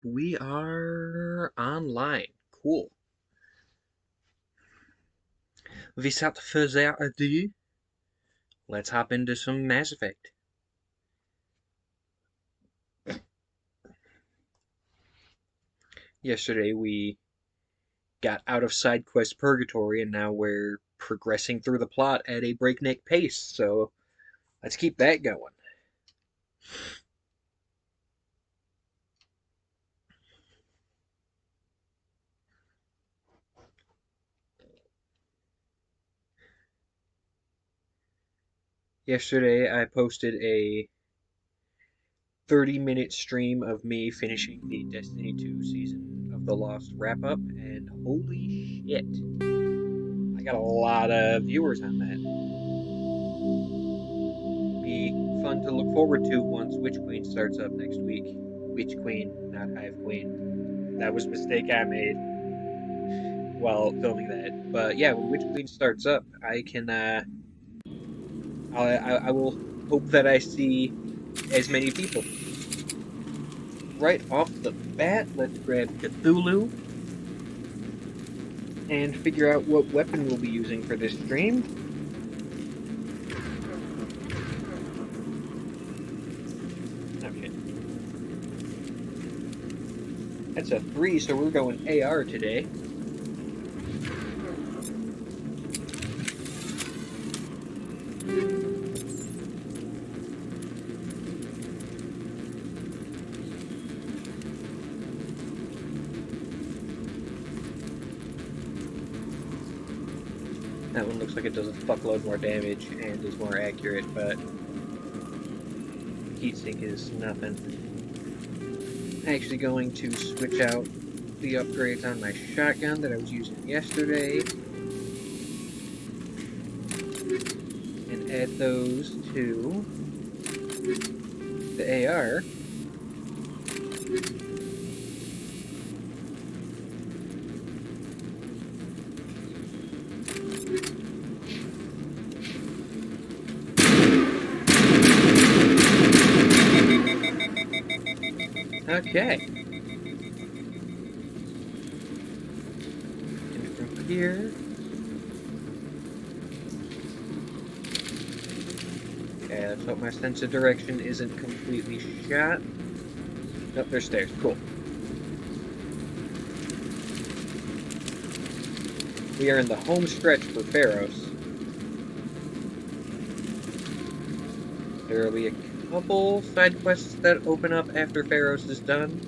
We are online. Cool. Without further ado, let's hop into some Mass Effect. Yesterday we got out of side quest purgatory and now we're progressing through the plot at a breakneck pace, so let's keep that going. Yesterday I posted a 30-minute stream of me finishing the Destiny 2 Season of the Lost wrap-up, and holy shit, I got a lot of viewers on that. Be fun to look forward to once Witch Queen starts up next week. Witch Queen, not Hive Queen. That was a mistake I made while filming that. But yeah, when Witch Queen starts up, I can I will hope that I see as many people. Right off the bat, let's grab Cthulhu and figure out what weapon we'll be using for this stream. Oh shit. That's a 3, so we're going AR today. That one looks like it does a fuckload more damage and is more accurate, but heatsink is nothing. I'm actually going to switch out the upgrades on my shotgun that I was using yesterday and add those to the AR. Okay. And from here... Okay, let's hope my sense of direction isn't completely shot. Nope, there's stairs. Cool. We are in the home stretch for Pharos. There will be a couple side quests that open up after Pharos is done.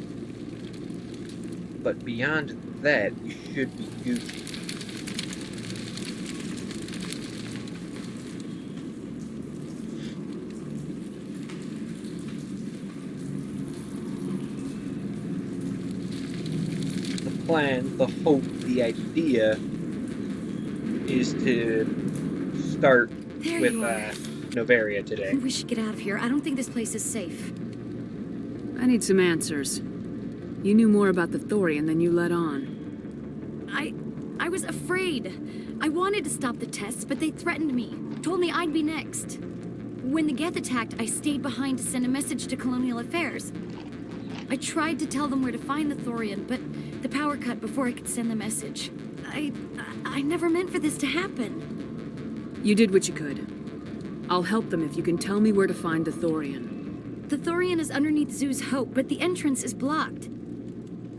But beyond that, we should be Gucci. The plan, the hope, the idea is to start with Noveria today. We should get out of here. I don't think this place is safe. I need some answers. You knew more about the Thorian than you let on. I was afraid. I wanted to stop the tests, but they threatened me. Told me I'd be next. When the Geth attacked, I stayed behind to send a message to Colonial Affairs. I tried to tell them where to find the Thorian, but the power cut before I could send the message. I never meant for this to happen. You did what you could. I'll help them if you can tell me where to find the Thorian. The Thorian is underneath Zoo's Hope, but the entrance is blocked.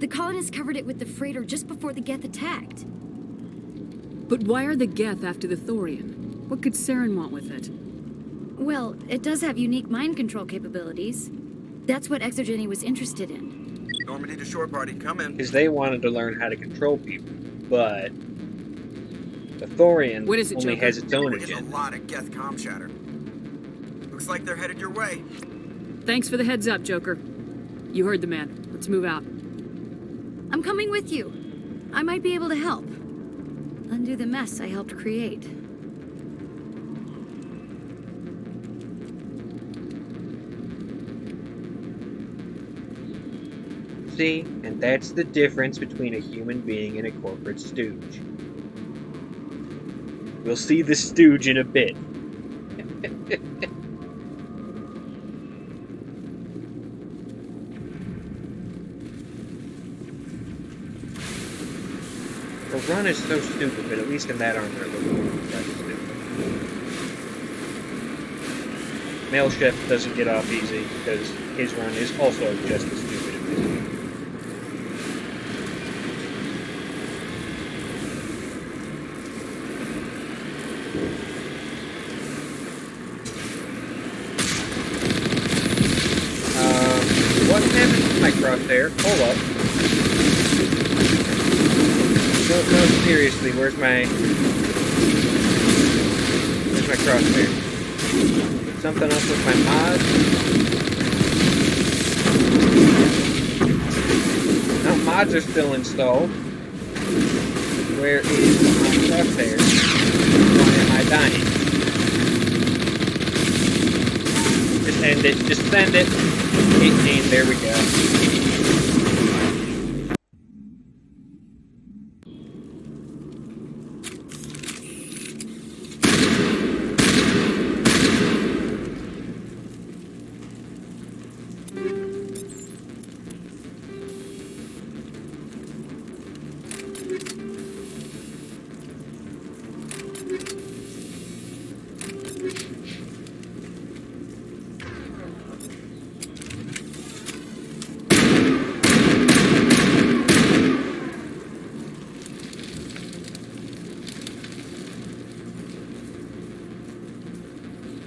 The colonists covered it with the freighter just before the Geth attacked. But why are the Geth after the Thorian? What could Saren want with it? Well, it does have unique mind control capabilities. That's what Exogeny was interested in. Normandy to shore party, come in. Because they wanted to learn how to control people, but the Thorian What is it, only Joker? has its own We're getting a agenda. lot of Geth comm chatter. Looks like they're headed your way. Thanks for the heads up, Joker. You heard the man. Let's move out. I'm coming with you. I might be able to help. Undo the mess I helped create. See? And that's the difference between a human being and a corporate stooge. We'll see the stooge in a bit. The run is so stupid, but at least in that armor it looks less stupid. Male Chef doesn't get off easy because his run is also just as stupid as this. What happened to my crosshair? Hold up. No, seriously, where's my crosshair? Something else with my mod? No, mods are still installed. Where is my crosshair? Why am I dying? Just end it. Just send it. 18, there we go.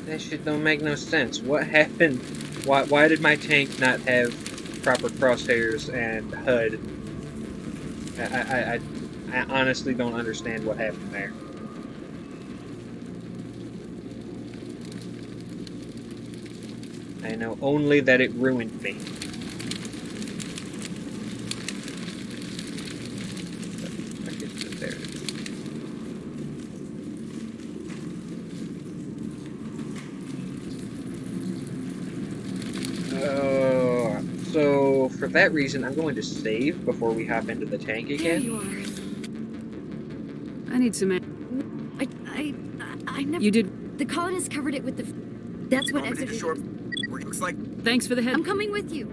That shit don't make no sense. What happened? Why did my tank not have proper crosshairs and HUD? I honestly don't understand what happened there. I know only that it ruined me. There it is. So for that reason, I'm going to save before we hop into the tank There I again. you need some... are. I never. You did... The colonists covered it with the. That's what Want me to exited. show up where it looks like? Thanks for the head... I'm coming with you.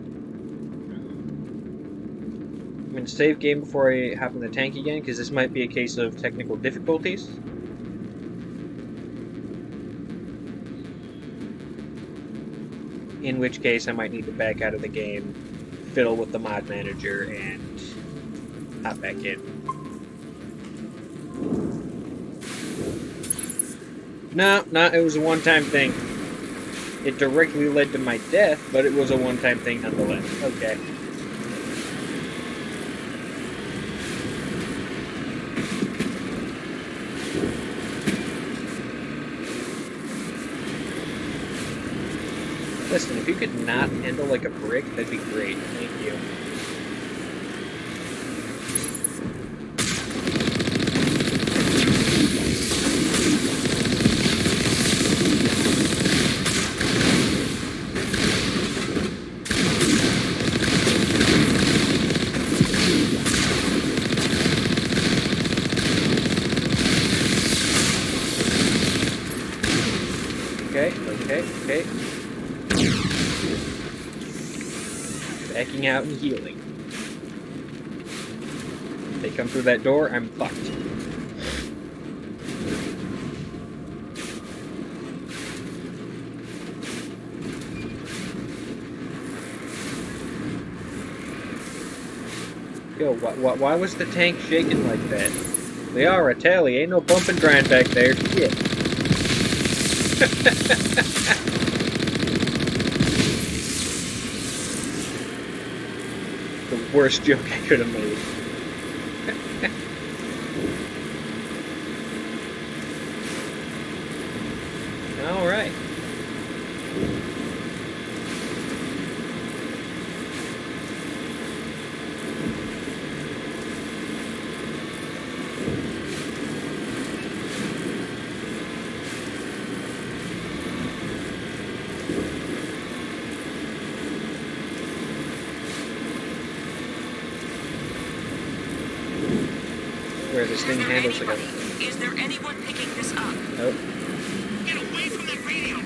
I'm going to save game before I hop in the tank again, because this might be a case of technical difficulties. In which case, I might need to back out of the game, fiddle with the mod manager, and hop back in. No, it was a one-time thing. It directly led to my death, but it was a one-time thing nonetheless. Okay. Listen, if you could not handle like a brick, that'd be great. Thank you. Okay. Backing out and healing. If they come through that door, I'm fucked. Yo, why was the tank shaking like that? Liara, Tally, ain't no bump and grind back there. Shit. The worst joke I could have made. All right. Where this thing handles like a... Is there anyone picking this up? Nope. Get away from that radio!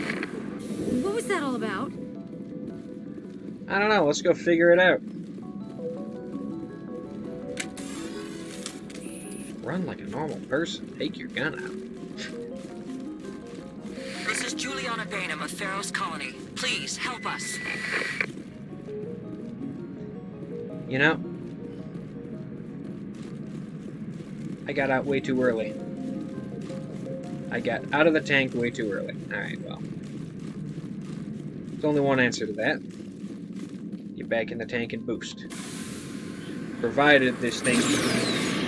What was that all about? I don't know. Let's go figure it out. Run like a normal person. Take your gun out. This is Juliana Bainham of Pharaoh's Colony. Please, help us. You know, I got out way too early. I got out of the tank way too early. Alright, well. There's only one answer to that. Get back in the tank and boost. Provided this thing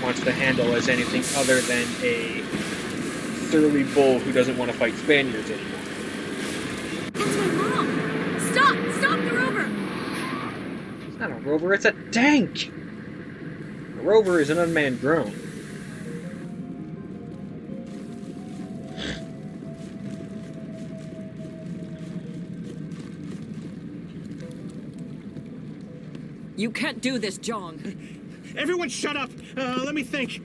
wants to handle as anything other than a surly bull who doesn't want to fight Spaniards anymore. That's my mom! Stop! Stop the rover! It's not a rover, it's a tank! A rover is an unmanned drone. You can't do this, John. Everyone shut up! Let me think.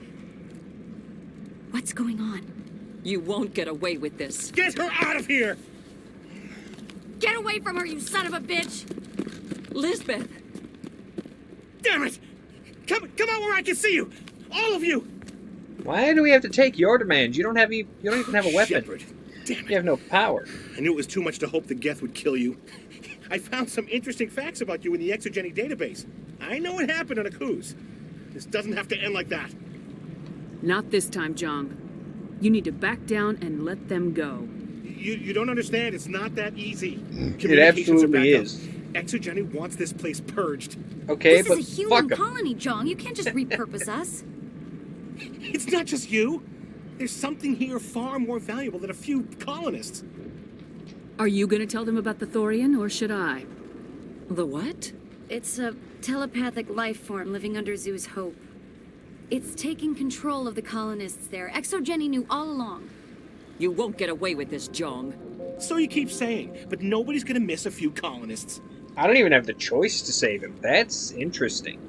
What's going on? You won't get away with this. Get her out of here! Get away from her, you son of a bitch! Lisbeth! Damn it! Come out where I can see you! All of you! Why do we have to take your demands? You don't even have a weapon. Shepard. Damn it. You have no power. I knew it was too much to hope the Geth would kill you. I found some interesting facts about you in the Exogeny database. I know what happened on Akuz. This doesn't have to end like that. Not this time, Jong. You need to back down and let them go. You don't understand. It's not that easy. It absolutely is. Exogeny wants this place purged. Okay, This but is a fuck human 'em. colony, Jong. You can't just repurpose us. It's not just you. There's something here far more valuable than a few colonists. Are you gonna tell them about the Thorian, or should I? The what? It's a telepathic life form living under Zoo's Hope. It's taking control of the colonists there. Exogeny knew all along. You won't get away with this, Jong. So you keep saying, but nobody's gonna miss a few colonists. I don't even have the choice to save him. That's interesting.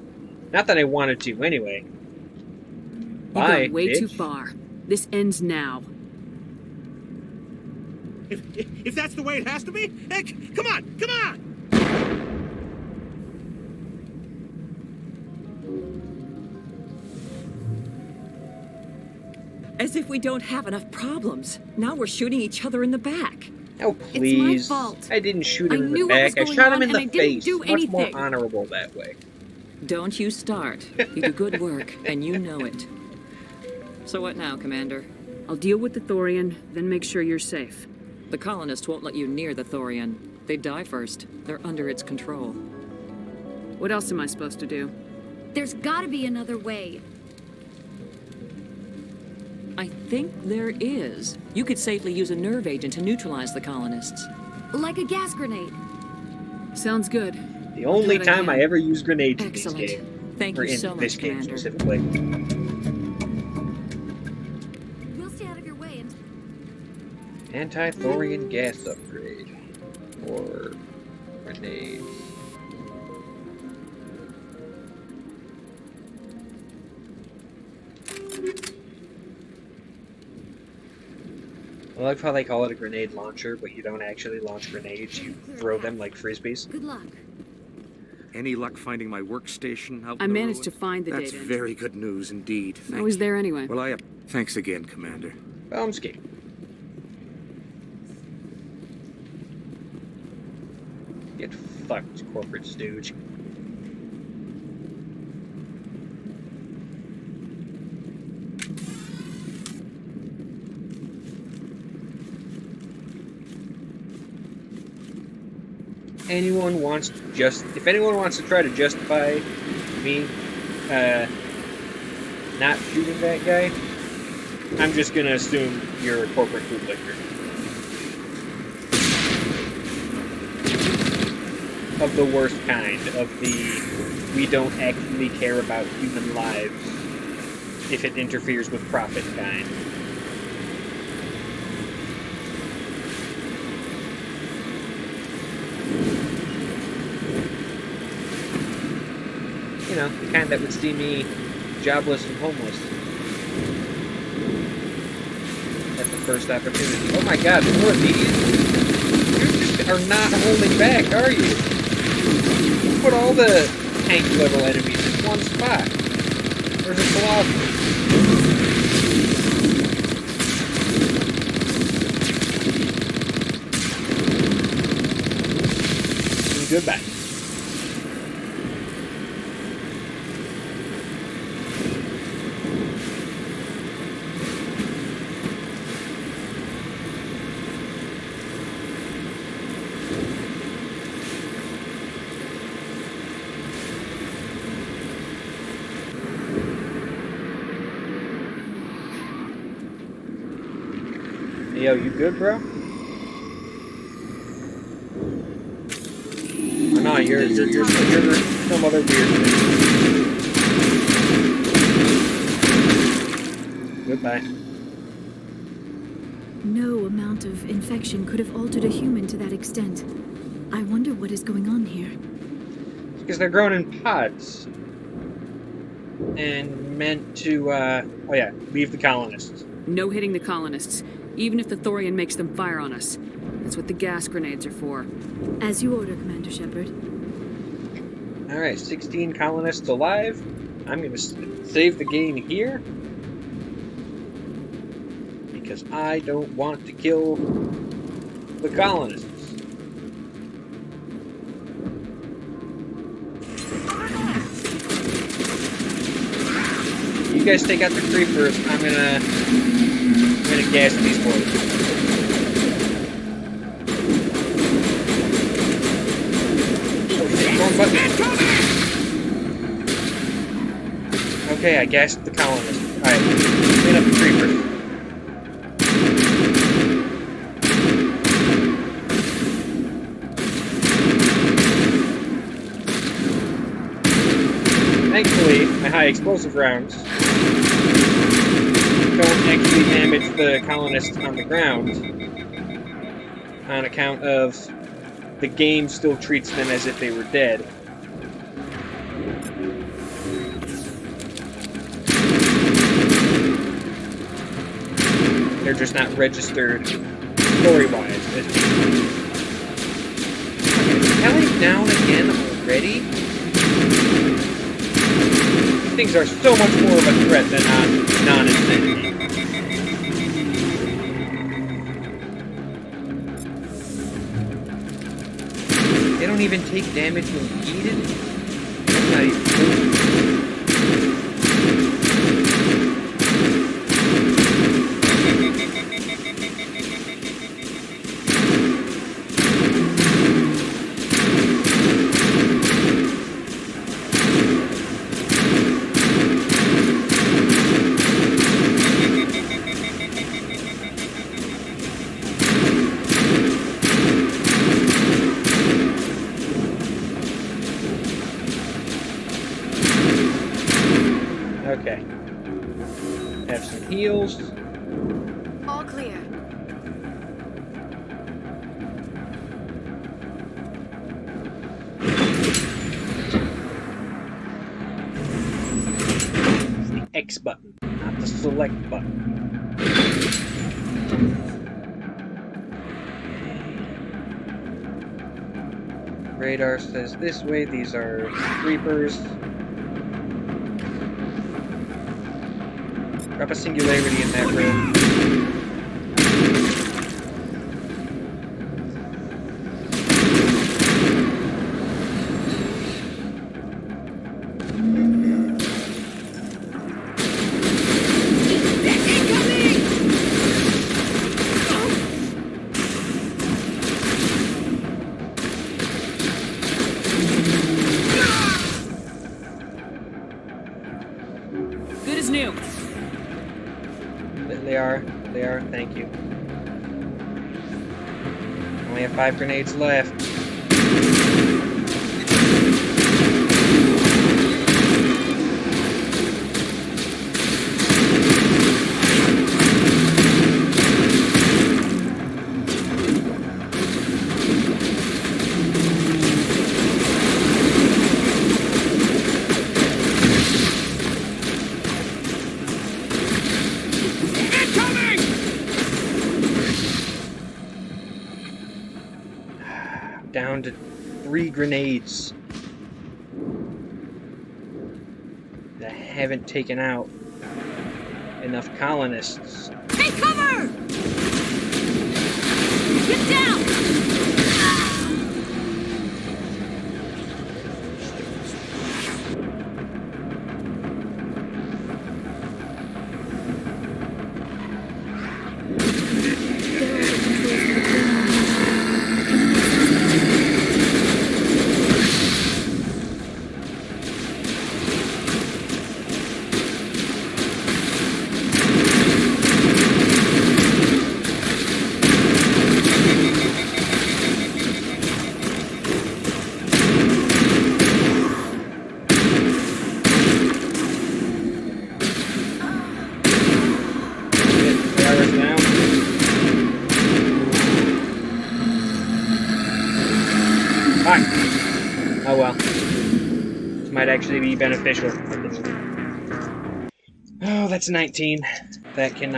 Not that I wanted to, anyway. You've Bye, gone way bitch. too far. This ends now. If that's the way it has to be, heck, come on! As if we don't have enough problems. Now we're shooting each other in the back. Oh, please. fault. I didn't shoot I him in knew the what was back. I going shot him on, in and the I didn't face. do Much anything. more honorable that way. Don't you start. You do good work, and you know it. So what now, Commander? I'll deal with the Thorian, then make sure you're safe. The colonists won't let you near the Thorian. They die first. They're under its control. What else am I supposed to do? There's gotta be another way. I think there is. You could safely use a nerve agent to neutralize the colonists. Like a gas grenade. Sounds good. The only Do what I time I can. ever use grenades in this Excellent. game. Thank Or you in so this much, game Commander. specifically. We'll stay out of your way and... Anti-Thorian gas upgrade. Or grenades. I love how they call it a grenade launcher, but you don't actually launch grenades, you throw them like frisbees. Good luck. Any luck finding my workstation out in I the managed to ruins? find the That's data. very good news indeed. I Thank was you. there anyway. Well, thanks again, Commander. Boomski. Get fucked, corporate stooge. If anyone wants to try to justify me not shooting that guy, I'm just gonna assume you're a corporate bootlicker. Of the worst kind, of the we don't actually care about human lives if it interferes with profit kind. You know, the kind that would see me jobless and homeless at the first opportunity. Oh my god, more of these? You just are not holding back, are you? Put all the tank level enemies in one spot. Where's it fall off? Goodbye. Hey, yo, you good, bro? Or not, you're some other weird thing. Goodbye. No amount of infection could have altered a human to that extent. I wonder what is going on here. Because they're grown in pods. And meant to, oh yeah, leave the colonists. No hitting the colonists, even if the Thorian makes them fire on us. That's what the gas grenades are for. As you order, Commander Shepard. Alright, 16 colonists alive. I'm gonna save the game here. Because I don't want to kill the colonists. You guys take out the creepers. I'm gonna gas these boys. Wrong button. Okay, I gassed the colonists. Alright, clean up the creepers. Thankfully, my high explosive rounds don't actually damage the colonists on the ground on account of the game still treats them as if they were dead. They're just not registered story-wise. Telling down again already? These things are so much more of a threat than non-insanity. They don't even take damage when heated? That's not even cool. Okay. Have some heals. All clear. It's the X button, not the select button. Radar says this way. These are creepers. Drop a singularity in that room. Good as new. They are, thank you. Only have 5 grenades left. Down to 3 grenades. that haven't taken out enough colonists. Take cover! Get down! Oh well. This might actually be beneficial. Oh, that's 19. That can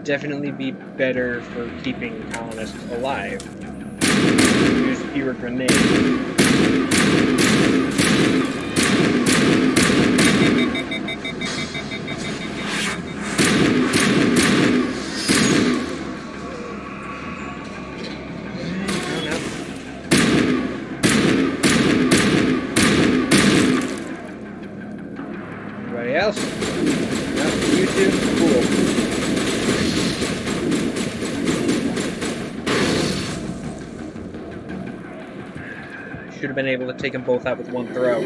definitely be better for keeping colonists alive. Use fewer grenades. Else? No, you two? Cool. Should have been able to take them both out with one throw.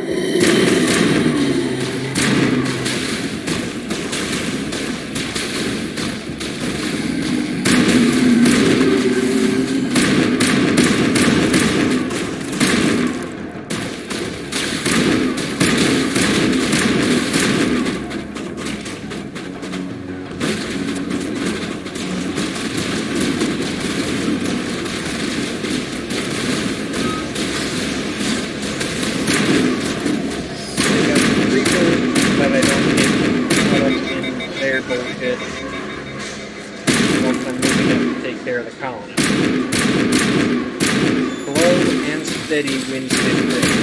Steady wins this race.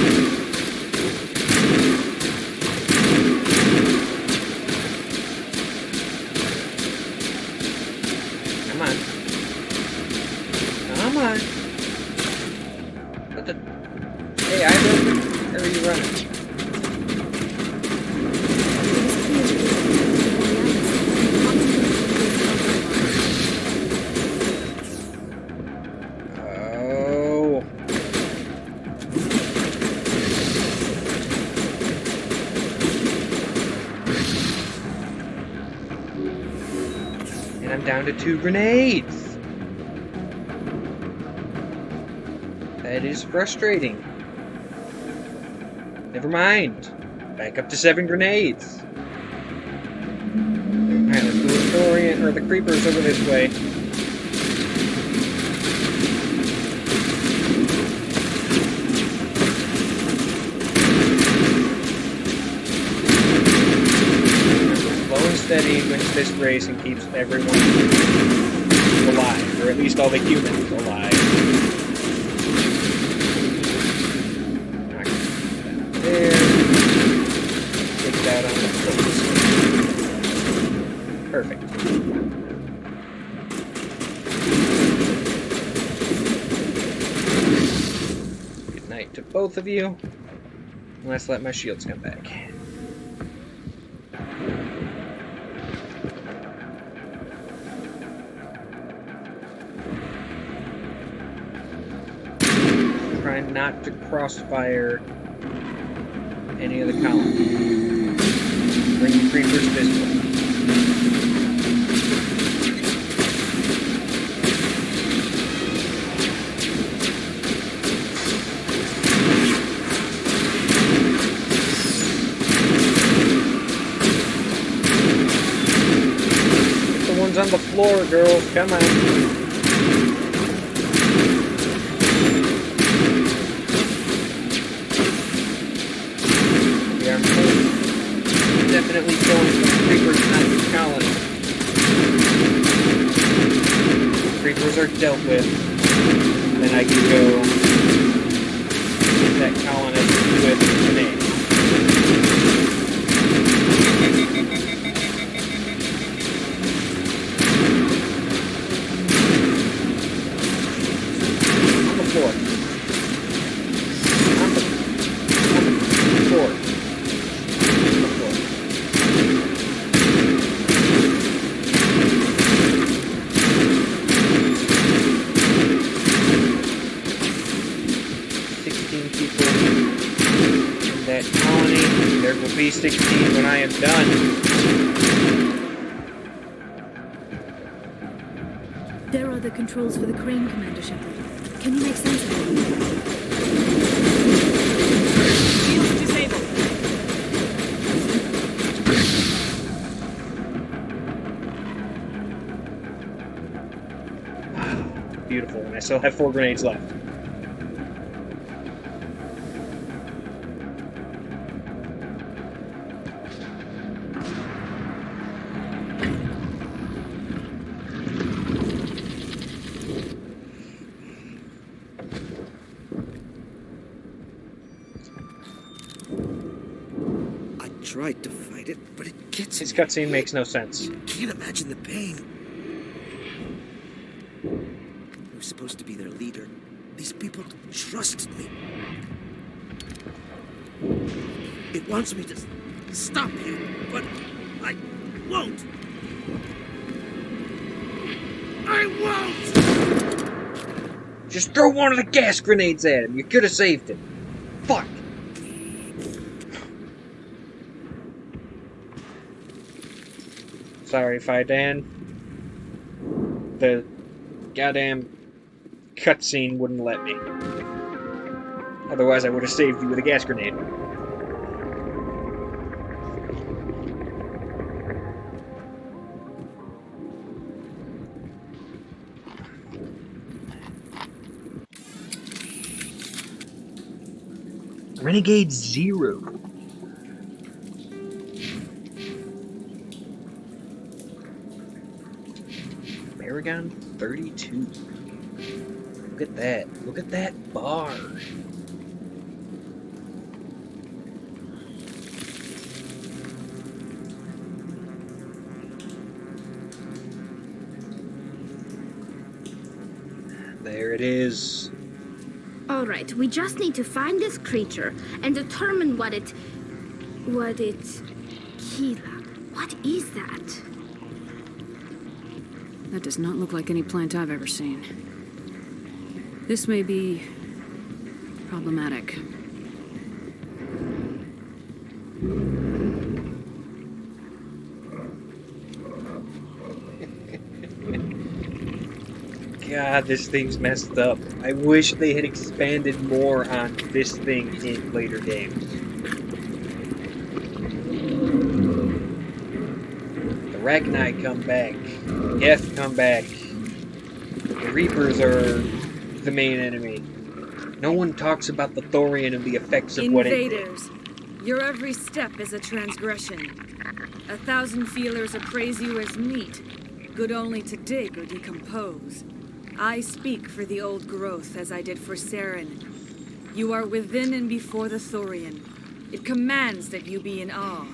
Come on. Come on. What the? Hey, where are you running? Down to 2 grenades. That is frustrating. Never mind. Back up to 7 grenades. Alright, let's move the Thorian or the creepers over this way. Steady wins this race and keeps everyone alive, or at least all the humans alive. There. Get that on the focus. Perfect. Good night to both of you. Let's let my shields come back. Trying not to crossfire any of the columns. Bring the creepers this way. Get the ones on the floor, girls. Come on. Definitely going for the creepers, not the colonists. Creepers are dealt with. Then I can go get that colonist with In that colony, there will be 16 when I am done. There are the controls for the crane, Commander Shepard. Can you make sense of them? Shields disabled. Beautiful, and I still have 4 grenades left. I tried to fight it, but it gets This me. cutscene makes no sense. Can't imagine the pain. I was supposed to be their leader. These people trusted me. It wants me to stop you, but I won't. I won't! Just throw one of the gas grenades at him. You could have saved him. Fuck. Sorry, Fidan. The goddamn cutscene wouldn't let me. Otherwise, I would have saved you with a gas grenade. Renegade Zero. Paragon 32. Look at that. Look at that bar. There it is. All right, we just need to find this creature and determine what it... Keela. What is that? That does not look like any plant I've ever seen. This may be problematic. God, this thing's messed up. I wish they had expanded more on this thing in later games. The Rachni come back. The Geth come back. The Reapers are the main enemy. No one talks about the Thorian and the effects of what it did. Invaders, your every step is a transgression. 1,000 feelers appraise you as meat, good only to dig or decompose. I speak for the old growth as I did for Saren. You are within and before the Thorian. It commands that you be in awe.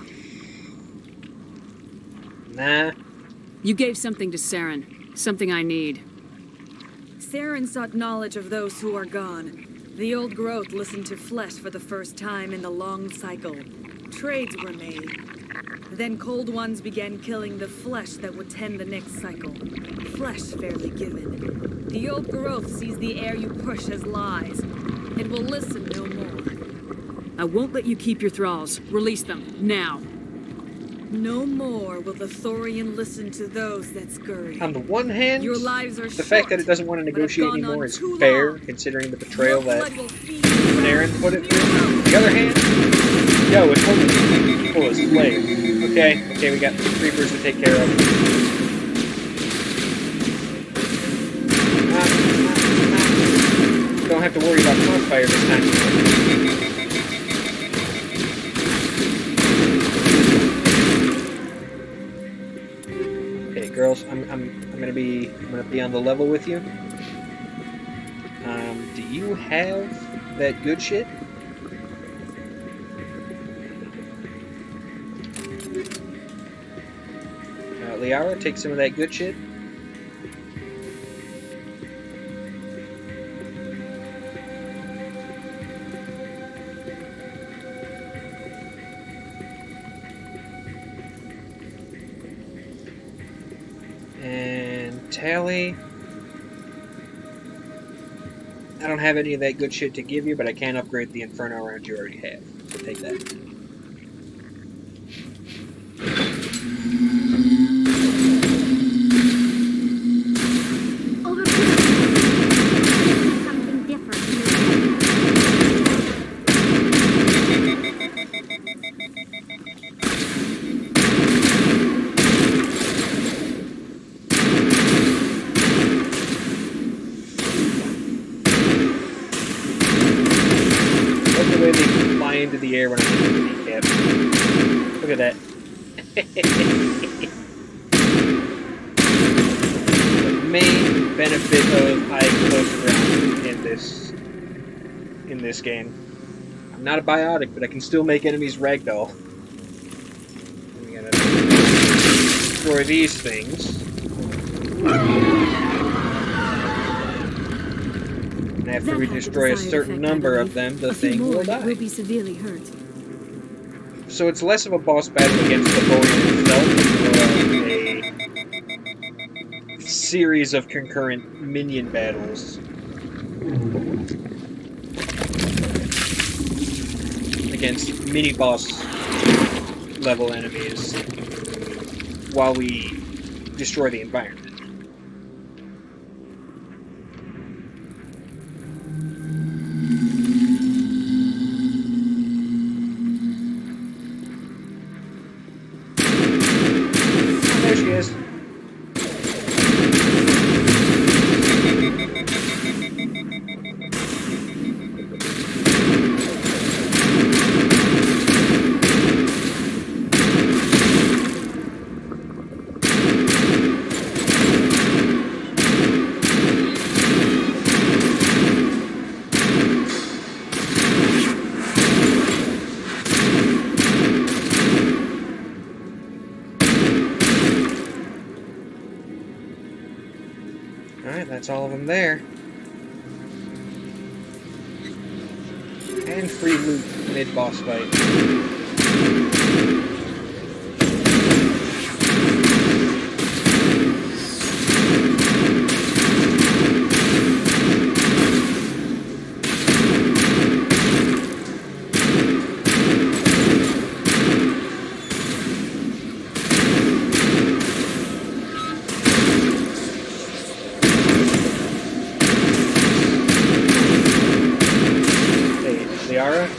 Nah. You gave something to Saren. Something I need. Saren sought knowledge of those who are gone. The old growth listened to flesh for the first time in the long cycle. Trades were made. Then cold ones began killing the flesh that would tend the next cycle. Flesh fairly given. The old growth sees the air you push as lies. It will listen no more. I won't let you keep your thralls. Release them, now. No more will the Thorian listen to those that scurry. On the one hand, Your lives are the fact that it doesn't want to negotiate gone anymore on is too fair, long. considering the betrayal Your that blood will feed Saren put it through. On the other hand, yo, it's holding full as slave. Okay, we got Reapers to take care of. Don't have to worry about crossfire this time. Okay, girls, I'm gonna be on the level with you. Do you have that good shit? Liara, take some of that good shit. And Tally. I don't have any of that good shit to give you, but I can upgrade the Inferno round you already have. So take that. Over here. Something different. Look the way they fly into the air when I'm in the kneecap. Look at that. The main benefit of high close ground in this game. I'm not a biotic, but I can still make enemies ragdoll. We gotta destroy these things. And after we destroy a certain number of them, the thing will die. will be severely hurt. So it's less of a boss battle against the Borean itself, and more of a series of concurrent minion battles against mini-boss level enemies while we destroy the environment. There she is. Alright, that's all of them there. And free loot mid-boss fight.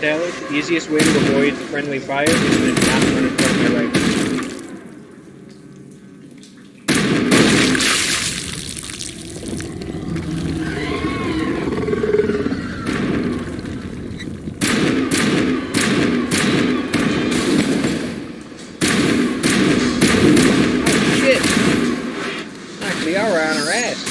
Tally, the easiest way to avoid friendly fire is to not run in front of my rifle. Oh shit! Knocked Liara on her ass.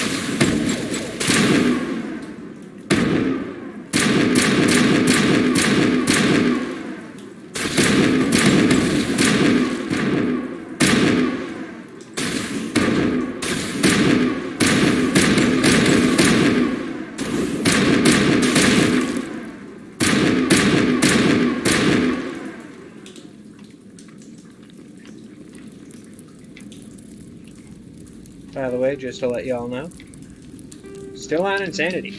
By the way, just to let y'all know, still on Insanity.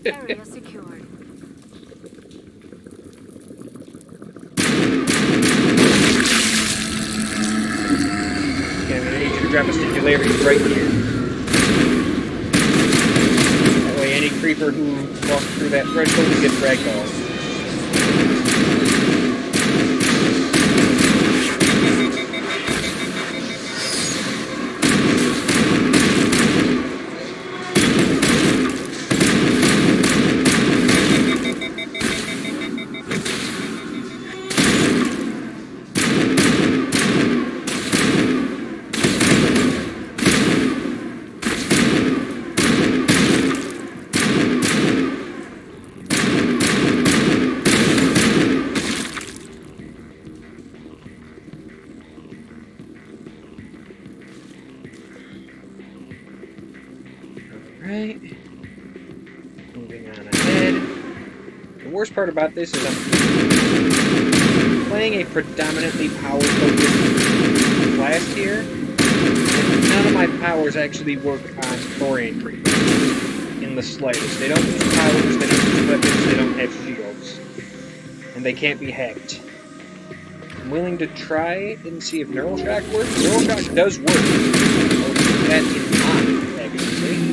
Area secured. Okay, I'm gonna need you to drop a singularity right here. That way any creeper who walks through that threshold gets ragdolled. Alright. Moving on ahead. The worst part about this is I'm playing a predominantly power-focused class here, and none of my powers actually work on Thorian creepers in the slightest. They don't use powers, they don't use weapons, they don't have shields. And they can't be hacked. I'm willing to try and see if Neural Shock works. Neural Shock does work. I'll keep that in mind, actually.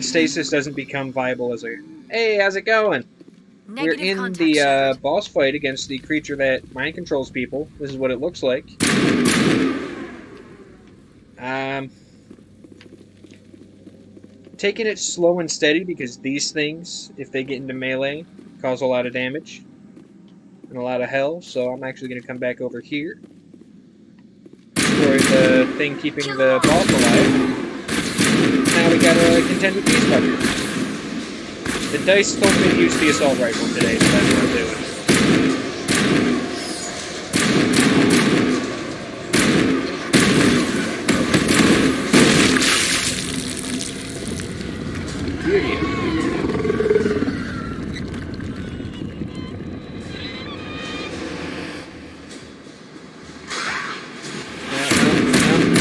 Stasis doesn't become viable as a, hey, how's it going? We're in the boss fight against the creature that mind controls people. This is what it looks like. Taking it slow and steady because these things, if they get into melee, cause a lot of damage and a lot of hell. So I'm actually going to come back over here. Destroy the thing keeping the boss alive. Now we gotta contend with these fuckers. The dice told me to use the assault rifle today, so that's what I'm doing. Beauty.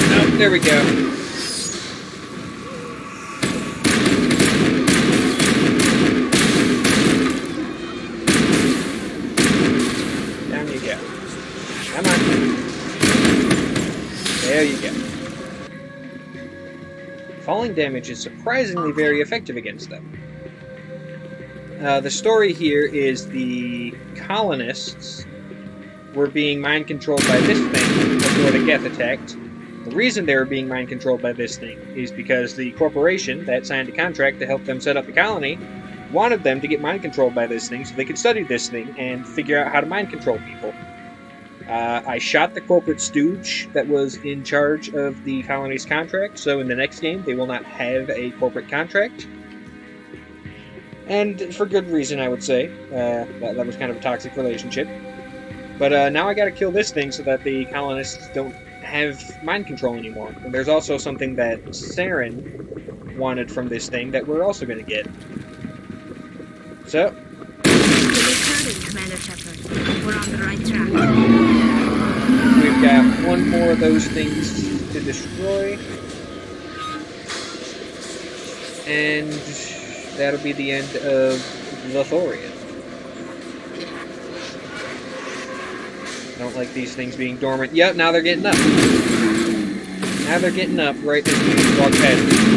No, there we go. Falling damage is surprisingly very effective against them. The story here is the colonists were being mind controlled by this thing before the Geth attacked. The reason they were being mind controlled by this thing is because the corporation that signed a contract to help them set up the colony wanted them to get mind controlled by this thing so they could study this thing and figure out how to mind control people. I shot the corporate stooge that was in charge of the colony's contract, so in the next game they will not have a corporate contract. And for good reason, I would say. That was kind of a toxic relationship. But now I gotta kill this thing so that the colonists don't have mind control anymore. And there's also something that Saren wanted from this thing that we're also gonna get. So... Commander Shepard. We're on the right track. We've got one more of those things to destroy. And that'll be the end of the Thorian. Don't like these things being dormant. Yep, now they're getting up. Now they're getting up right as we walk past them.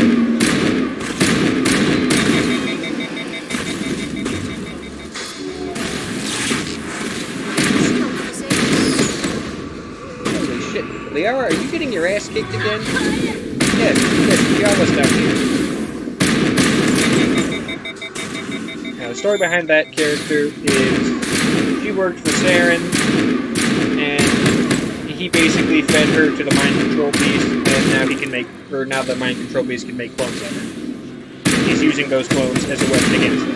Liara, are you getting your ass kicked again? Yes, we all us down here. Now, the story behind that character is she worked for Saren, and he basically fed her to the mind control beast, and now he can make, or now the mind control beast can make clones of her. He's using those clones as a weapon against us.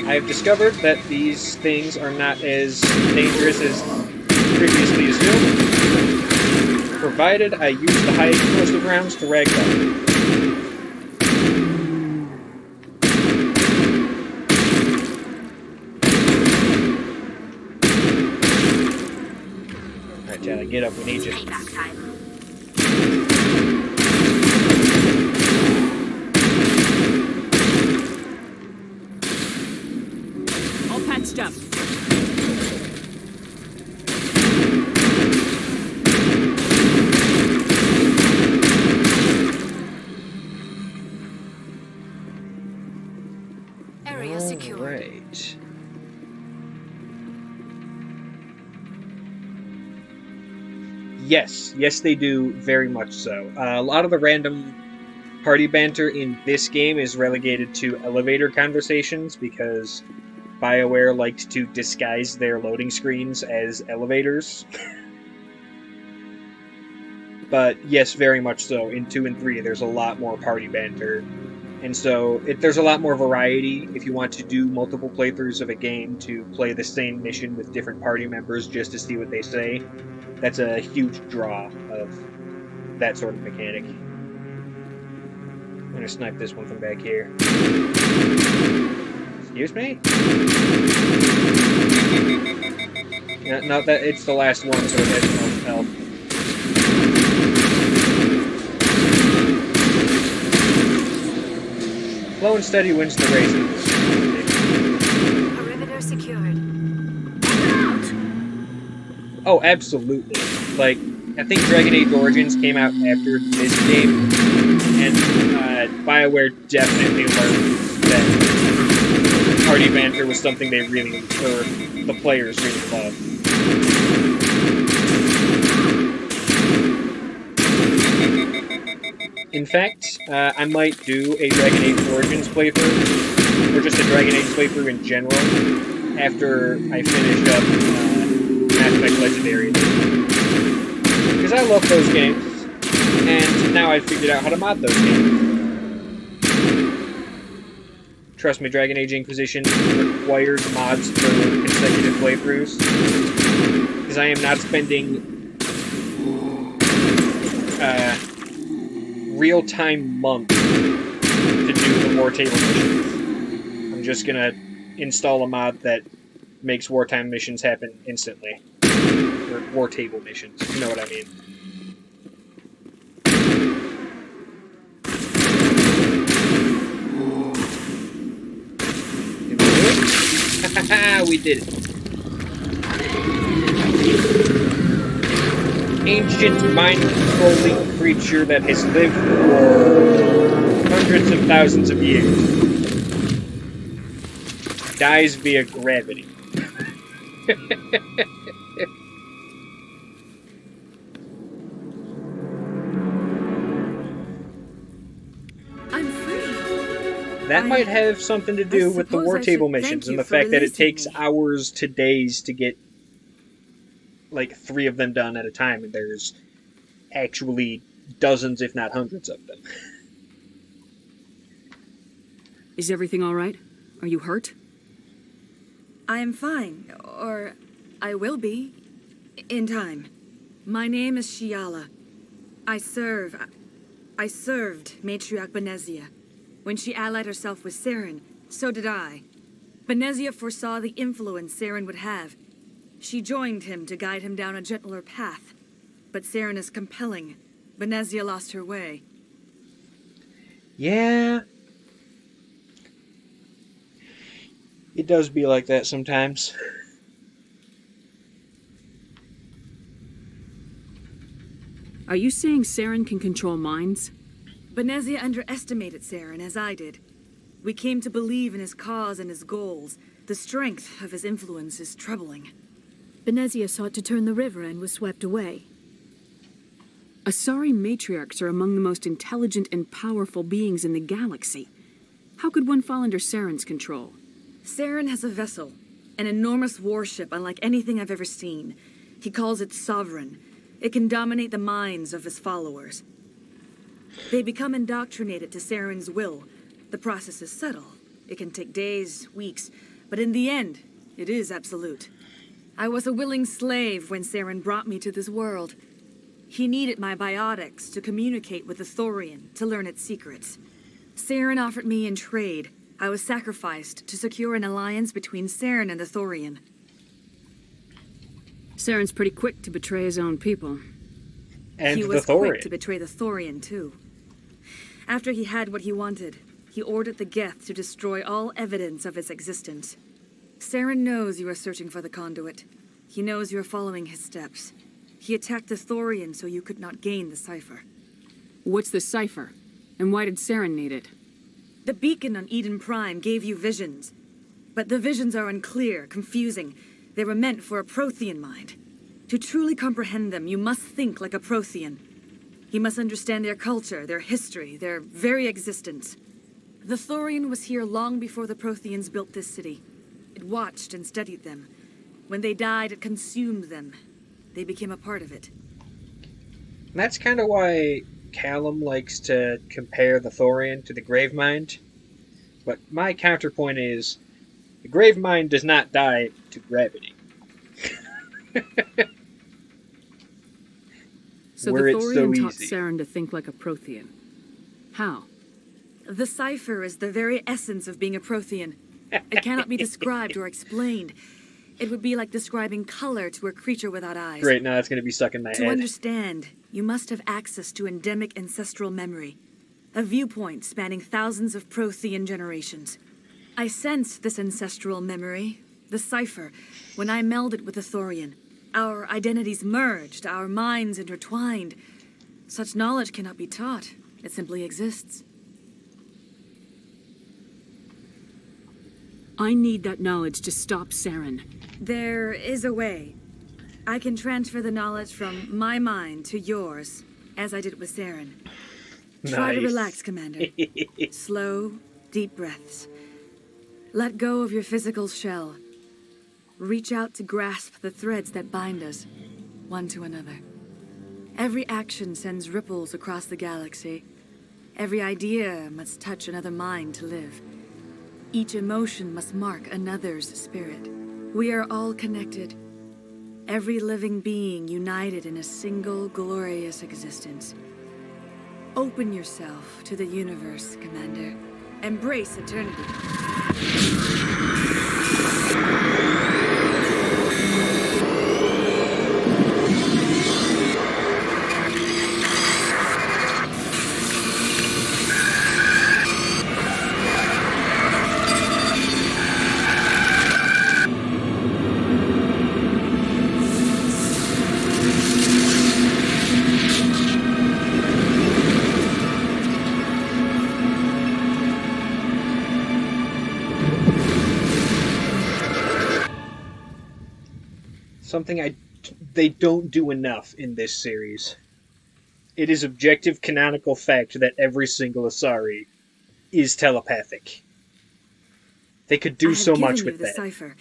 I have discovered that these things are not as dangerous as previously assumed, provided I use the high explosive rounds to ragdoll. Alright, Chad, get up, we need you. Stuff. Area secured. Right. Yes, they do, very much so. A lot of the random party banter in this game is relegated to elevator conversations because BioWare likes to disguise their loading screens as elevators. But yes, very much so. In 2 and 3, there's a lot more party banter. And so there's a lot more variety if you want to do multiple playthroughs of a game to play the same mission with different party members just to see what they say. That's a huge draw of that sort of mechanic. I'm gonna snipe this one from back here. Excuse me? No, that it's the last one, so it has no health. Slow and steady wins the race. Perimeter secured. Oh, absolutely. Like, I think Dragon Age Origins came out after this game, and BioWare definitely learned that party banter was something they really, or the players really loved. In fact, I might do a Dragon Age Origins playthrough, or just a Dragon Age playthrough in general, after I finish up Mass Effect Legendary. Because I love those games, and now I've figured out how to mod those games. Trust me, Dragon Age Inquisition requires mods for consecutive playthroughs, because I am not spending real-time months to do the war table missions. I'm just gonna install a mod that makes wartime missions happen instantly. Or war table missions, you know what I mean. Did we do it? Haha, we did it. Ancient mind-controlling creature that has lived for hundreds of thousands of years. Dies via gravity. I'm free. That might have something to do with the war table missions and the fact that it takes hours to days to get like 3 of them done at a time, and there's actually dozens, if not hundreds of them. Is everything all right? Are you hurt? I am fine, or I will be, in time. My name is Shiala. I served Matriarch Benezia. When she allied herself with Saren, so did I. Benezia foresaw the influence Saren would have. She joined him to guide him down a gentler path. But Saren is compelling. Benezia lost her way. Yeah. It does be like that sometimes. Are you saying Saren can control minds? Benezia underestimated Saren, as I did. We came to believe in his cause and his goals. The strength of his influence is troubling. Benezia sought to turn the river and was swept away. Asari matriarchs are among the most intelligent and powerful beings in the galaxy. How could one fall under Saren's control? Saren has a vessel, an enormous warship unlike anything I've ever seen. He calls it Sovereign. It can dominate the minds of his followers. They become indoctrinated to Saren's will. The process is subtle. It can take days, weeks, but in the end, it is absolute. I was a willing slave when Saren brought me to this world. He needed my biotics to communicate with the Thorian, to learn its secrets. Saren offered me in trade. I was sacrificed to secure an alliance between Saren and the Thorian. Saren's pretty quick to betray his own people. And he the was Thorian. quick to betray the Thorian, too. After he had what he wanted, he ordered the Geth to destroy all evidence of its existence. Saren knows you are searching for the conduit. He knows you are following his steps. He attacked the Thorian so you could not gain the cipher. What's the cipher? And why did Saren need it? The beacon on Eden Prime gave you visions. But the visions are unclear, confusing. They were meant for a Prothean mind. To truly comprehend them, you must think like a Prothean. You must understand their culture, their history, their very existence. The Thorian was here long before the Protheans built this city. It watched and studied them. When they died, it consumed them. They became a part of it. And that's kind of why Callum likes to compare the Thorian to the Gravemind. But my counterpoint is, the Gravemind does not die to gravity. So Were the it so Thorian taught easy. Saren to think like a Prothean. How? The cipher is the very essence of being a Prothean. It cannot be described or explained. It would be like describing color to a creature without eyes. Great, now that's going to be stuck in my To head. understand, you must have access to endemic ancestral memory. A viewpoint spanning thousands of Prothean generations. I sensed this ancestral memory, the cipher, when I melded with the Thorian. Our identities merged, our minds intertwined. Such knowledge cannot be taught. It simply exists. I need that knowledge to stop Saren. There is a way. I can transfer the knowledge from my mind to yours, as I did with Saren. Try to Nice. relax, Commander. Slow, deep breaths. Let go of your physical shell. Reach out to grasp the threads that bind us, one to another. Every action sends ripples across the galaxy. Every idea must touch another mind to live. Each emotion must mark another's spirit. We are all connected. Every living being united in a single glorious existence. Open yourself to the universe, Commander. Embrace eternity. Something they don't do enough in this series. It is objective canonical fact that every single Asari is telepathic. They could do so much with the that. Cipher,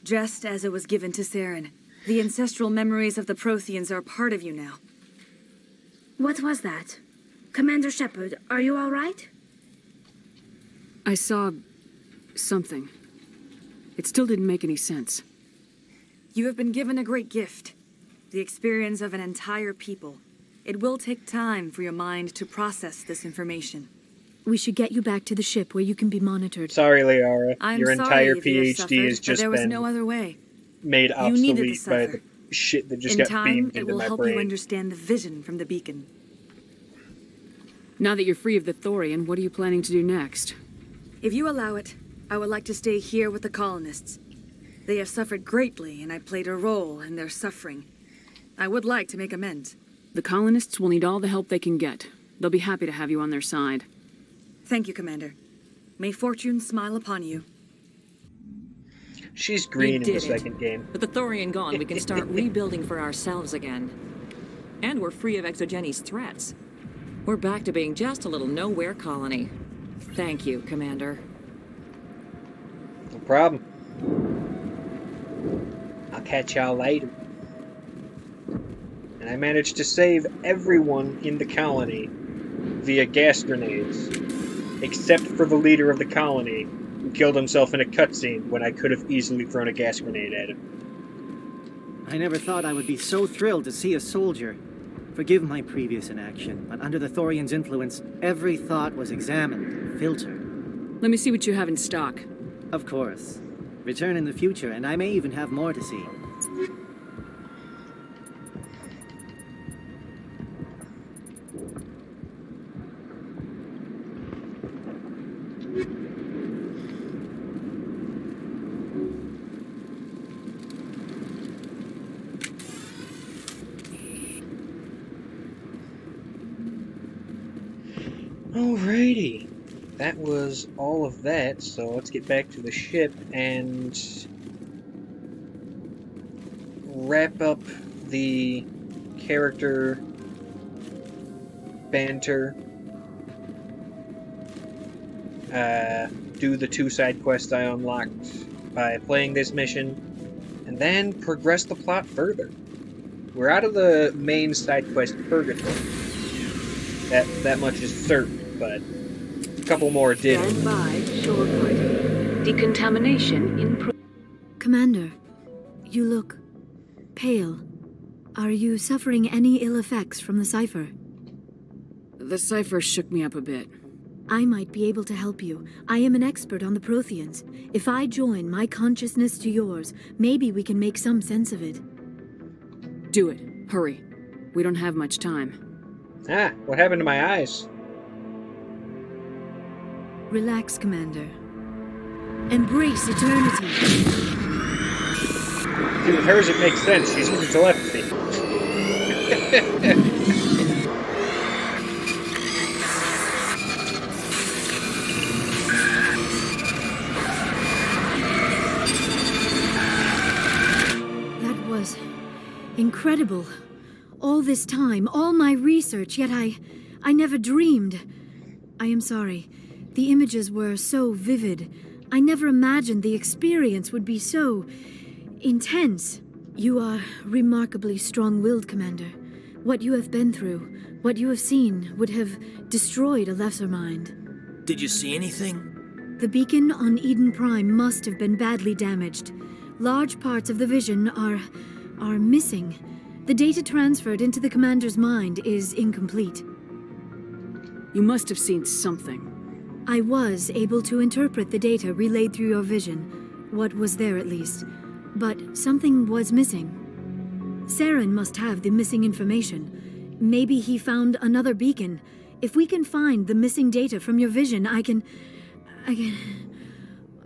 just as it was given to Saren. The ancestral memories of the Protheans are a part of you now. What was that? Commander Shepard, are you all right? I saw something. It still didn't make any sense. You have been given a great gift. The experience of an entire people. It will take time for your mind to process this information. We should get you back to the ship where you can be monitored. Sorry, Liara. I'm Your sorry entire if you have PhD suffered, has but just there was been no other way. made You needed the obsolete by cipher. the shit that just In got time, beamed it into will my help brain. you understand the vision from the beacon. Now that you're free of the Thorian, what are you planning to do next? If you allow it, I would like to stay here with the colonists. They have suffered greatly, and I played a role in their suffering. I would like to make amends. The colonists will need all the help they can get. They'll be happy to have you on their side. Thank you, Commander. May fortune smile upon you. She's green in the did it. second game. With the Thorian gone, we can start rebuilding for ourselves again. And we're free of Exogenes' threats. We're back to being just a little nowhere colony. Thank you, Commander. No problem. I'll catch y'all later. And I managed to save everyone in the colony via gas grenades, except for the leader of the colony, who killed himself in a cutscene when I could have easily thrown a gas grenade at him. I never thought I would be so thrilled to see a soldier. Forgive my previous inaction, but under the Thorian's influence, every thought was examined, filtered. Let me see what you have in stock. Of course. Return in the future, and I may even have more to see. Alrighty. that was all of that, so let's get back to the ship and wrap up the character banter, do the 2 side quests I unlocked by playing this mission, and then progress the plot further. We're out of the main side quest purgatory. That much is certain, but a couple more did. Stand by, shore party. Decontamination in Commander, you look pale. Are you suffering any ill effects from the cipher? The cipher shook me up a bit. I might be able to help you. I am an expert on the Protheans. If I join my consciousness to yours, maybe we can make some sense of it. Do it. Hurry. We don't have much time. Ah, what happened to my eyes? Relax, Commander. Embrace eternity. See, with hers it makes sense. She's using telepathy. That was incredible. All this time, all my research, yet I never dreamed. I am sorry. The images were so vivid. I never imagined the experience would be so intense. You are remarkably strong-willed, Commander. What you have been through, what you have seen, would have destroyed a lesser mind. Did you see anything? The beacon on Eden Prime must have been badly damaged. Large parts of the vision are missing. The data transferred into the Commander's mind is incomplete. You must have seen something. I was able to interpret the data relayed through your vision. What was there, at least. But something was missing. Saren must have the missing information. Maybe he found another beacon. If we can find the missing data from your vision, I can...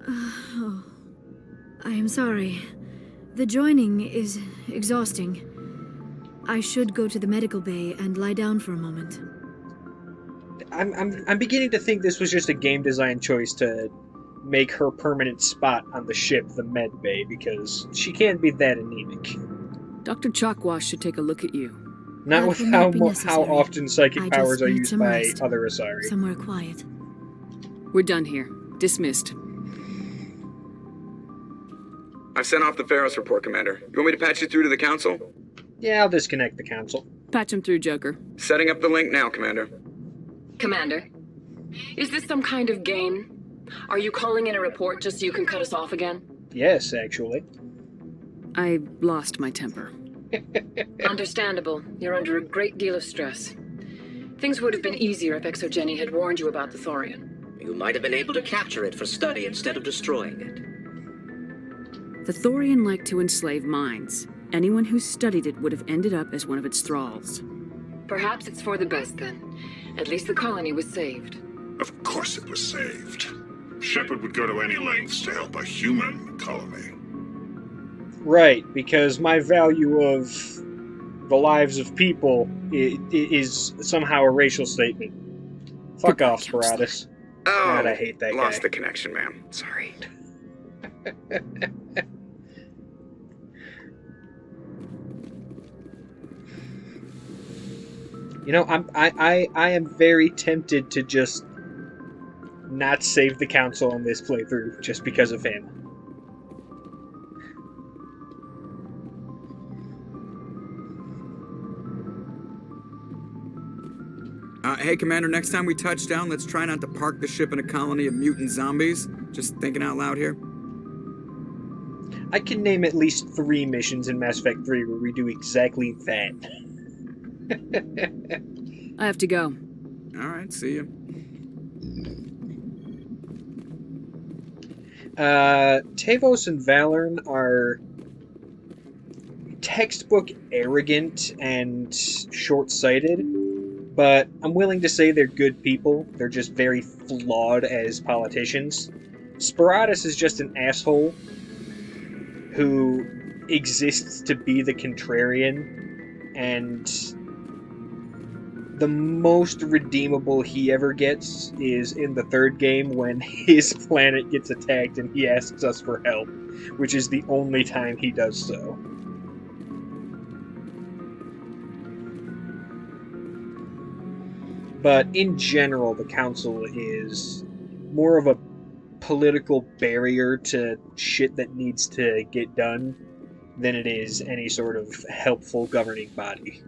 Oh. I am sorry. The joining is exhausting. I should go to the medical bay and lie down for a moment. I'm beginning to think this was just a game design choice to make her permanent spot on the ship the med bay, because she can't be that anemic. Dr. Chakwas should take a look at you. Not with how often psychic powers are used by other Asari. Somewhere quiet. We're done here. Dismissed. I've sent off the Pharos report, Commander. You want me to patch you through to the Council? Yeah, I'll disconnect the Council. Patch him through, Joker. Setting up the link now, Commander. Commander, is this some kind of game? Are you calling in a report just so you can cut us off again? Yes, actually. I lost my temper. Understandable. You're under a great deal of stress. Things would have been easier if Exogeny had warned you about the Thorian. You might have been able to capture it for study instead of destroying it. The Thorian liked to enslave minds. Anyone who studied it would have ended up as one of its thralls. Perhaps it's for the best then. At least the colony was saved. Of course it was saved. Shepard would go to any lengths to help a human colony. Right, because my value of the lives of people is somehow a racial statement. Fuck off, Sparatus. Oh, God, I hate that guy. Lost the connection, ma'am. Sorry. You know, I am very tempted to just not save the Council on this playthrough just because of him. Hey, Commander, next time we touch down, let's try not to park the ship in a colony of mutant zombies. Just thinking out loud here. I can name at least 3 missions in Mass Effect 3 where we do exactly that. I have to go. All right, see you. Tavos and Valorn are textbook arrogant and short-sighted, but I'm willing to say they're good people. They're just very flawed as politicians. Sparatus is just an asshole who exists to be the contrarian and the most redeemable he ever gets is in the third game when his planet gets attacked and he asks us for help, which is the only time he does so. But in general, the Council is more of a political barrier to shit that needs to get done than it is any sort of helpful governing body.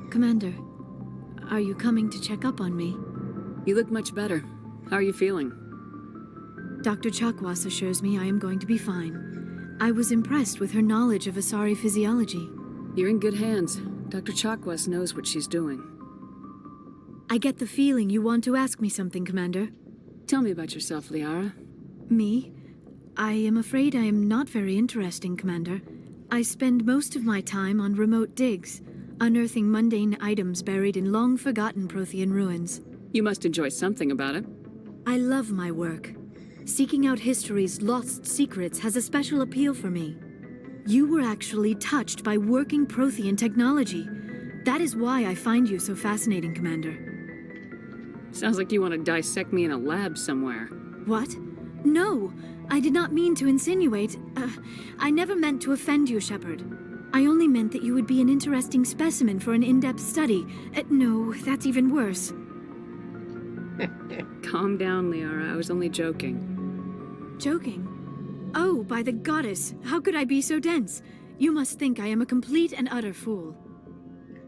Commander, are you coming to check up on me? You look much better. How are you feeling? Dr. Chakwas assures me I am going to be fine. I was impressed with her knowledge of Asari physiology. You're in good hands. Dr. Chakwas knows what she's doing. I get the feeling you want to ask me something, Commander. Tell me about yourself, Liara. Me? I am afraid I am not very interesting, Commander. I spend most of my time on remote digs, unearthing mundane items buried in long-forgotten Prothean ruins. You must enjoy something about it. I love my work. Seeking out history's lost secrets has a special appeal for me. You were actually touched by working Prothean technology. That is why I find you so fascinating, Commander. Sounds like you want to dissect me in a lab somewhere. What? No, I did not mean to insinuate. I never meant to offend you, Shepard. I only meant that you would be an interesting specimen for an in-depth study. No, that's even worse. Calm down, Liara. I was only joking. Joking? Oh, by the goddess, how could I be so dense? You must think I am a complete and utter fool.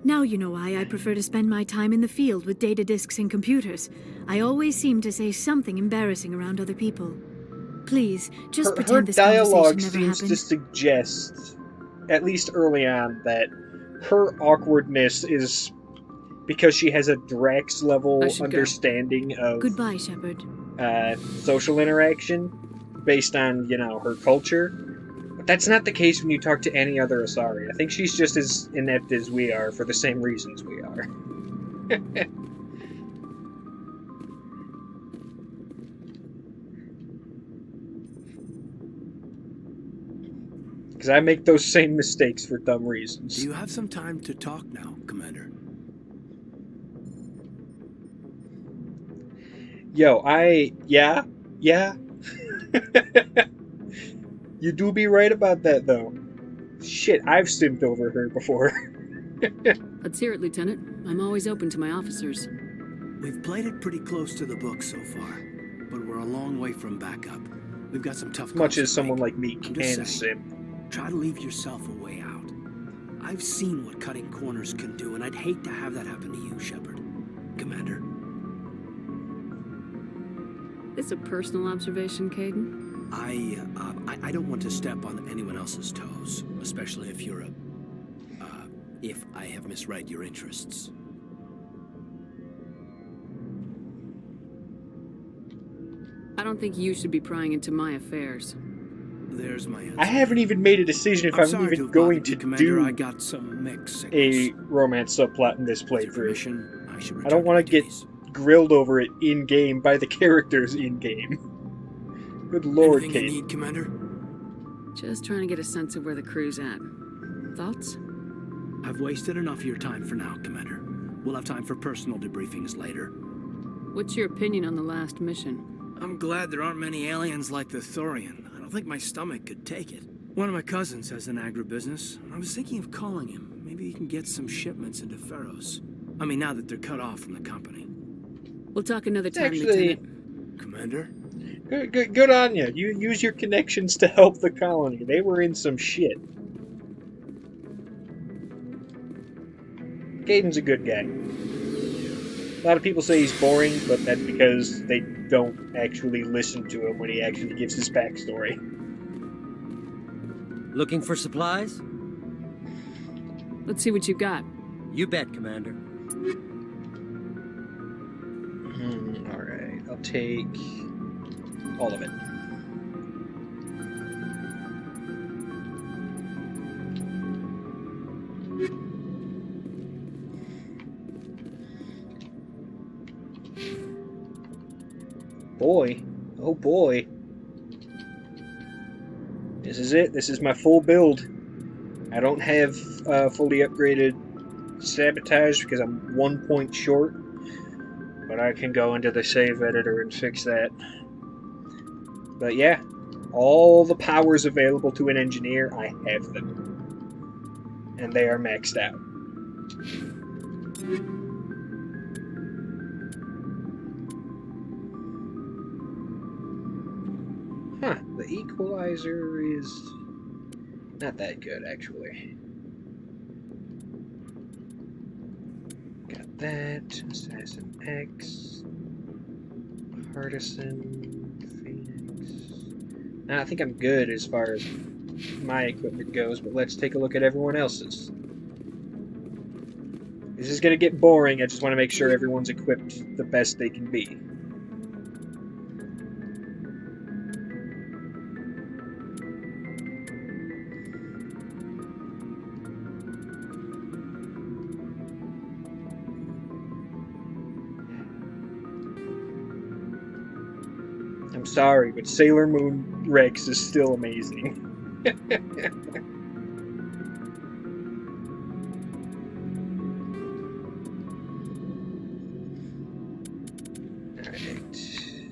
Now you know why I prefer to spend my time in the field with data disks and computers. I always seem to say something embarrassing around other people. Please, just pretend this conversation never happened. Her dialogue seems to suggest, at least early on, that her awkwardness is because she has a Drax-level understanding of Goodbye, Shepard. Social interaction based on, her culture. But that's not the case when you talk to any other Asari. I think she's just as inept as we are for the same reasons we are. Because I make those same mistakes for dumb reasons. Do you have some time to talk now, Commander? Yo, yeah. You do be right about that, though. Shit, I've simped over her before. Let's hear it, Lieutenant. I'm always open to my officers. We've played it pretty close to the book so far, but we're a long way from backup. We've got some tough. Much as someone like me can simp. Try to leave yourself a way out. I've seen what cutting corners can do, and I'd hate to have that happen to you, Shepard. Commander. This a personal observation, Kaidan? I don't want to step on anyone else's toes, especially if you're if I have misread your interests. I don't think you should be prying into my affairs. There's my answer. I haven't even made a decision if I'm even going to do I got some mixed a romance subplot in this playthrough. I don't want to get grilled over it in-game by the characters in-game. Good lord, Anything Kate. you need, Commander? Just trying to get a sense of where the crew's at. Thoughts? I've wasted enough of your time for now, Commander. We'll have time for personal debriefings later. What's your opinion on the last mission? I'm glad there aren't many aliens like the Thorian. I don't think my stomach could take it. One of my cousins has an agribusiness. I was thinking of calling him. Maybe he can get some shipments into Pharos. I mean, now that they're cut off from the company. We'll talk another time, Actually, Lieutenant. Commander? Good on you. You use your connections to help the colony. They were in some shit. Kaidan's a good guy. A lot of people say he's boring, but that's because they don't actually listen to him when he actually gives his backstory. Looking for supplies? Let's see what you got. You bet, Commander. Alright, I'll take all of it. boy. Oh boy. This is it. This is my full build. I don't have fully upgraded sabotage because I'm 1 point short. But I can go into the save editor and fix that. But yeah, all the powers available to an engineer, I have them. And they are maxed out. Huh, the equalizer is not that good, actually. Got that, Assassin X, Partisan, Phoenix. Now, I think I'm good as far as my equipment goes, but let's take a look at everyone else's. This is going to get boring, I just want to make sure everyone's equipped the best they can be. I'm sorry, but Sailor Moon Rex is still amazing. Alright,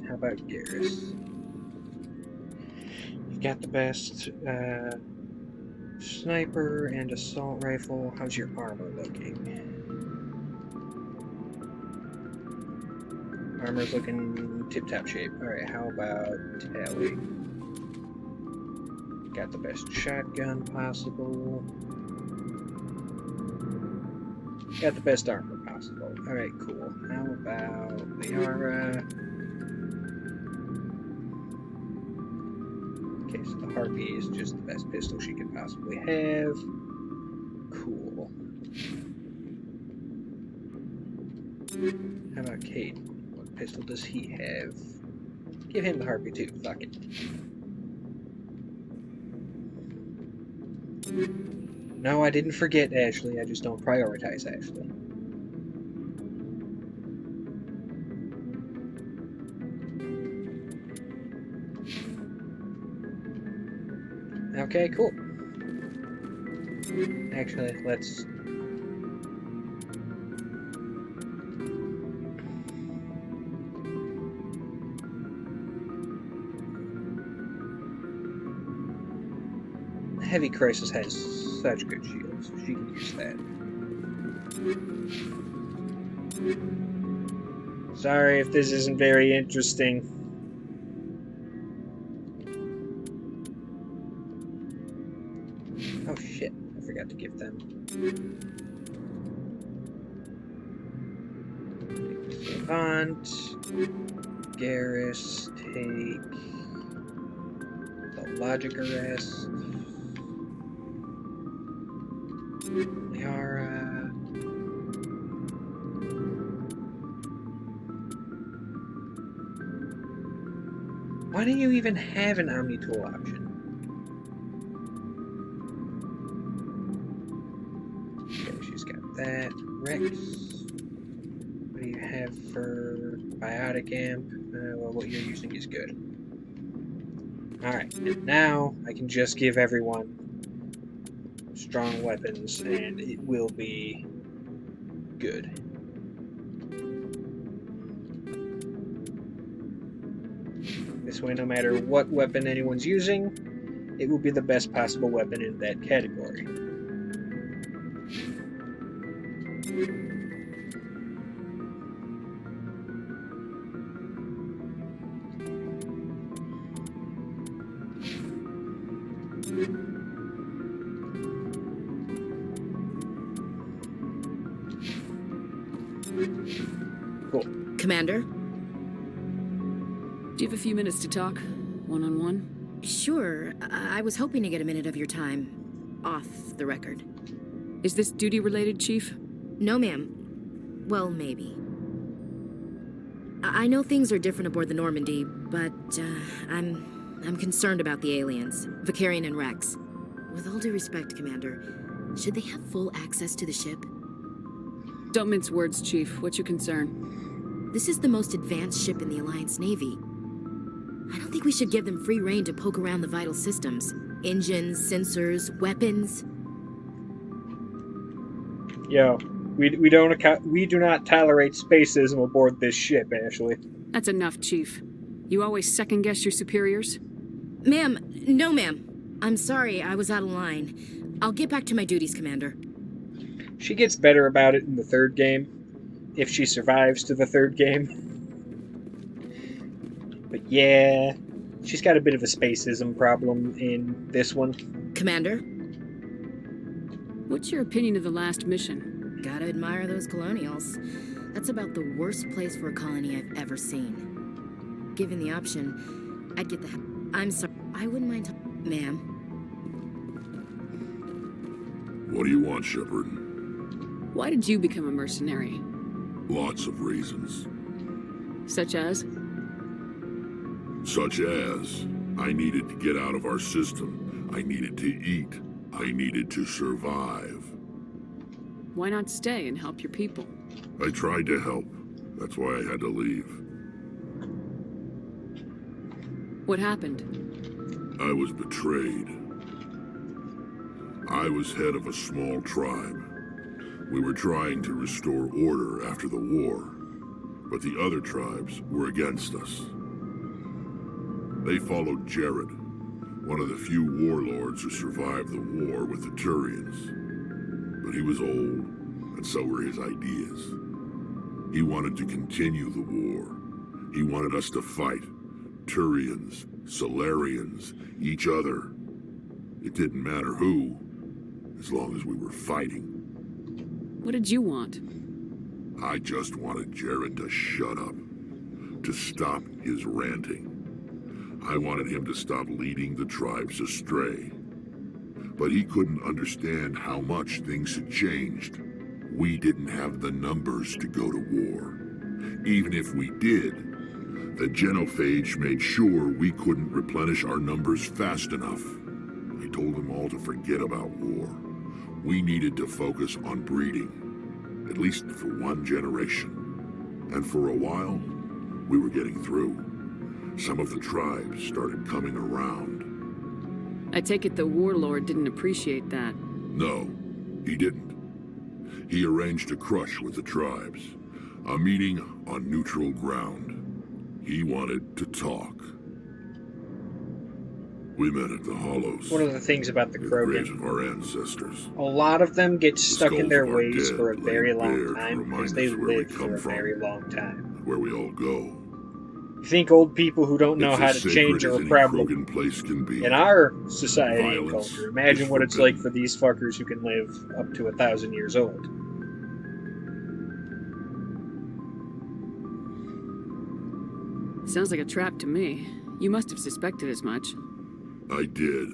how about Garrus? You've got the best sniper and assault rifle. How's your armor looking? Armor's looking tip-top shape. Alright, how about Tally? Got the best shotgun possible. Got the best armor possible. Alright, cool. How about Liara? Okay, so the Harpy is just the best pistol she could possibly have. Cool. How about Kate? Pistol does he have? Give him the Harpy too. Fuck it. No, I didn't forget Ashley. I just don't prioritize Ashley. Okay, cool. Actually, let's... Heavy Crisis has such good shields. She can use that. Sorry if this isn't very interesting. Oh shit, I forgot to give them. Savant. Garrus, take the Logic Arrest. Liara. Why do you even have an Omni-Tool option? Okay, she's got that. Rex. What do you have for Biotic Amp? Well, what you're using is good. Alright, and now I can just give everyone strong weapons, and it will be good. This way, no matter what weapon anyone's using, it will be the best possible weapon in that category. Cool. Commander? Do you have a few minutes to talk? One-on-one? Sure. I was hoping to get a minute of your time. Off the record. Is this duty-related, Chief? No, ma'am. Well, maybe. I know things are different aboard the Normandy, but, I'm concerned about the aliens. Vakarian and Rex. With all due respect, Commander, should they have full access to the ship? Don't mince words, Chief. What's your concern? This is the most advanced ship in the Alliance Navy. I don't think we should give them free rein to poke around the vital systems. Engines, sensors, weapons. Yo, we do not tolerate spacism aboard this ship, Ashley. That's enough, Chief. You always second-guess your superiors? Ma'am, no ma'am. I'm sorry, I was out of line. I'll get back to my duties, Commander. She gets better about it in the third game, if she survives to the third game. But yeah, she's got a bit of a spacism problem in this one. Commander? What's your opinion of the last mission? Gotta admire those colonials. That's about the worst place for a colony I've ever seen. Given the option, I'd get the... I'm sorry, I wouldn't mind... Ma'am? What do you want, Shepard? Why did you become a mercenary? Lots of reasons. Such as? Such as, I needed to get out of our system. I needed to eat. I needed to survive. Why not stay and help your people? I tried to help. That's why I had to leave. What happened? I was betrayed. I was head of a small tribe. We were trying to restore order after the war, but the other tribes were against us. They followed Jared, one of the few warlords who survived the war with the Turians. But he was old, and so were his ideas. He wanted to continue the war. He wanted us to fight. Turians, Solarians, each other. It didn't matter who, as long as we were fighting. What did you want? I just wanted Jared to shut up, to stop his ranting. I wanted him to stop leading the tribes astray. But he couldn't understand how much things had changed. We didn't have the numbers to go to war. Even if we did, the genophage made sure we couldn't replenish our numbers fast enough. I told them all to forget about war. We needed to focus on breeding, at least for one generation. And for a while, we were getting through. Some of the tribes started coming around. I take it the warlord didn't appreciate that. No, he didn't. He arranged a crush with the tribes, a meeting on neutral ground. He wanted to talk. We met at the Hollows. One of the things about the graves Krogan, of our ancestors. a lot of them get stuck in skulls their of our ways dead for a very laid long bare to time because remind they us where we live come for a from. very long time. Where we all go. You think old people who don't know It's how as to sacred change as are a any problem Krogan place can be. in our society and Violence culture? Imagine is what it's like forbidden. for these fuckers who can live up to 1,000 years old. Sounds like a trap to me. You must have suspected as much. I did.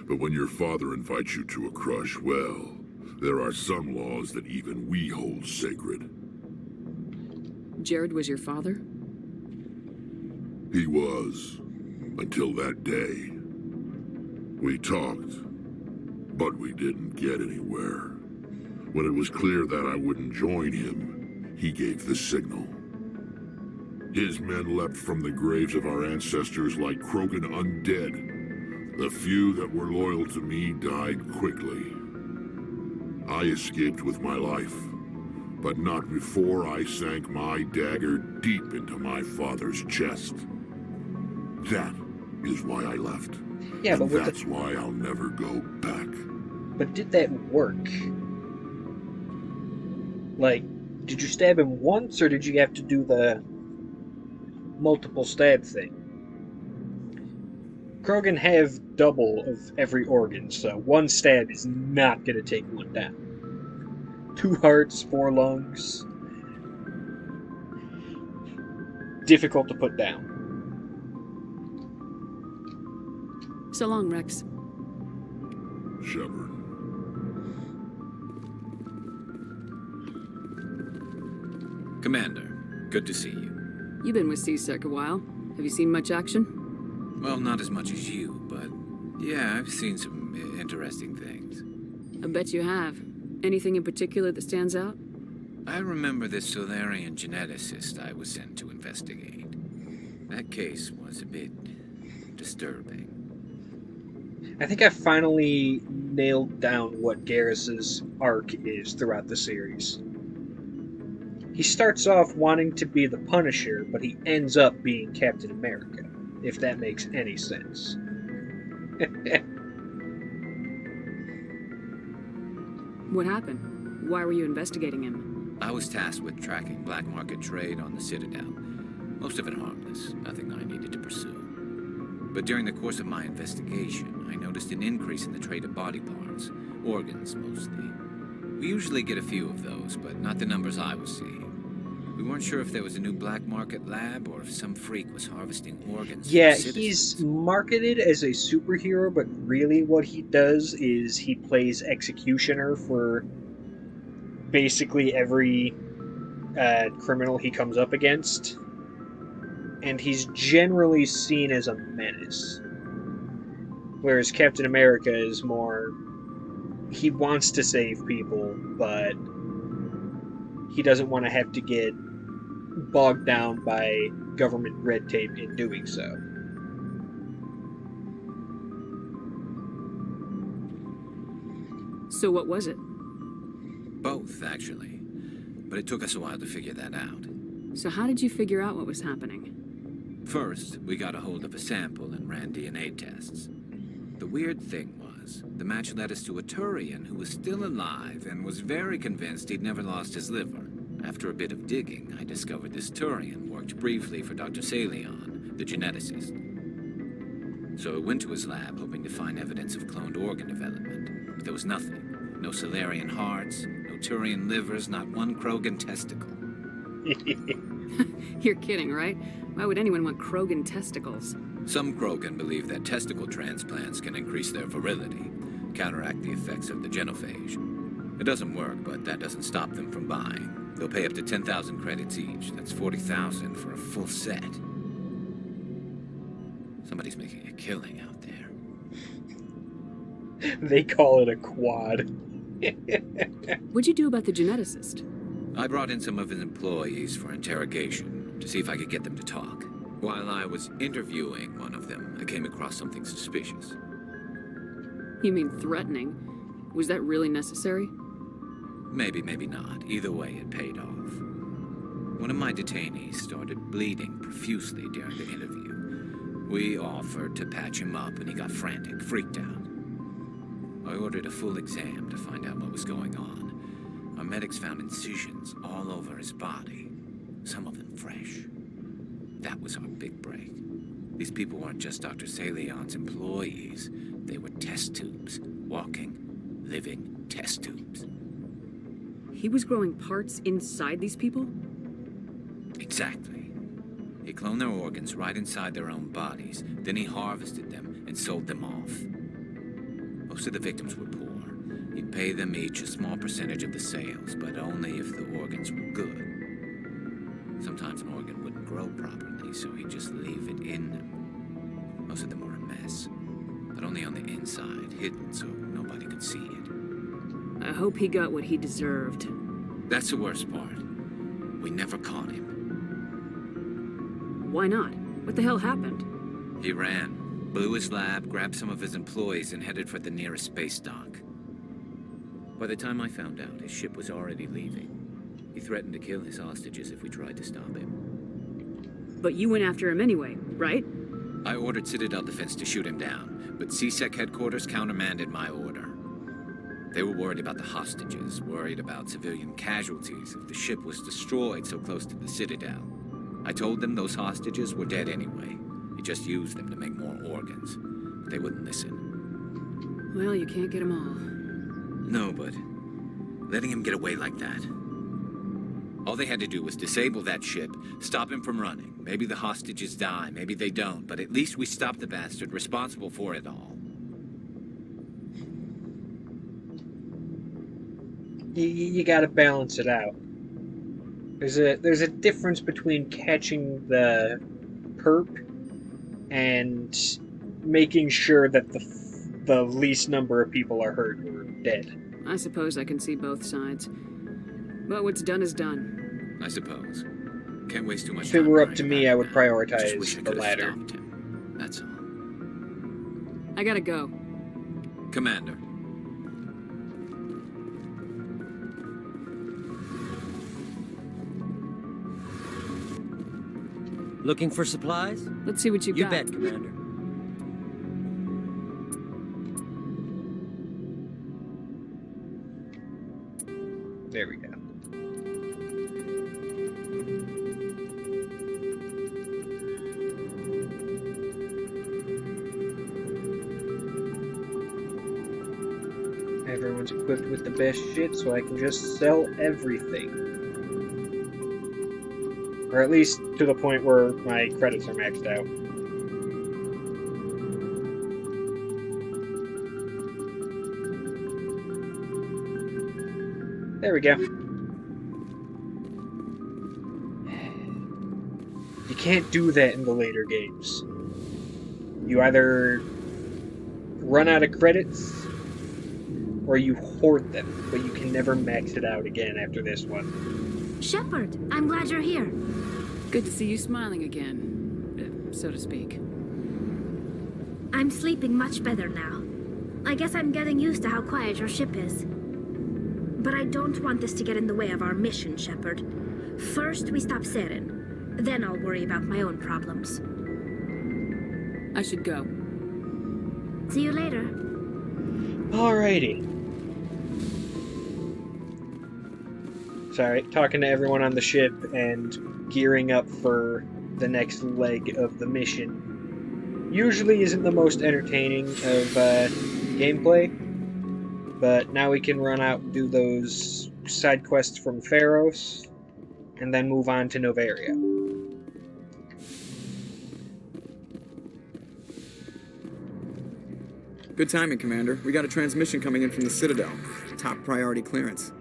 But when your father invites you to a crush, well, there are some laws that even we hold sacred. Jared was your father? He was. Until that day. We talked, but we didn't get anywhere. When it was clear that I wouldn't join him, he gave the signal. His men leapt from the graves of our ancestors like Krogan undead. The few that were loyal to me died quickly. I escaped with my life, but not before I sank my dagger deep into my father's chest. That is why I left. Yeah, but and with that's why I'll never go back. But did that work? Like, did you stab him once, or did you have to do the multiple stab thing? Krogan have double of every organ, so one stab is not going to take one down. 2 hearts, 4 lungs. Difficult to put down. So long, Rex. Shepard. Commander, good to see you. You've been with CSEC a while. Have you seen much action? Well, not as much as you, but yeah, I've seen some interesting things. I bet you have. Anything in particular that stands out? I remember this Solarian geneticist I was sent to investigate. That case was a bit disturbing. I think I finally nailed down what Garrus's arc is throughout the series. He starts off wanting to be the Punisher, but he ends up being Captain America, if that makes any sense. What happened? Why were you investigating him? I was tasked with tracking black market trade on the Citadel. Most of it harmless, nothing I needed to pursue. But during the course of my investigation, I noticed an increase in the trade of body parts, organs mostly. We usually get a few of those, but not the numbers I was seeing. We weren't sure if there was a new black market lab or if some freak was harvesting organs. Yeah, he's marketed as a superhero, but really what he does is he plays executioner for basically every criminal he comes up against. And he's generally seen as a menace. Whereas Captain America is more... He wants to save people, but he doesn't want to have to get bogged down by government red tape in doing so. So what was it? Both, actually. But it took us a while to figure that out. So how did you figure out what was happening? First, we got a hold of a sample and ran DNA tests. The weird thing was, the match led us to a Turian who was still alive and was very convinced he'd never lost his liver. After a bit of digging, I discovered this Turian worked briefly for Dr. Salion, the geneticist. So I went to his lab hoping to find evidence of cloned organ development. But there was nothing. No Salarian hearts, no Turian livers, not one Krogan testicle. You're kidding, right? Why would anyone want Krogan testicles? Some Krogan believe that testicle transplants can increase their virility, counteract the effects of the genophage. It doesn't work, but that doesn't stop them from buying. They'll pay up to 10,000 credits each. That's 40,000 for a full set. Somebody's making a killing out there. They call it a quad. What'd you do about the geneticist? I brought in some of his employees for interrogation to see if I could get them to talk. While I was interviewing one of them, I came across something suspicious. You mean threatening? Was that really necessary? Maybe, maybe not. Either way, it paid off. One of my detainees started bleeding profusely during the interview. We offered to patch him up, and he got frantic, freaked out. I ordered a full exam to find out what was going on. Our medics found incisions all over his body, some of them fresh. That was our big break. These people weren't just Dr. Salion's employees. They were test tubes. Walking, living test tubes. He was growing parts inside these people? Exactly. He cloned their organs right inside their own bodies. Then he harvested them and sold them off. Most of the victims were poor. He'd pay them each a small percentage of the sales, but only if the organs were good. Sometimes an organ wouldn't grow properly, so he'd just leave it in them. Most of them were a mess, but only on the inside, hidden so nobody could see it. I hope he got what he deserved. That's the worst part. We never caught him. Why not? What the hell happened? He ran, blew his lab, grabbed some of his employees, and headed for the nearest space dock. By the time I found out, his ship was already leaving. He threatened to kill his hostages if we tried to stop him. But you went after him anyway, right? I ordered Citadel Defense to shoot him down, but CSEC headquarters countermanded my order. They were worried about the hostages, worried about civilian casualties if the ship was destroyed so close to the Citadel. I told them those hostages were dead anyway. He just used them to make more organs. But they wouldn't listen. Well, you can't get them all. No, but letting him get away like that. All they had to do was disable that ship, stop him from running. Maybe the hostages die, maybe they don't, but at least we stopped the bastard responsible for it all. You gotta balance it out. There's a difference between catching the perp and making sure that the least number of people are hurt or dead. I suppose I can see both sides. But what's done is done. I suppose. Can't waste too much If time. it were up to worrying me, I about would it. Just prioritize wish I the could have latter. stopped him. That's all. I gotta go. Commander. Looking for supplies? Let's see what you You got. bet, Commander. There we go. Everyone's equipped with the best shit, so I can just sell everything. Or at least to the point where my credits are maxed out. There we go. You can't do that in the later games. You either run out of credits, or you hoard them, but you can never max it out again after this one. Shepard, I'm glad you're here. Good to see you smiling again, so to speak. I'm sleeping much better now. I guess I'm getting used to how quiet your ship is. But I don't want this to get in the way of our mission, Shepard. First, we stop Saren. Then I'll worry about my own problems. I should go. See you later. Alrighty. Sorry, talking to everyone on the ship and gearing up for the next leg of the mission usually isn't the most entertaining of gameplay, but now we can run out and do those side quests from Pharos and then move on to Noveria. Good timing, Commander. We got a transmission coming in from the Citadel. Top priority clearance.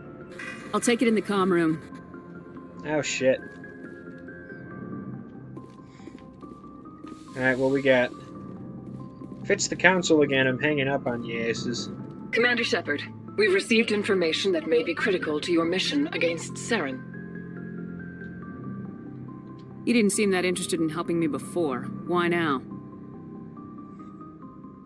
I'll take it in the comm room. Oh, shit. Alright, what we got? If it's the Council again, I'm hanging up on you asses. Commander Shepard, we've received information that may be critical to your mission against Saren. You didn't seem that interested in helping me before. Why now?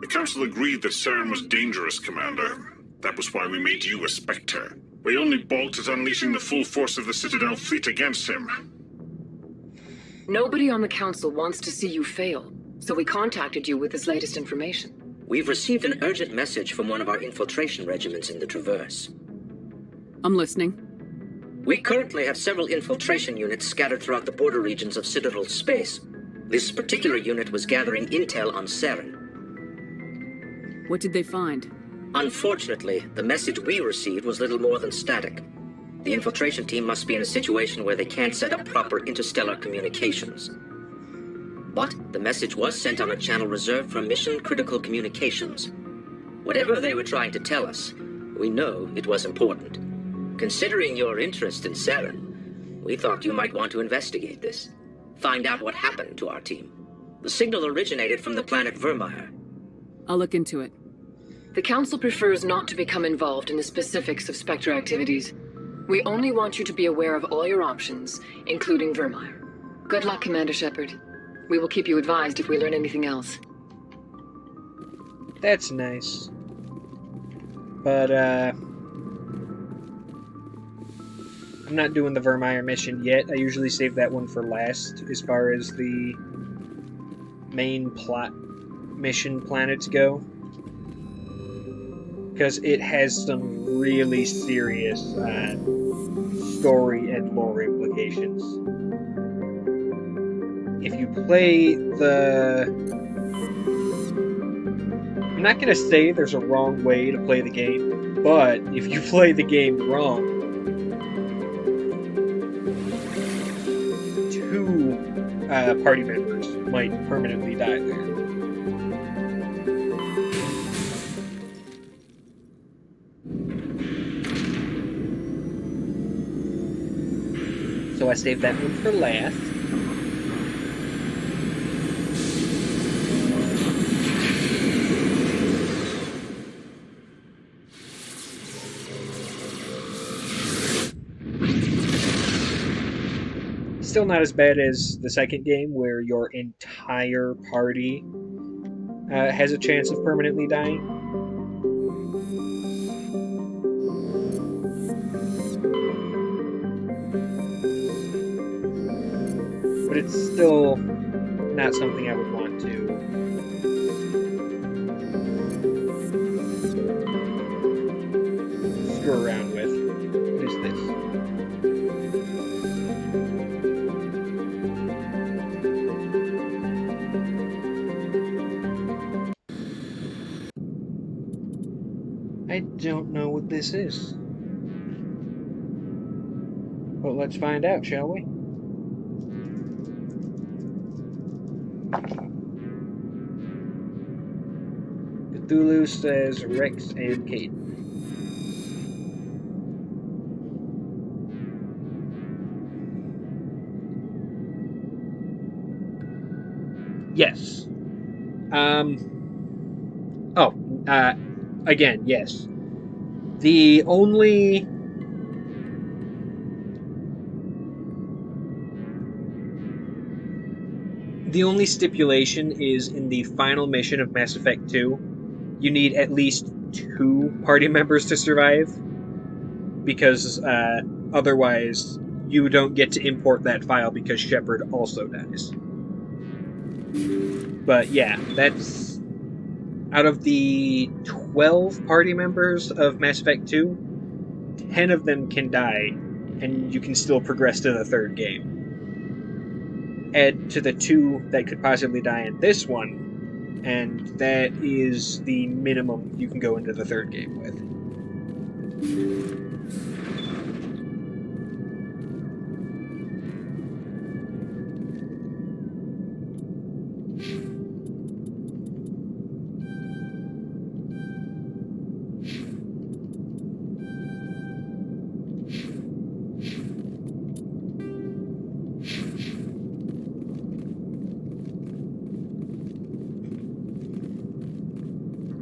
The Council agreed that Saren was dangerous, Commander. That was why we made you a Spectre. We only balked at unleashing the full force of the Citadel fleet against him. Nobody on the Council wants to see you fail, so we contacted you with this latest information. We've received an urgent message from one of our infiltration regiments in the Traverse. I'm listening. We currently have several infiltration units scattered throughout the border regions of Citadel space. This particular unit was gathering intel on Saren. What did they find? Unfortunately, the message we received was little more than static. The infiltration team must be in a situation where they can't set up proper interstellar communications. But the message was sent on a channel reserved for mission-critical communications. Whatever they were trying to tell us, we know it was important. Considering your interest in Saren, we thought you might want to investigate this. Find out what happened to our team. The signal originated from the planet Vermeer. I'll look into it. The Council prefers not to become involved in the specifics of Spectre activities. We only want you to be aware of all your options, including Vermeer. Good luck, Commander Shepard. We will keep you advised if we learn anything else. That's nice. But, I'm not doing the Vermeer mission yet. I usually save that one for last, as far as the main plot mission planets go. Because it has some really serious story and lore implications. If you play the... I'm not going to say there's a wrong way to play the game, but if you play the game wrong, two party members might permanently die there. So I saved that one for last. still not as bad as the second game, where your entire party has a chance of permanently dying. But it's still not something I would want to screw around with. What is this? I don't know what this is. Well, let's find out, shall we? Cthulhu says Rex and Kate. Yes. Again, yes. The only stipulation is in the final mission of Mass Effect 2, you need at least 2 party members to survive, because otherwise you don't get to import that file because Shepard also dies. But yeah, that's... Out of the 12 party members of Mass Effect 2, 10 of them can die, and you can still progress to the third game. Add to the 2 that could possibly die in this one, and that is the minimum you can go into the third game with.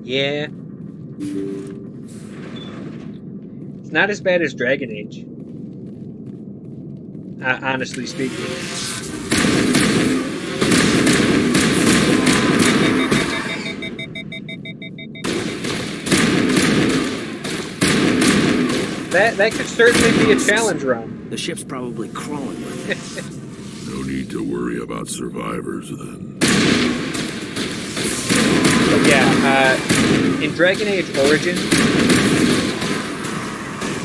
Yeah. It's not as bad as Dragon Age. Honestly speaking. That could certainly be a challenge run. The ship's probably crawling with it. No need to worry about survivors then. But yeah, in Dragon Age Origins,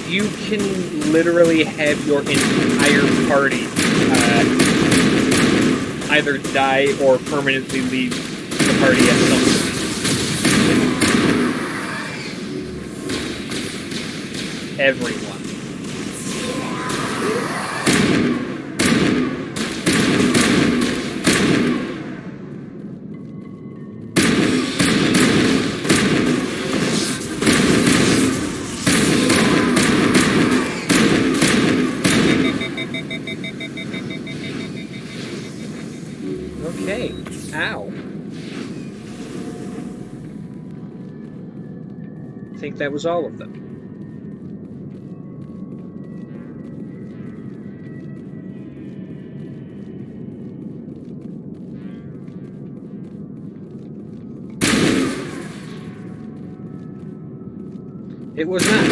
you can literally have your entire party either die or permanently leave the party at some point. Everyone. Okay. Ow. I think that was all of them. It was not.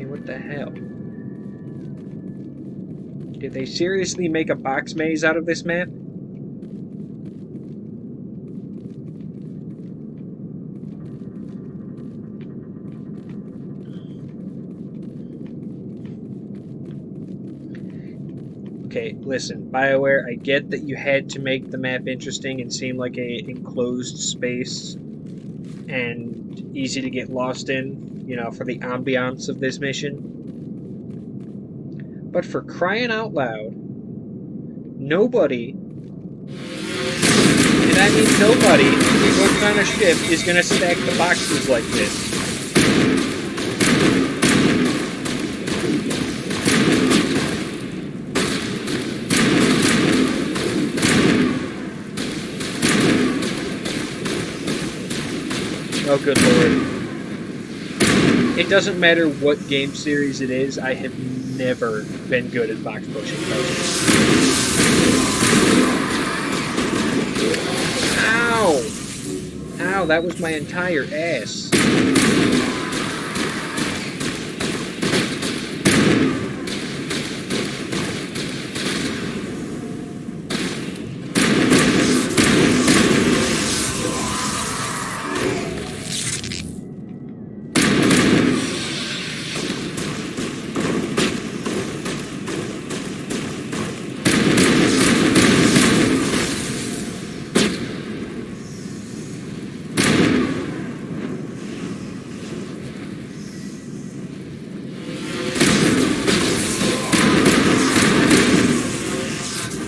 What the hell? Did they seriously make a box maze out of this map? Okay, listen, BioWare, I get that you had to make the map interesting and seem like a enclosed space and easy to get lost in, you know, for the ambiance of this mission. But for crying out loud, nobody, and I mean nobody, who works on a ship is gonna stack the boxes like this. Oh, good lord. It doesn't matter what game series it is, I have never been good at box pushing puzzles. Ow! Ow, that was my entire ass.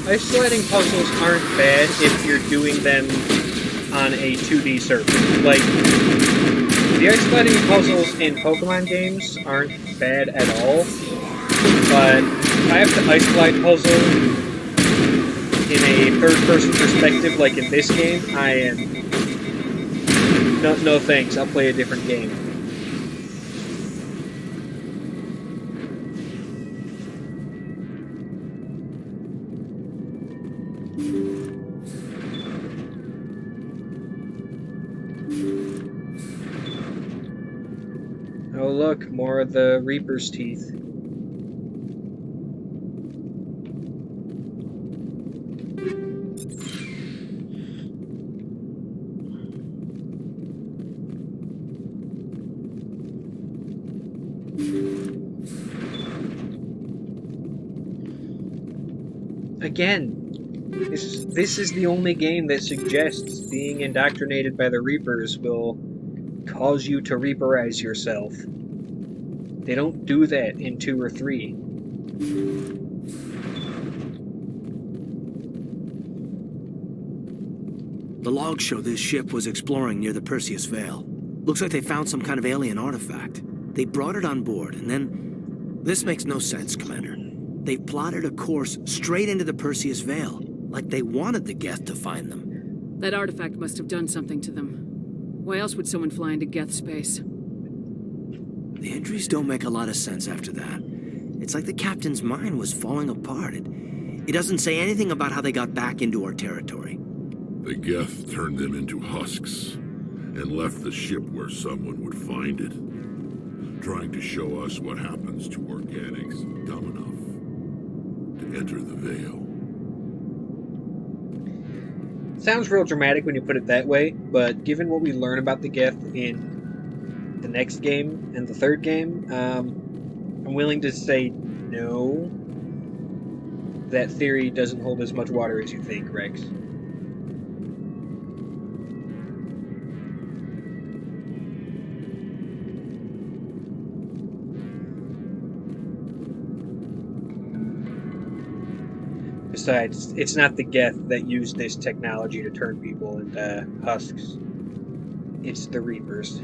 Ice sliding puzzles aren't bad if you're doing them on a 2D surface. Like, the ice sliding puzzles in Pokemon games aren't bad at all, but if I have to ice slide puzzle in a third-person perspective like in this game, I am... No thanks, I'll play a different game. Oh look, more of the Reaper's teeth. Again, this is the only game that suggests being indoctrinated by the Reapers will cause you to Reaperize yourself. They don't do that in 2 or 3. The logs show this ship was exploring near the Perseus Veil. Looks like they found some kind of alien artifact. They brought it on board, and then... This makes no sense, Commander. They plotted a course straight into the Perseus Veil, like they wanted the Geth to find them. That artifact must have done something to them. Why else would someone fly into Geth space? The entries don't make a lot of sense after that. It's like the captain's mind was falling apart. It doesn't say anything about how they got back into our territory. The Geth turned them into husks and left the ship where someone would find it, trying to show us what happens to organics dumb enough to enter the Veil. Sounds real dramatic when you put it that way, but given what we learn about the Geth in the next game and the third game, I'm willing to say no. That theory doesn't hold as much water as you think, Rex. Besides, it's not the Geth that used this technology to turn people into husks. It's the Reapers.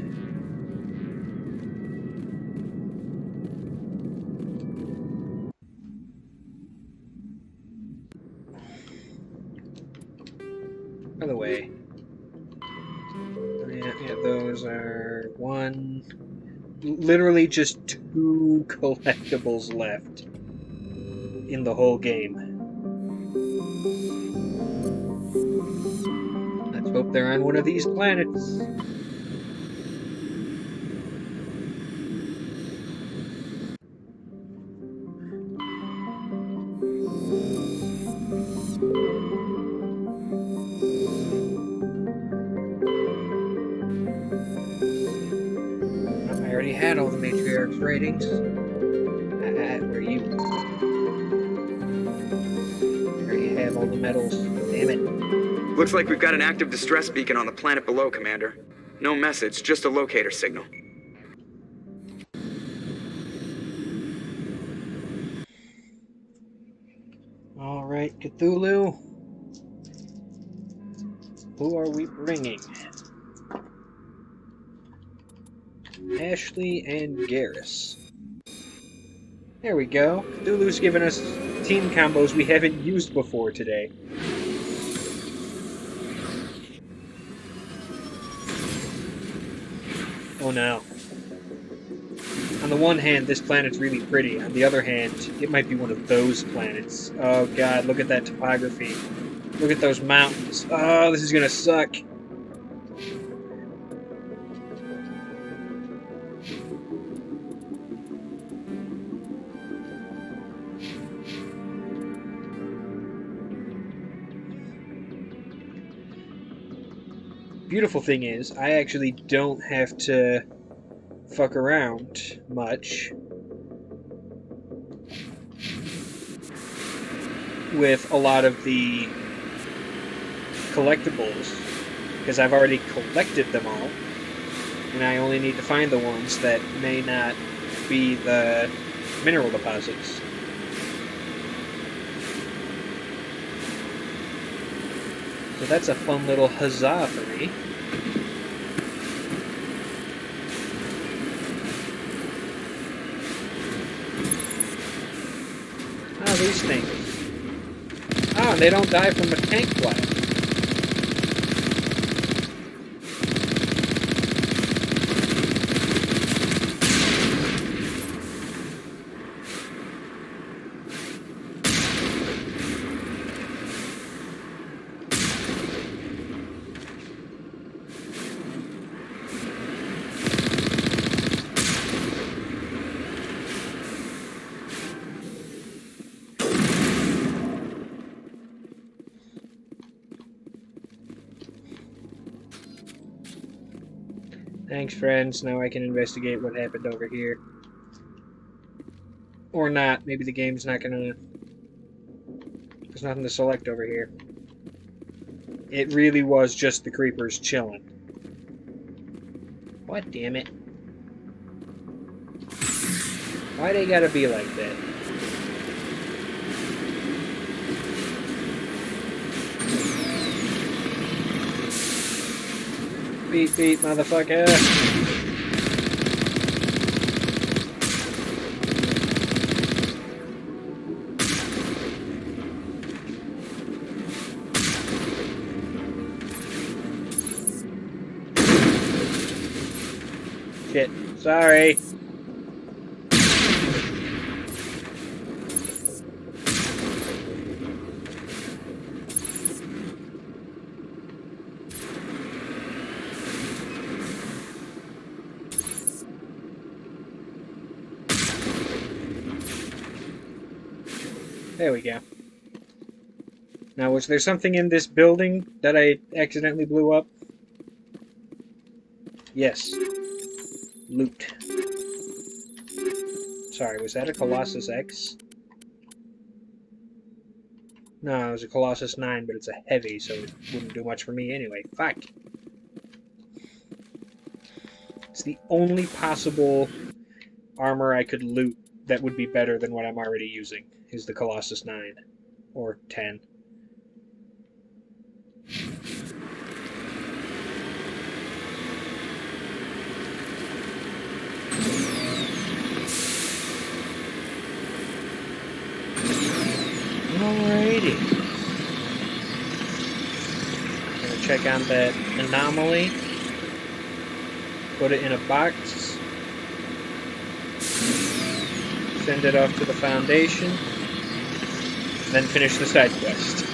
By the way, yeah, those are literally just 2 collectibles left in the whole game. Let's hope they're on one of these planets. I already had all the Matriarch's ratings. Where are you? I already have all the medals. Damn it. Looks like we've got an active distress beacon on the planet below, Commander. No message, just a locator signal. Alright, Cthulhu. Who are we bringing? Ashley and Garrus. There we go. Cthulhu's given us team combos we haven't used before today. Oh no. On the one hand, this planet's really pretty. On the other hand, it might be one of those planets. Oh god, look at that topography. Look at those mountains. Oh, this is gonna suck. Beautiful thing is, I actually don't have to fuck around much with a lot of the collectibles, because I've already collected them all, and I only need to find the ones that may not be the mineral deposits. So that's a fun little huzzah for me. Ah, these things. Ah, they don't die from a tank blast. Thanks, friends. Now I can investigate what happened over here. Or not. Maybe the game's not gonna... There's nothing to select over here. It really was just the creepers chilling. What, damn it? Why they gotta be like that? Beep, beep, motherfucker. Shit. Sorry. There we go. Now, was there something in this building that I accidentally blew up? Yes. Loot. Sorry, was that a Colossus X? No, it was a Colossus 9, but it's a heavy, so it wouldn't do much for me anyway. Fuck. It's the only possible armor I could loot that would be better than what I'm already using, is the Colossus 9. Or 10. Alrighty. Gonna check on that anomaly. Put it in a box. Send it off to the Foundation. Then finish the side quest.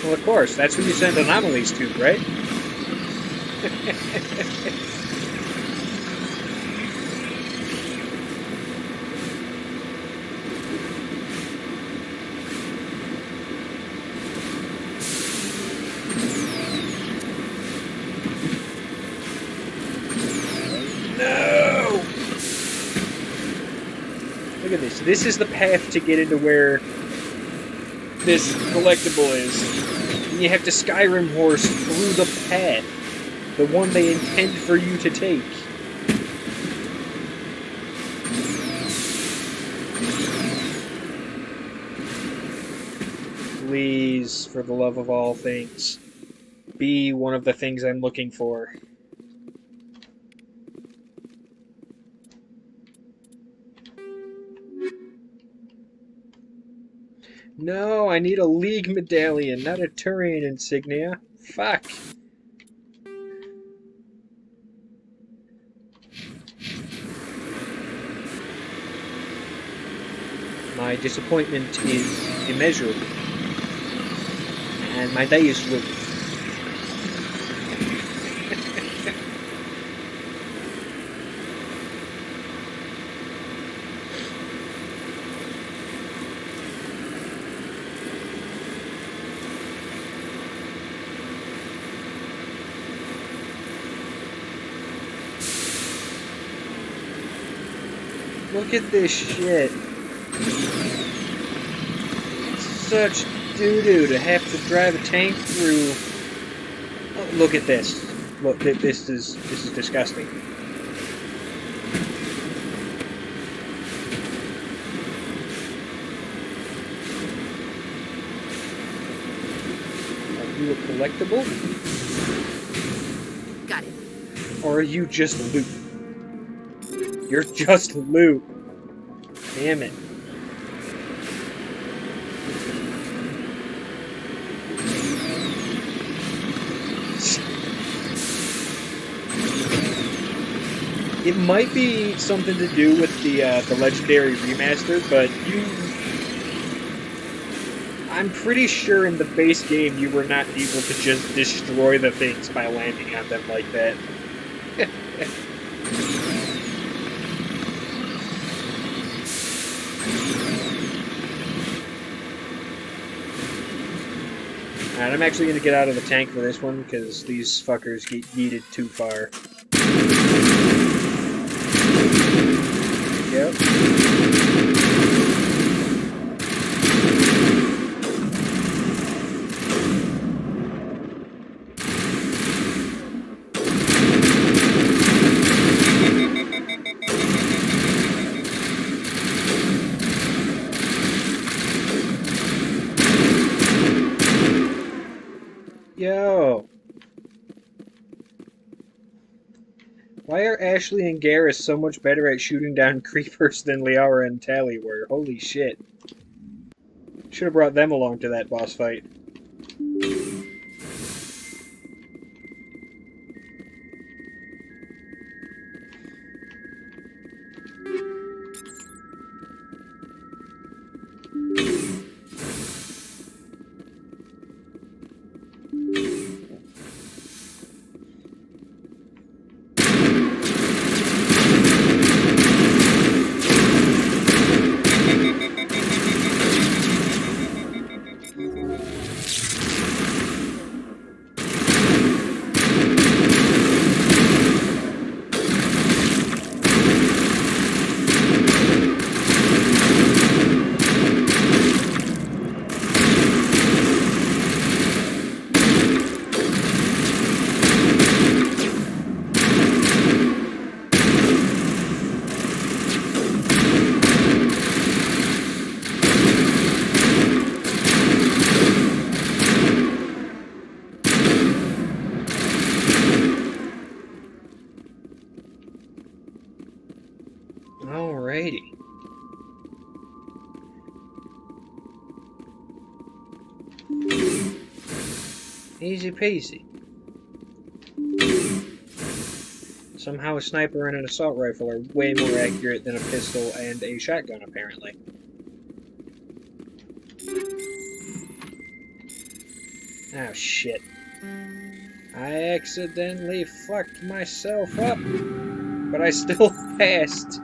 Well, of course, that's who you send anomalies to, right? No! at this. This is the path to get into where this collectible is. And you have to Skyrim horse through the path. The one they intend for you to take. Please, for the love of all things, be one of the things I'm looking for. No, I need a League medallion, not a Turian insignia. Fuck. My disappointment is immeasurable. And my day is ruined. Look at this shit. Such doo-doo to have to drive a tank through. Oh, look at this. Look, this is disgusting. Are you a collectible? Got it. Or are you just loot? You're just loot. Damn it. It might be something to do with the Legendary Remaster, but I'm pretty sure in the base game you were not able to just destroy the things by landing on them like that. Alright, I'm actually going to get out of the tank for this one, because these fuckers get yeeted too far. Yep. Yo! Why are Ashley and Garrus so much better at shooting down creepers than Liara and Tali were? Holy shit. Should have brought them along to that boss fight. Alrighty. Easy peasy. Somehow a sniper and an assault rifle are way more accurate than a pistol and a shotgun, apparently. Oh, shit. I accidentally fucked myself up, but I still passed.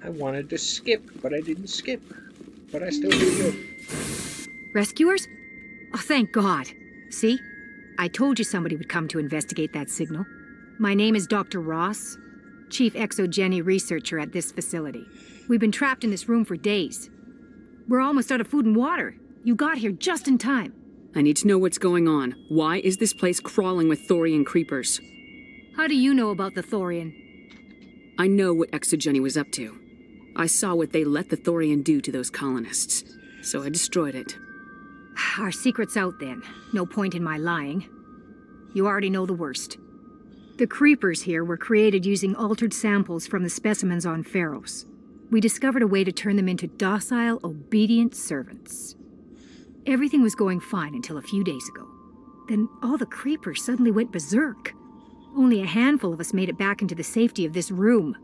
I wanted to skip, but I didn't skip. But I still did good. Rescuers? Oh, thank God. See? I told you somebody would come to investigate that signal. My name is Dr. Ross, Chief Exogeny Researcher at this facility. We've been trapped in this room for days. We're almost out of food and water. You got here just in time. I need to know what's going on. Why is this place crawling with Thorian creepers? How do you know about the Thorian? I know what Exogeny was up to. I saw what they let the Thorian do to those colonists, so I destroyed it. Our secret's out then. No point in my lying. You already know the worst. The creepers here were created using altered samples from the specimens on Pharos. We discovered a way to turn them into docile, obedient servants. Everything was going fine until a few days ago. Then all the creepers suddenly went berserk. Only a handful of us made it back into the safety of this room.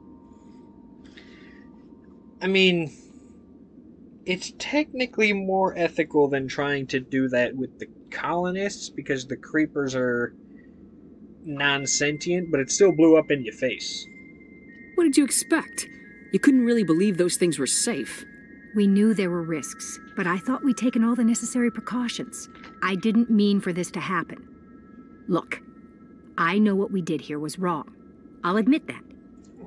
I mean, it's technically more ethical than trying to do that with the colonists, because the creepers are non-sentient, but it still blew up in your face. What did you expect? You couldn't really believe those things were safe. We knew there were risks, but I thought we'd taken all the necessary precautions. I didn't mean for this to happen. Look, I know what we did here was wrong. I'll admit that.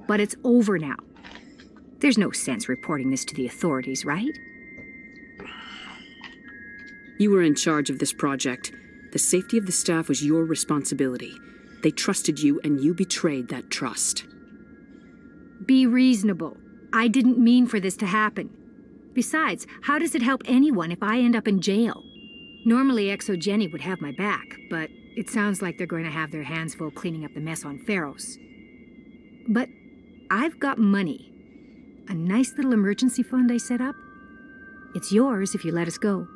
But it's over now. There's no sense reporting this to the authorities, right? You were in charge of this project. The safety of the staff was your responsibility. They trusted you, and you betrayed that trust. Be reasonable. I didn't mean for this to happen. Besides, how does it help anyone if I end up in jail? Normally, Exogeny would have my back, but it sounds like they're going to have their hands full cleaning up the mess on Pharos. But I've got money. A nice little emergency fund I set up. It's yours if you let us go.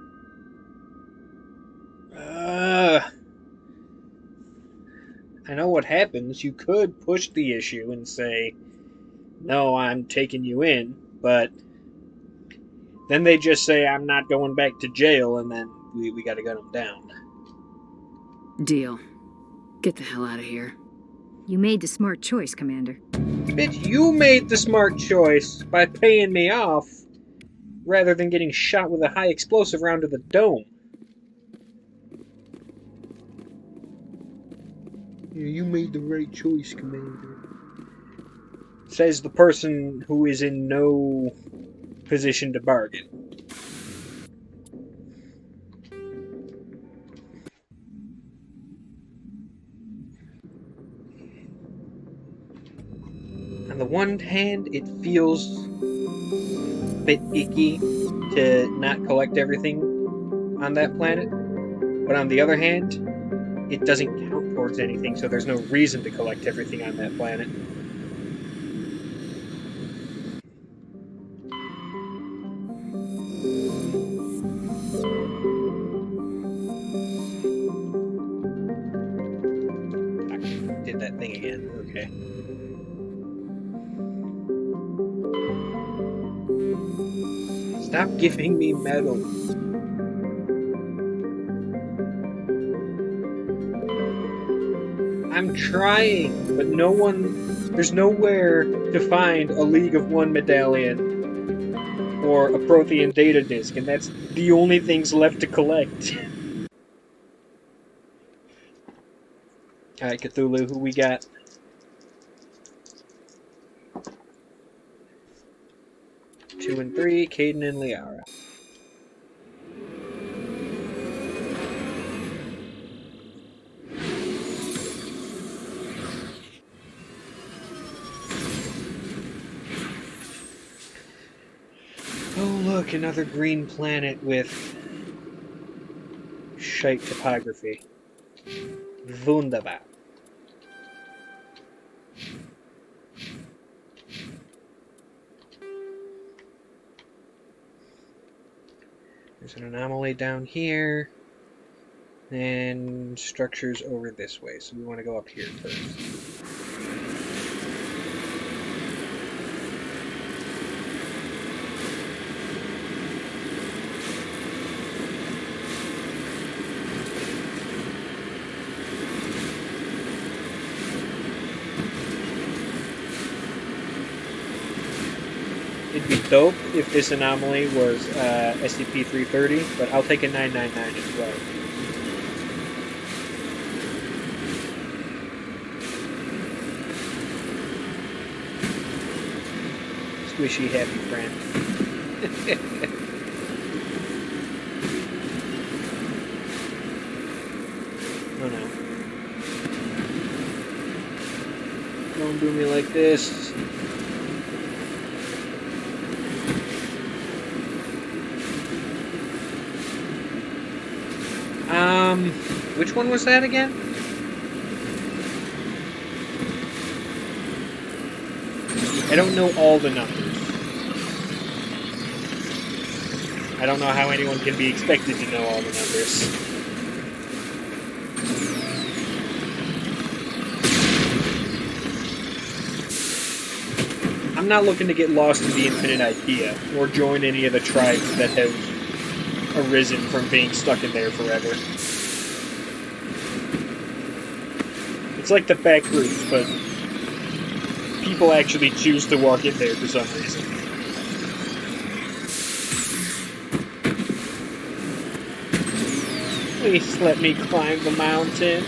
I know what happens. You could push the issue and say, no, I'm taking you in, but then they just say, I'm not going back to jail, and then we gotta gun them down. Deal. Get the hell out of here. You made the smart choice, Commander. Bitch, you made the smart choice by paying me off rather than getting shot with a high explosive round to the dome. Yeah, you made the right choice, Commander. Says the person who is in no position to bargain. On the one hand, it feels a bit icky to not collect everything on that planet, but on the other hand, it doesn't count towards anything, so there's no reason to collect everything on that planet. I did that thing again, okay. Stop giving me metal. I'm trying, but there's nowhere to find a League of One medallion or a Prothean data disk, and that's the only things left to collect. Alright, Cthulhu, who we got? Two and 3, Caden and Liara. Oh look, another green planet with shite topography. Wunderbar. There's an anomaly down here, and structures over this way, so we want to go up here first. It'd be dope if this anomaly was SCP-330, but I'll take a 999 as well. squishy happy friend. Oh no. Don't do me like this. Which one was that again? I don't know all the numbers. I don't know how anyone can be expected to know all the numbers. I'm not looking to get lost in the infinite idea, or join any of the tribes that have arisen from being stuck in there forever. It's like the back routes, but people actually choose to walk in there for some reason. Please let me climb the mountain.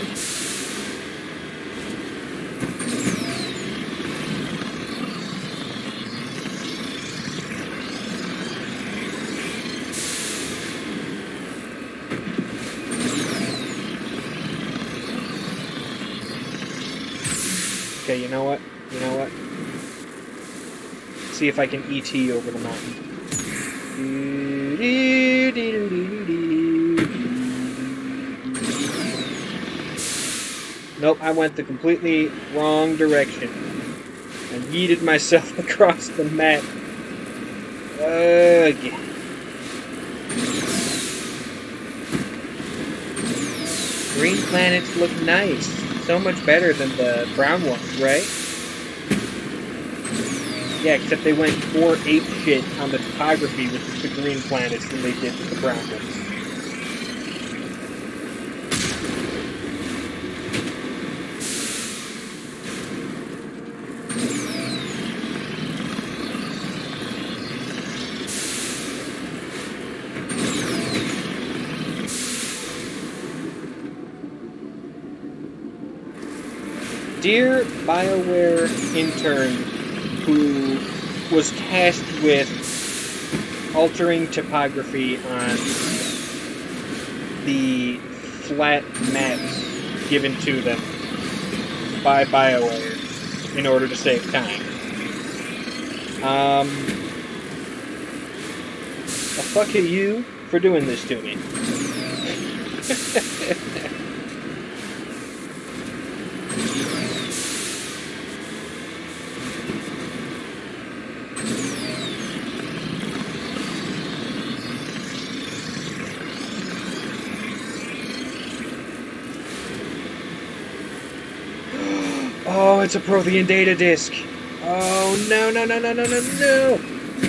Okay, you know what? You know what? See if I can ET over the mountain. Nope, I went the completely wrong direction. And yeeted myself across the map. Again. Green planets look nice. So much better than the brown ones, right? Yeah, except they went more ape shit on the topography with the green planets than they did with the brown ones. Dear BioWare intern who was tasked with altering topography on the flat maps given to them by BioWare in order to save time. A fuck at you for doing this to me. Oh, it's a Prothean data disk. Oh, no, no, no, no, no, no, no.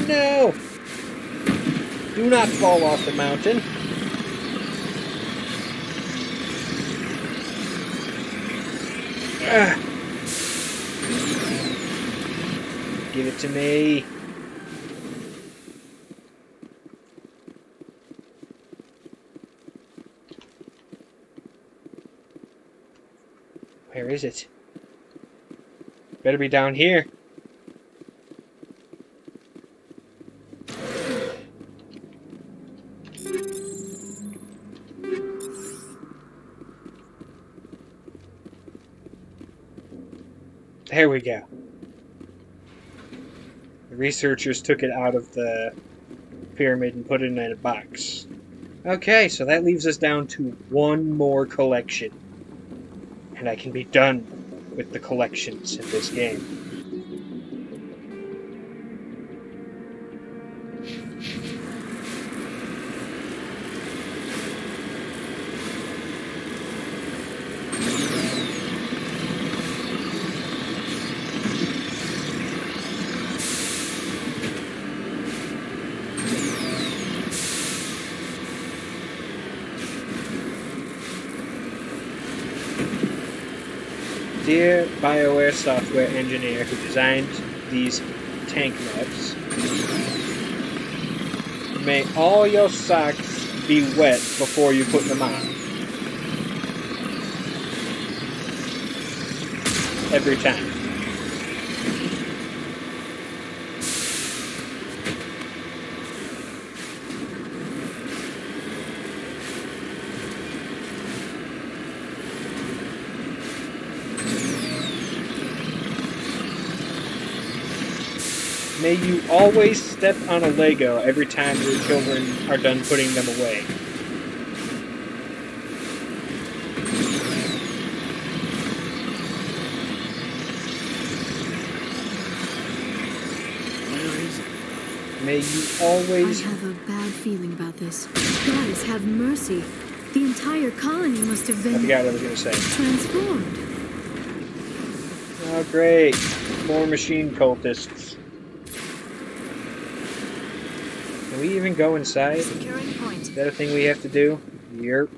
No. Do not fall off the mountain. Ah. Give it to me. Where is it? Better be down here. There we go. The researchers took it out of the pyramid and put it in a box. Okay, so that leaves us down to one more collection. And I can be done with the collections in this game. Dear BioWare software engineer who designed these tank maps, may all your socks be wet before you put them on. Every time. May you always step on a Lego every time your children are done putting them away. May you always... I have a bad feeling about this. Goddess, have mercy. The entire colony must have been... I forgot what I was going to say. ...transformed. Oh, great. More machine cultists. Can we even go inside? Securing point. Is that a thing we have to do? Yep.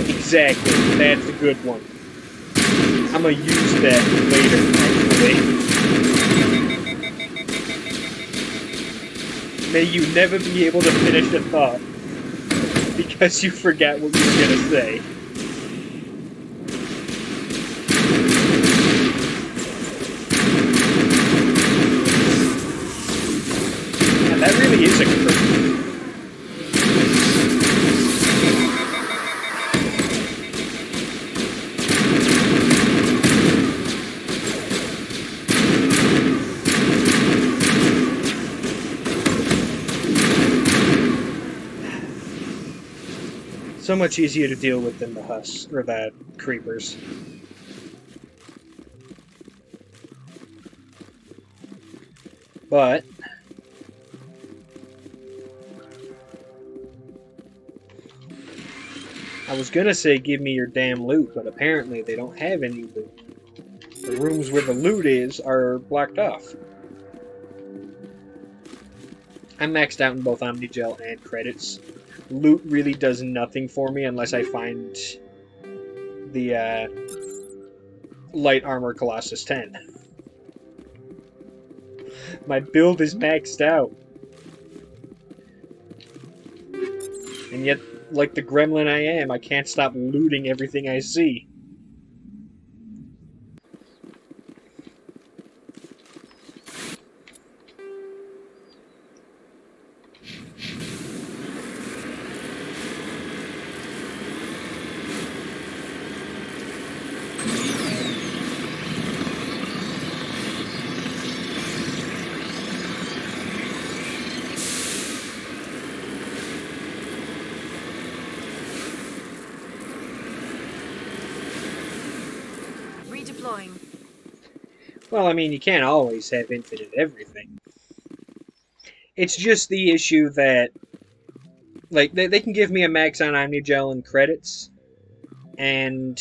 Exactly, that's a good one. I'm gonna use that later, actually. May you never be able to finish a thought because you forgot what you were gonna say. Yeah, that really is a curse. So much easier to deal with than the husks, or the creepers. But I was gonna say give me your damn loot, but apparently they don't have any loot. The rooms where the loot is are blocked off. I'm maxed out in both Omnigel and credits. Loot really does nothing for me unless I find the Light Armor Colossus 10. My build is maxed out. And yet, like the gremlin I am, I can't stop looting everything I see. Redeploying. Well, I mean, you can't always have infinite everything. It's just the issue that, like, they can give me a max on Omnigel and credits, and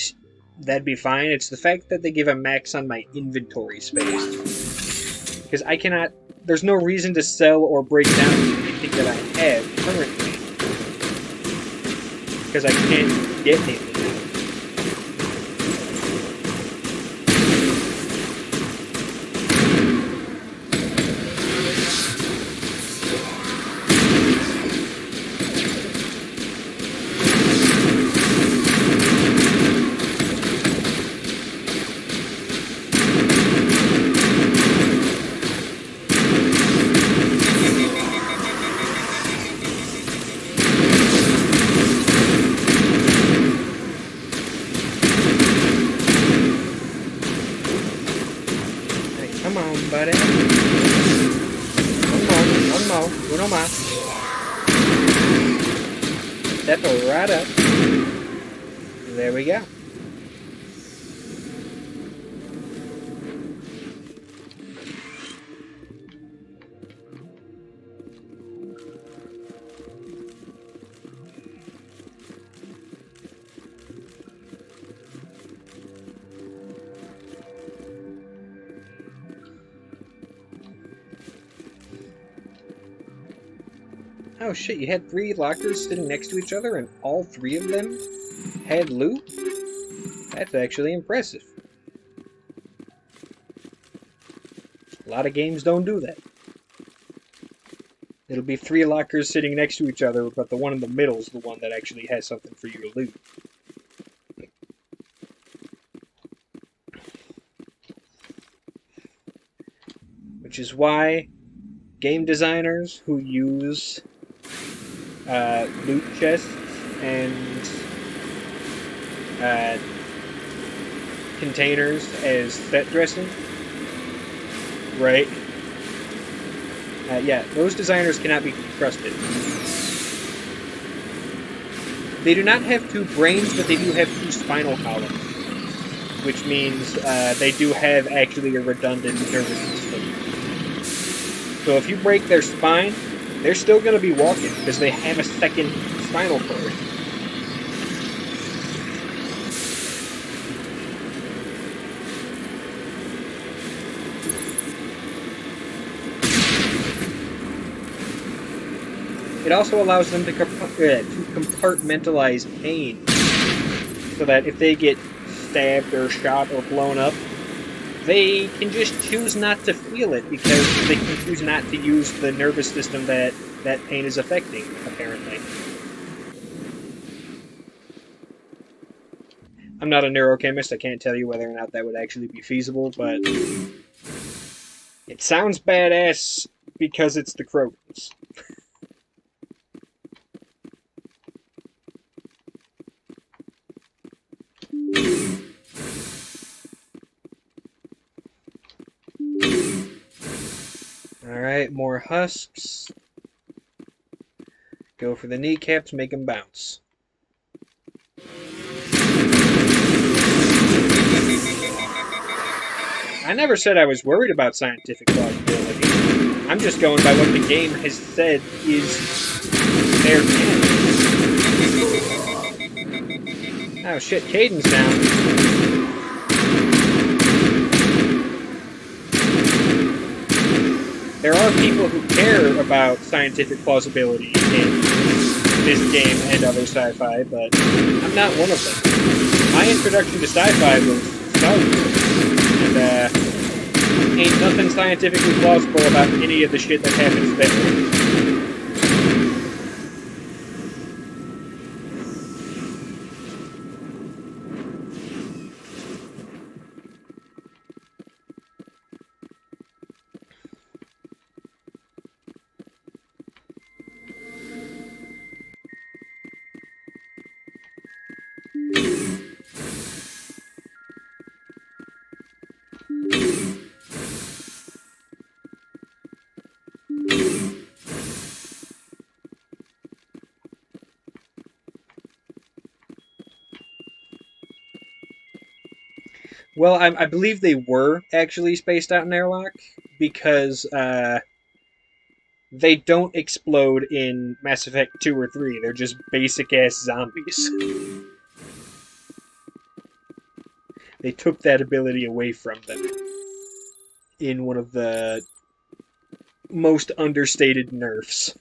that'd be fine. It's the fact that they give a max on my inventory space. Because I cannot, there's no reason to sell or break down anything that I have currently. Because I can't get anything. Buddy. One more, uno más. Step right up. There we go. Oh shit, you had 3 lockers sitting next to each other and all 3 of them had loot? That's actually impressive. A lot of games don't do that. It'll be 3 lockers sitting next to each other, but the one in the middle is the one that actually has something for you to loot. Which is why game designers who use loot chests and containers as set dressing, right? Yeah, those designers cannot be trusted. They do not have two brains, but they do have two spinal columns, which means they do have actually a redundant nervous system. So if you break their spine, they're still going to be walking because they have a second spinal cord. It also allows them to compartmentalize pain, so that if they get stabbed or shot or blown up, they can just choose not to feel it because they can choose not to use the nervous system that pain is affecting, apparently. I'm not a neurochemist, I can't tell you whether or not that would actually be feasible, but it sounds badass because it's the Crotons. Alright, more husks. Go for the kneecaps, make them bounce. I never said I was worried about scientific plausibility. I'm just going by what the game has said is their canon. Oh shit, Caden's down. There are people who care about scientific plausibility in this game and other sci-fi, but I'm not one of them. My introduction to sci-fi was Star Wars, and ain't nothing scientifically plausible about any of the shit that happens there. Well, I believe they were actually spaced out in airlock because they don't explode in Mass Effect 2 or 3. They're just basic-ass zombies. They took that ability away from them in one of the most understated nerfs.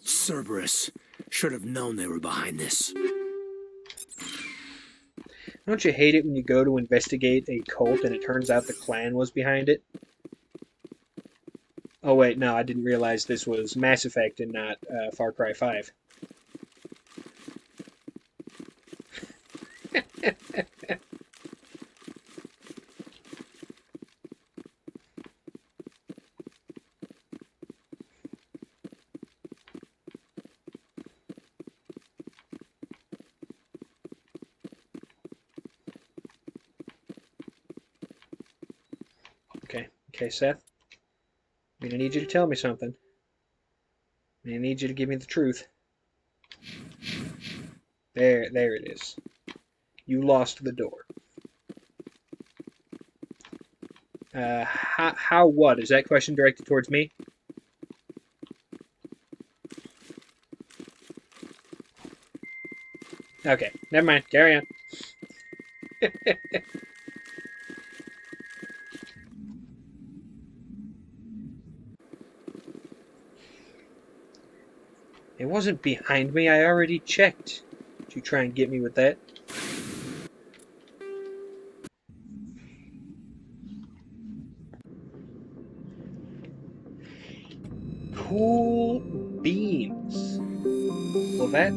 Cerberus. Should have known they were behind this. Don't you hate it when you go to investigate a cult and it turns out the clan was behind it? Oh wait, no, I didn't realize this was Mass Effect and not Far Cry 5. Okay, Seth. I'm gonna need you to tell me something. I'm gonna need you to give me the truth. There it is. You lost the door. How what? Is that question directed towards me? Okay, never mind. Carry on. It wasn't behind me. I already checked. Did you try and get me with that? Cool beans. Well, that's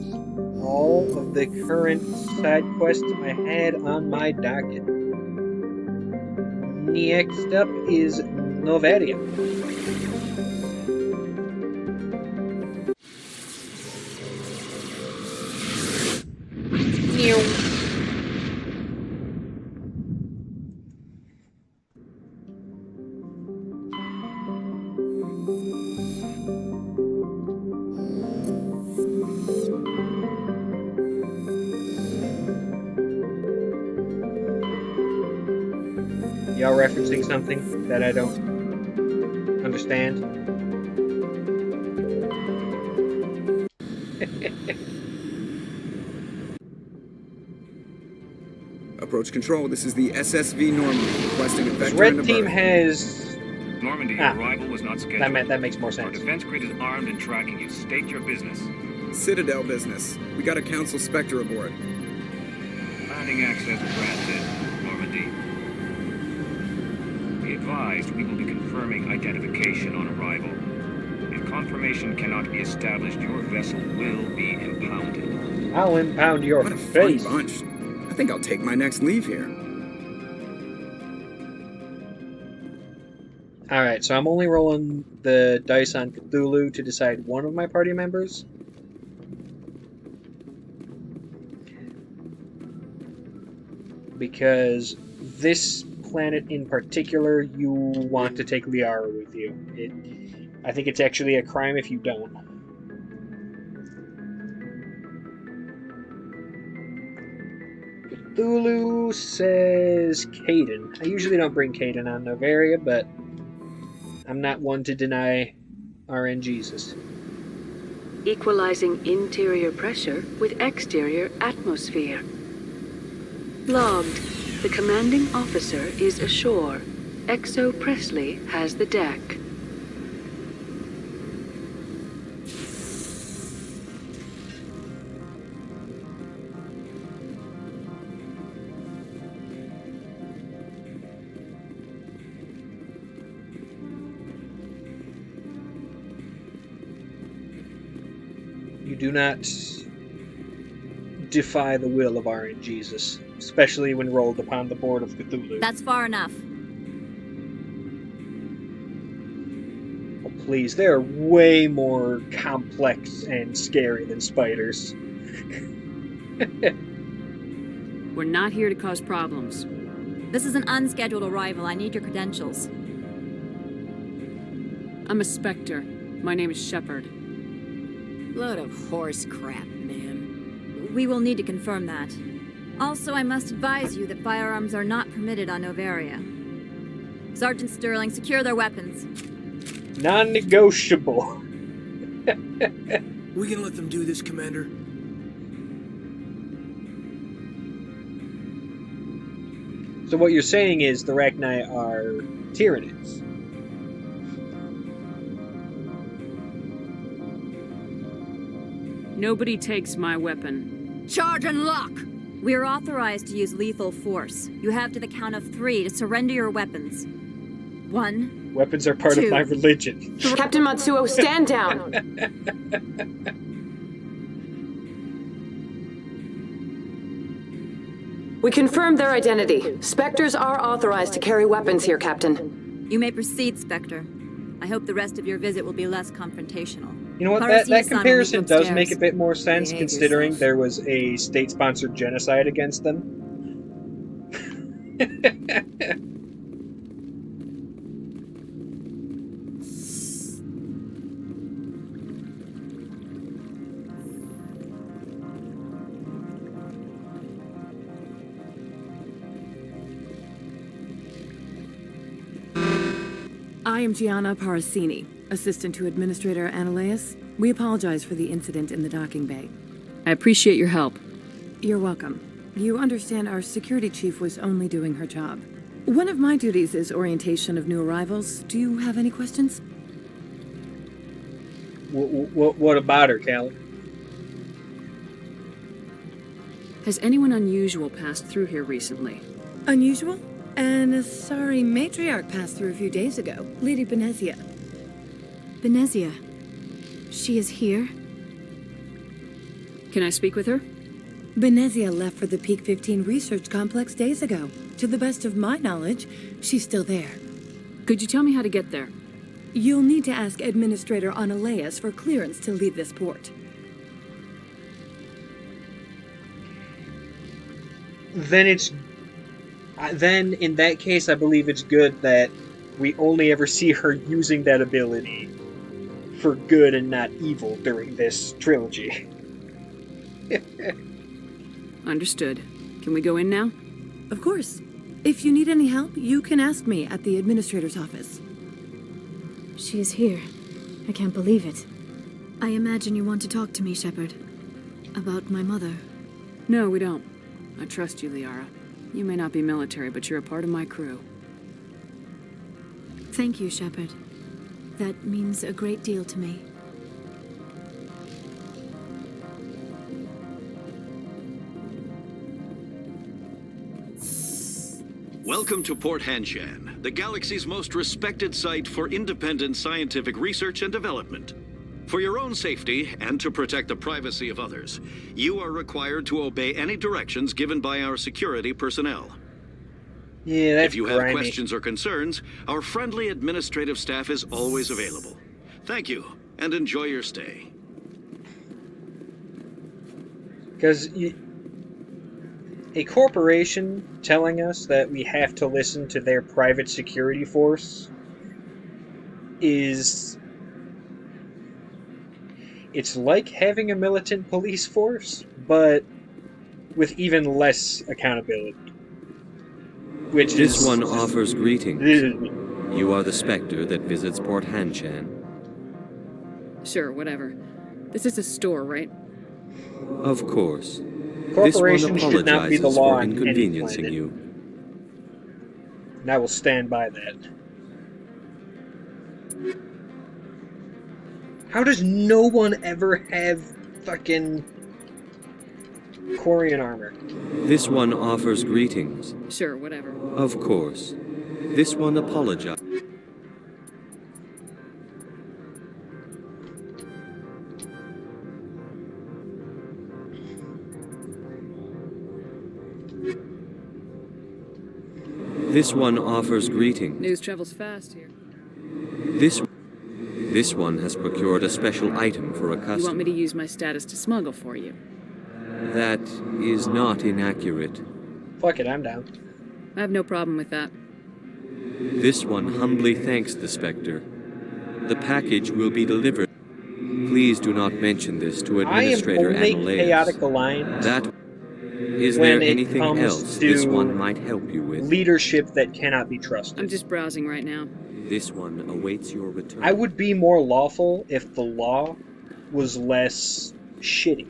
all of the current side quests I had on my docket. Next up is Noveria. Y'all referencing something that I don't understand? Approach control. This is the SSV Normandy requesting a vector Red into team berth. has... Normandy, your arrival was not scheduled. That makes more Our sense. defense grid is armed and tracking you. State your business. Citadel business. We got a Council Spectre aboard. Landing access granted, Normandy. Be advised, we will be confirming identification on arrival. If confirmation cannot be established, your vessel will be impounded. I'll impound your What a face. fun bunch. I think I'll take my next leave here. Alright, so I'm only rolling the dice on Cthulhu to decide one of my party members. Because this planet in particular, you want to take Liara with you. I think it's actually a crime if you don't. Cthulhu says Caden. I usually don't bring Caden on Noveria, but I'm not one to deny RNGesus. Equalizing interior pressure with exterior atmosphere. Logged. The commanding officer is ashore. Exo Presley has the deck. You do not defy the will of RNGesus, especially when rolled upon the board of Cthulhu. That's far enough. Oh, please, they're way more complex and scary than spiders. We're not here to cause problems. This is an unscheduled arrival. I need your credentials. I'm a Spectre. My name is Shepard. Load of horse crap, ma'am. We will need to confirm that. Also, I must advise you that firearms are not permitted on Noveria. Sergeant Sterling, secure their weapons. Non-negotiable. We can let them do this, Commander. So what you're saying is the Rachni are Tyranids. Nobody takes my weapon. Charge and lock! We are authorized to use lethal force. You have to the count of 3 to surrender your weapons. 1. Weapons are part of 2. my religion. Captain Matsuo, stand down! We confirmed their identity. Spectres are authorized to carry weapons here, Captain. You may proceed, Spectre. I hope the rest of your visit will be less confrontational. You know what, that comparison does make a bit more sense considering there was a state-sponsored genocide against them. I am Gianna Parasini, assistant to Administrator Ananias. We apologize for the incident in the docking bay. I appreciate your help. You're welcome. You understand our security chief was only doing her job. One of my duties is orientation of new arrivals. Do you have any questions? What about her, Callie? Has anyone unusual passed through here recently? Unusual? An Asari matriarch passed through a few days ago. Lady Benezia. Benezia. She is here? Can I speak with her? Benezia left for the Peak 15 research complex days ago. To the best of my knowledge, she's still there. Could you tell me how to get there? You'll need to ask Administrator Analeas for clearance to leave this port. Then in that case, I believe it's good that we only ever see her using that ability for good and not evil during this trilogy. Understood. Can we go in now? Of course. If you need any help, you can ask me at the Administrator's office. She is here. I can't believe it. I imagine you want to talk to me, Shepard. About my mother. No, we don't. I trust you, Liara. You may not be military, but you're a part of my crew. Thank you, Shepard. That means a great deal to me. Welcome to Port Hanshan, the galaxy's most respected site for independent scientific research and development. For your own safety and to protect the privacy of others, you are required to obey any directions given by our security personnel. Yeah, that's If you have grimy. questions or concerns, our friendly administrative staff is always available. Thank you, and enjoy your stay. Because a corporation telling us that we have to listen to their private security force is... It's like having a militant police force, but with even less accountability. Which This is... one offers greetings. You are the Spectre that visits Port Hanshan. Sure, whatever. This is a store, right? Of course. This one Corporations should not be the apologizes law for on any inconveniencing planet. you. And I will stand by that. How does no one ever have fucking Quarian armor? This one offers greetings. Sure, whatever. Of course. This one apologizes. This one offers greetings. News travels fast here. This one has procured a special item for a You customer. want me to use my status to smuggle for you? That is not inaccurate. Fuck it, I'm down. I have no problem with that. This one humbly thanks the Spectre. The package will be delivered. Please do not mention this to Administrator I am only Analeas. chaotic aligned. That is when there it anything comes else to this one might help you with? leadership that cannot be trusted. I'm just browsing right now. This one awaits your return. I would be more lawful if the law was less shitty.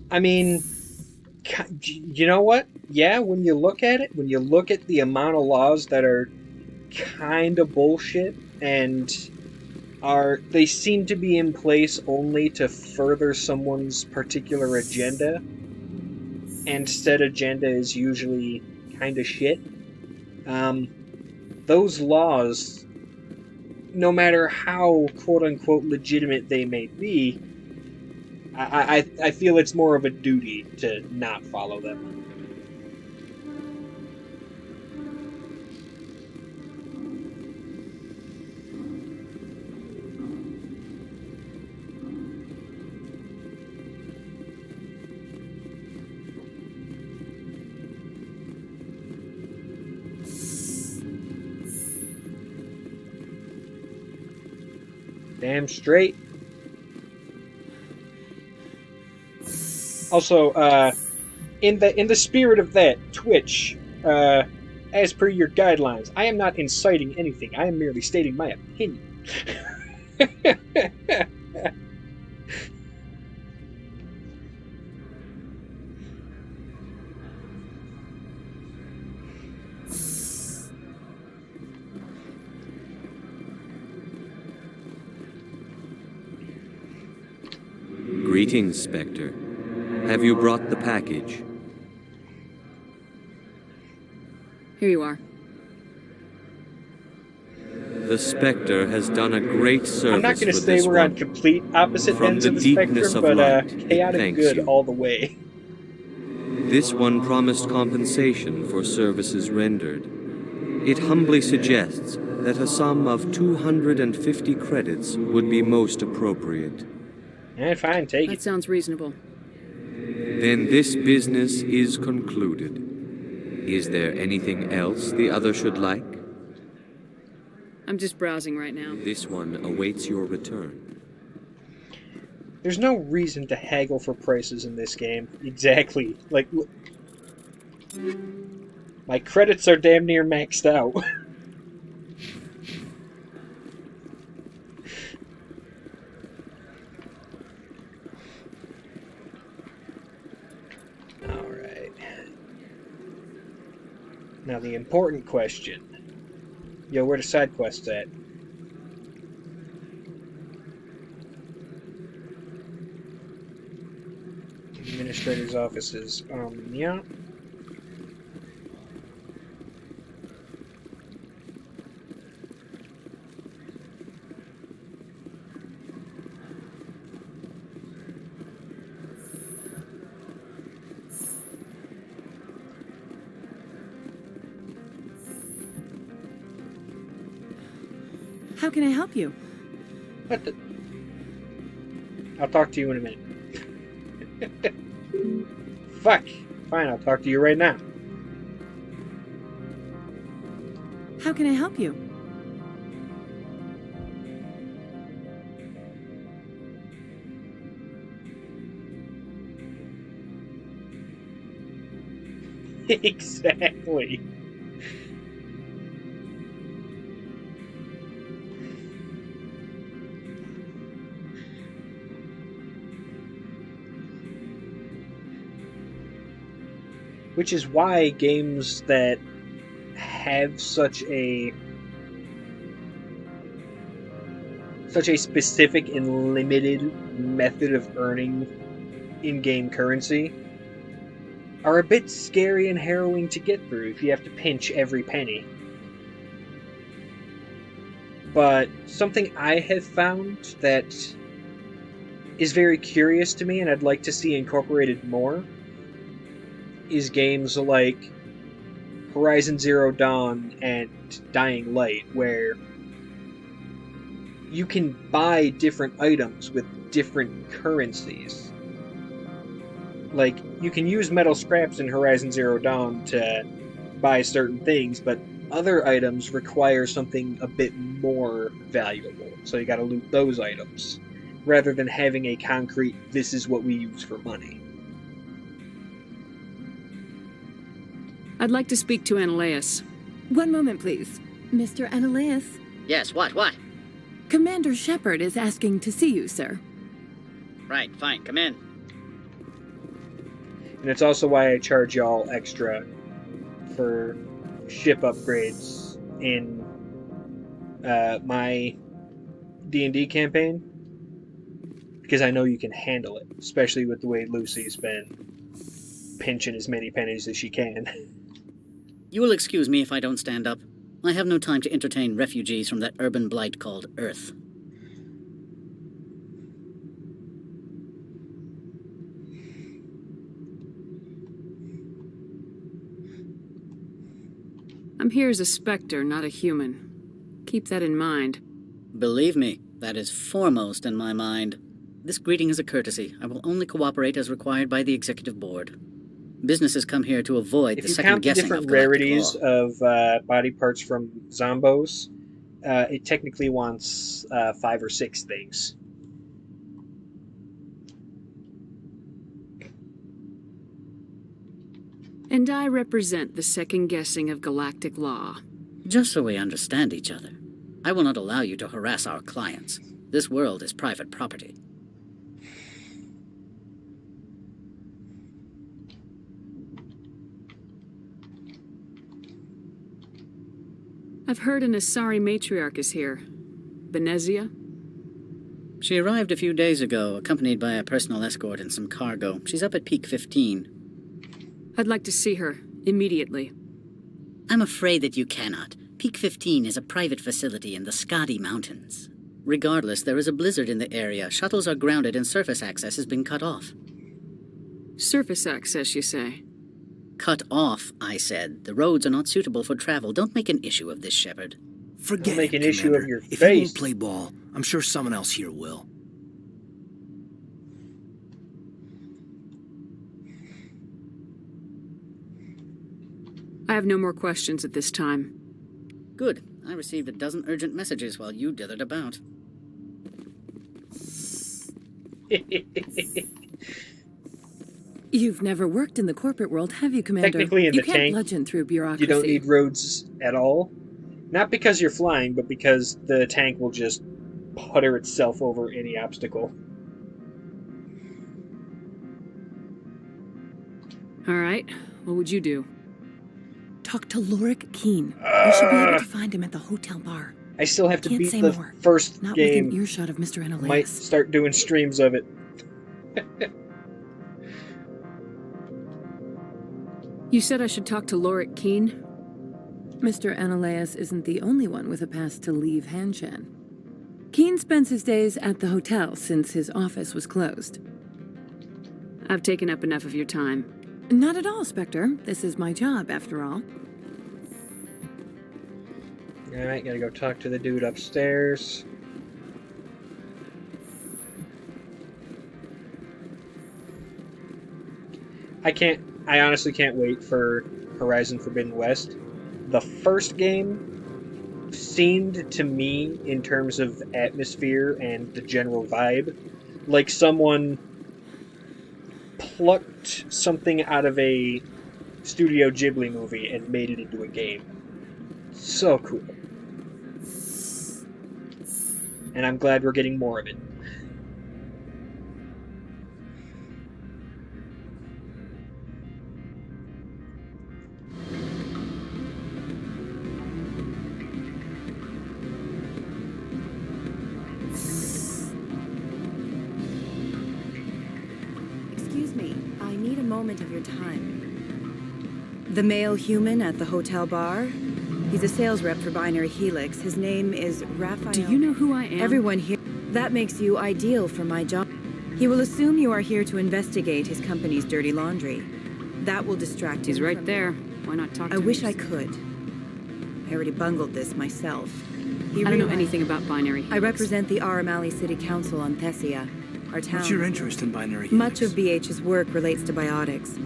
I mean, you know what? Yeah, when you look at it, when you look at the amount of laws that are kind of bullshit and they seem to be in place only to further someone's particular agenda, and said agenda is usually kind of shit. Those laws, no matter how quote-unquote legitimate they may be, I feel it's more of a duty to not follow them. Damn straight. Also, in the spirit of that, Twitch, as per your guidelines, I am not inciting anything. I am merely stating my opinion. Greetings, Spectre. Have you brought the package? Here you are. The Spectre has done a great service. I'm not going to for say this we're one. on complete opposite From ends the of the deepness spectrum, of but light, it chaotic thanks good you. all the way. This one promised compensation for services rendered. It humbly suggests that a sum of 250 credits would be most appropriate. Fine, take That sounds reasonable. Then this business is concluded. Is there anything else the other should like? I'm just browsing right now. This one awaits your return. There's no reason to haggle for prices in this game. Exactly. Like, my credits are damn near maxed out. Alright. Now the important question. Yo, where the side quests at? Administrator's offices. Yeah. How can I help you? What the? I'll talk to you in a minute. Fuck. Fine, I'll talk to you right now. How can I help you? Exactly. Which is why games that have such a specific and limited method of earning in-game currency are a bit scary and harrowing to get through if you have to pinch every penny. But something I have found that is very curious to me and I'd like to see incorporated more is games like Horizon Zero Dawn and Dying Light, where you can buy different items with different currencies. Like, you can use metal scraps in Horizon Zero Dawn to buy certain things, but other items require something a bit more valuable, so you gotta loot those items, rather than having a concrete, this is what we use for money. I'd like to speak to Analeas. One moment, please. Mr. Analeas? Yes, what? Commander Shepard is asking to see you, sir. Right, fine, come in. And it's also why I charge y'all extra for ship upgrades in my D&D campaign. Because I know you can handle it, especially with the way Lucy's been pinching as many pennies as she can. You will excuse me if I don't stand up. I have no time to entertain refugees from that urban blight called Earth. I'm here as a Spectre, not a human. Keep that in mind. Believe me, that is foremost in my mind. This greeting is a courtesy. I will only cooperate as required by the Executive Board. Businesses come here to avoid the second guessing of If you count the different galactic rarities law. of body parts from Zombos, it technically wants 5 or 6 things. And I represent the second guessing of galactic law. Just so we understand each other, I will not allow you to harass our clients. This world is private property. I've heard an Asari matriarch is here. Benezia? She arrived a few days ago, accompanied by a personal escort and some cargo. She's up at Peak 15. I'd like to see her, immediately. I'm afraid that you cannot. Peak 15 is a private facility in the Skadi Mountains. Regardless, there is a blizzard in the area. Shuttles are grounded and surface access has been cut off. Surface access, you say? Cut off, I said. The roads are not suitable for travel. Don't make an issue of this, Shepard. Forget Don't make an issue Commander. of your If face. you won't play ball, I'm sure someone else here will. I have no more questions at this time. Good. I received a dozen urgent messages while you dithered about. You've never worked in the corporate world, have you, Commander? Technically, in you the can't tank, bludgeon through bureaucracy. you don't need roads at all. Not because you're flying, but because the tank will just putter itself over any obstacle. All right, what would you do? Talk to Lorik Keen. You should be able to find him at the hotel bar. I still have to Can't beat say the more. first Not game. within earshot of Mr. Enolaus. Might start doing streams of it. You said I should talk to Lorik Keen? Mr. Enolaus isn't the only one with a pass to leave Hanshan. Keen spends his days at the hotel since his office was closed. I've taken up enough of your time. Not at all, Spectre. This is my job, after all. Alright, gotta go talk to the dude upstairs. I honestly can't wait for Horizon Forbidden West. The first game seemed to me, in terms of atmosphere and the general vibe, like someone plucked something out of a Studio Ghibli movie and made it into a game. So cool. And I'm glad we're getting more of it. Excuse me, I need a moment of your time. The male human at the hotel bar? He's a sales rep for Binary Helix. His name is Raphael. Do you know who I am? Everyone here. That makes you ideal for my job. He will assume you are here to investigate his company's dirty laundry. That will distract him. He's right there. Why not talk to I him? wish I could. I already bungled this myself. I don't know anything about Binary Helix. I represent the Aramali City Council on Thessia, our town. What's your interest in Binary Helix? Much of BH's work relates to biotics.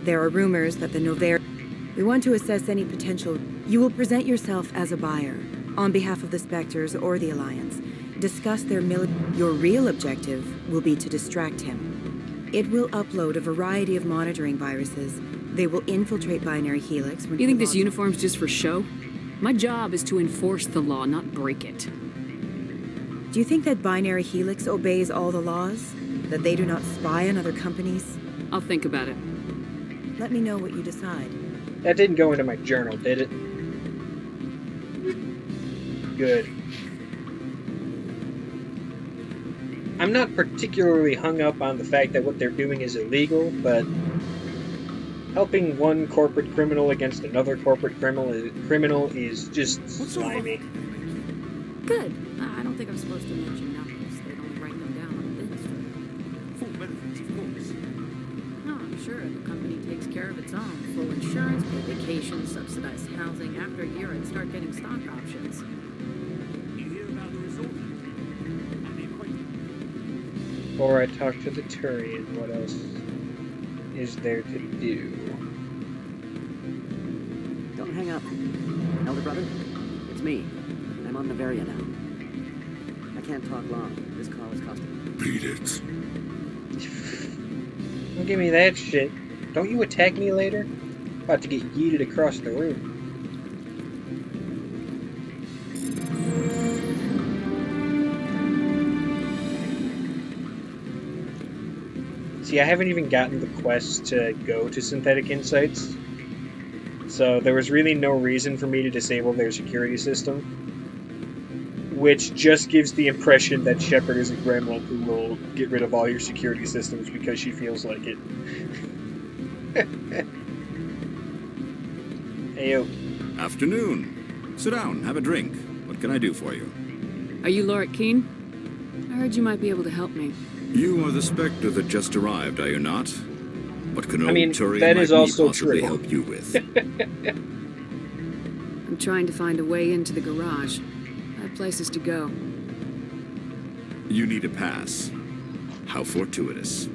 There are rumors that the Nover... We want to assess any potential... You will present yourself as a buyer, on behalf of the Spectres or the Alliance. Discuss their Your real objective will be to distract him. It will upload a variety of monitoring viruses. They will infiltrate Binary Helix... You think this uniform's just for show? My job is to enforce the law, not break it. Do you think that Binary Helix obeys all the laws? That they do not spy on other companies? I'll think about it. Let me know what you decide. That didn't go into my journal, did it? Good. I'm not particularly hung up on the fact that what they're doing is illegal, but helping one corporate criminal against another corporate criminal is just slimy. Good. I don't think I'm supposed to mention numbers. They'd only write them down on the business record. Full benefits, of course. No, I'm sure the company takes care of its own. Full insurance, pay vacations, subsidized housing. After a year, I'd start getting stock options. You hear about the resort? And the appointment? Before I talk to the Turian, what else is there to do? Don't hang up. Elder brother, it's me. I'm on Nevaria now. I can't talk long. This call is costing me. Beat it. Don't give me that shit. Don't you attack me later? About to get yeeted across the room. See, I haven't even gotten the quest to go to Synthetic Insights, so there was really no reason for me to disable their security system. which just gives the impression that Shepard is a gremlin who will get rid of all your security systems because she feels like it. Heyo. Afternoon. Sit down, have a drink. What can I do for you? Are you Lorik Keene? I heard you might be able to help me. You are the Spectre that just arrived, are you not? What can old Turian that like is me also possibly true. help you with? I'm trying to find a way into the garage. I have places to go. You need a pass. How fortuitous.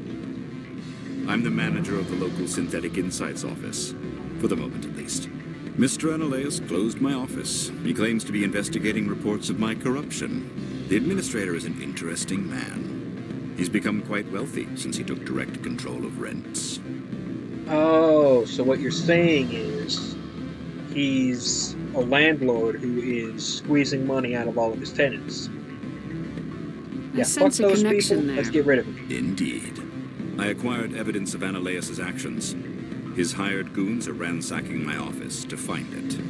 I'm the manager of the local Synthetic Insights office. For the moment, at least. Mr. Analeas closed my office. He claims to be investigating reports of my corruption. The administrator is an interesting man. He's become quite wealthy since he took direct control of rents. Oh, so what you're saying is he's a landlord who is squeezing money out of all of his tenants. I sense a those connection people. there. Let's get rid of him. Indeed. I acquired evidence of Analeas' actions. His hired goons are ransacking my office to find it.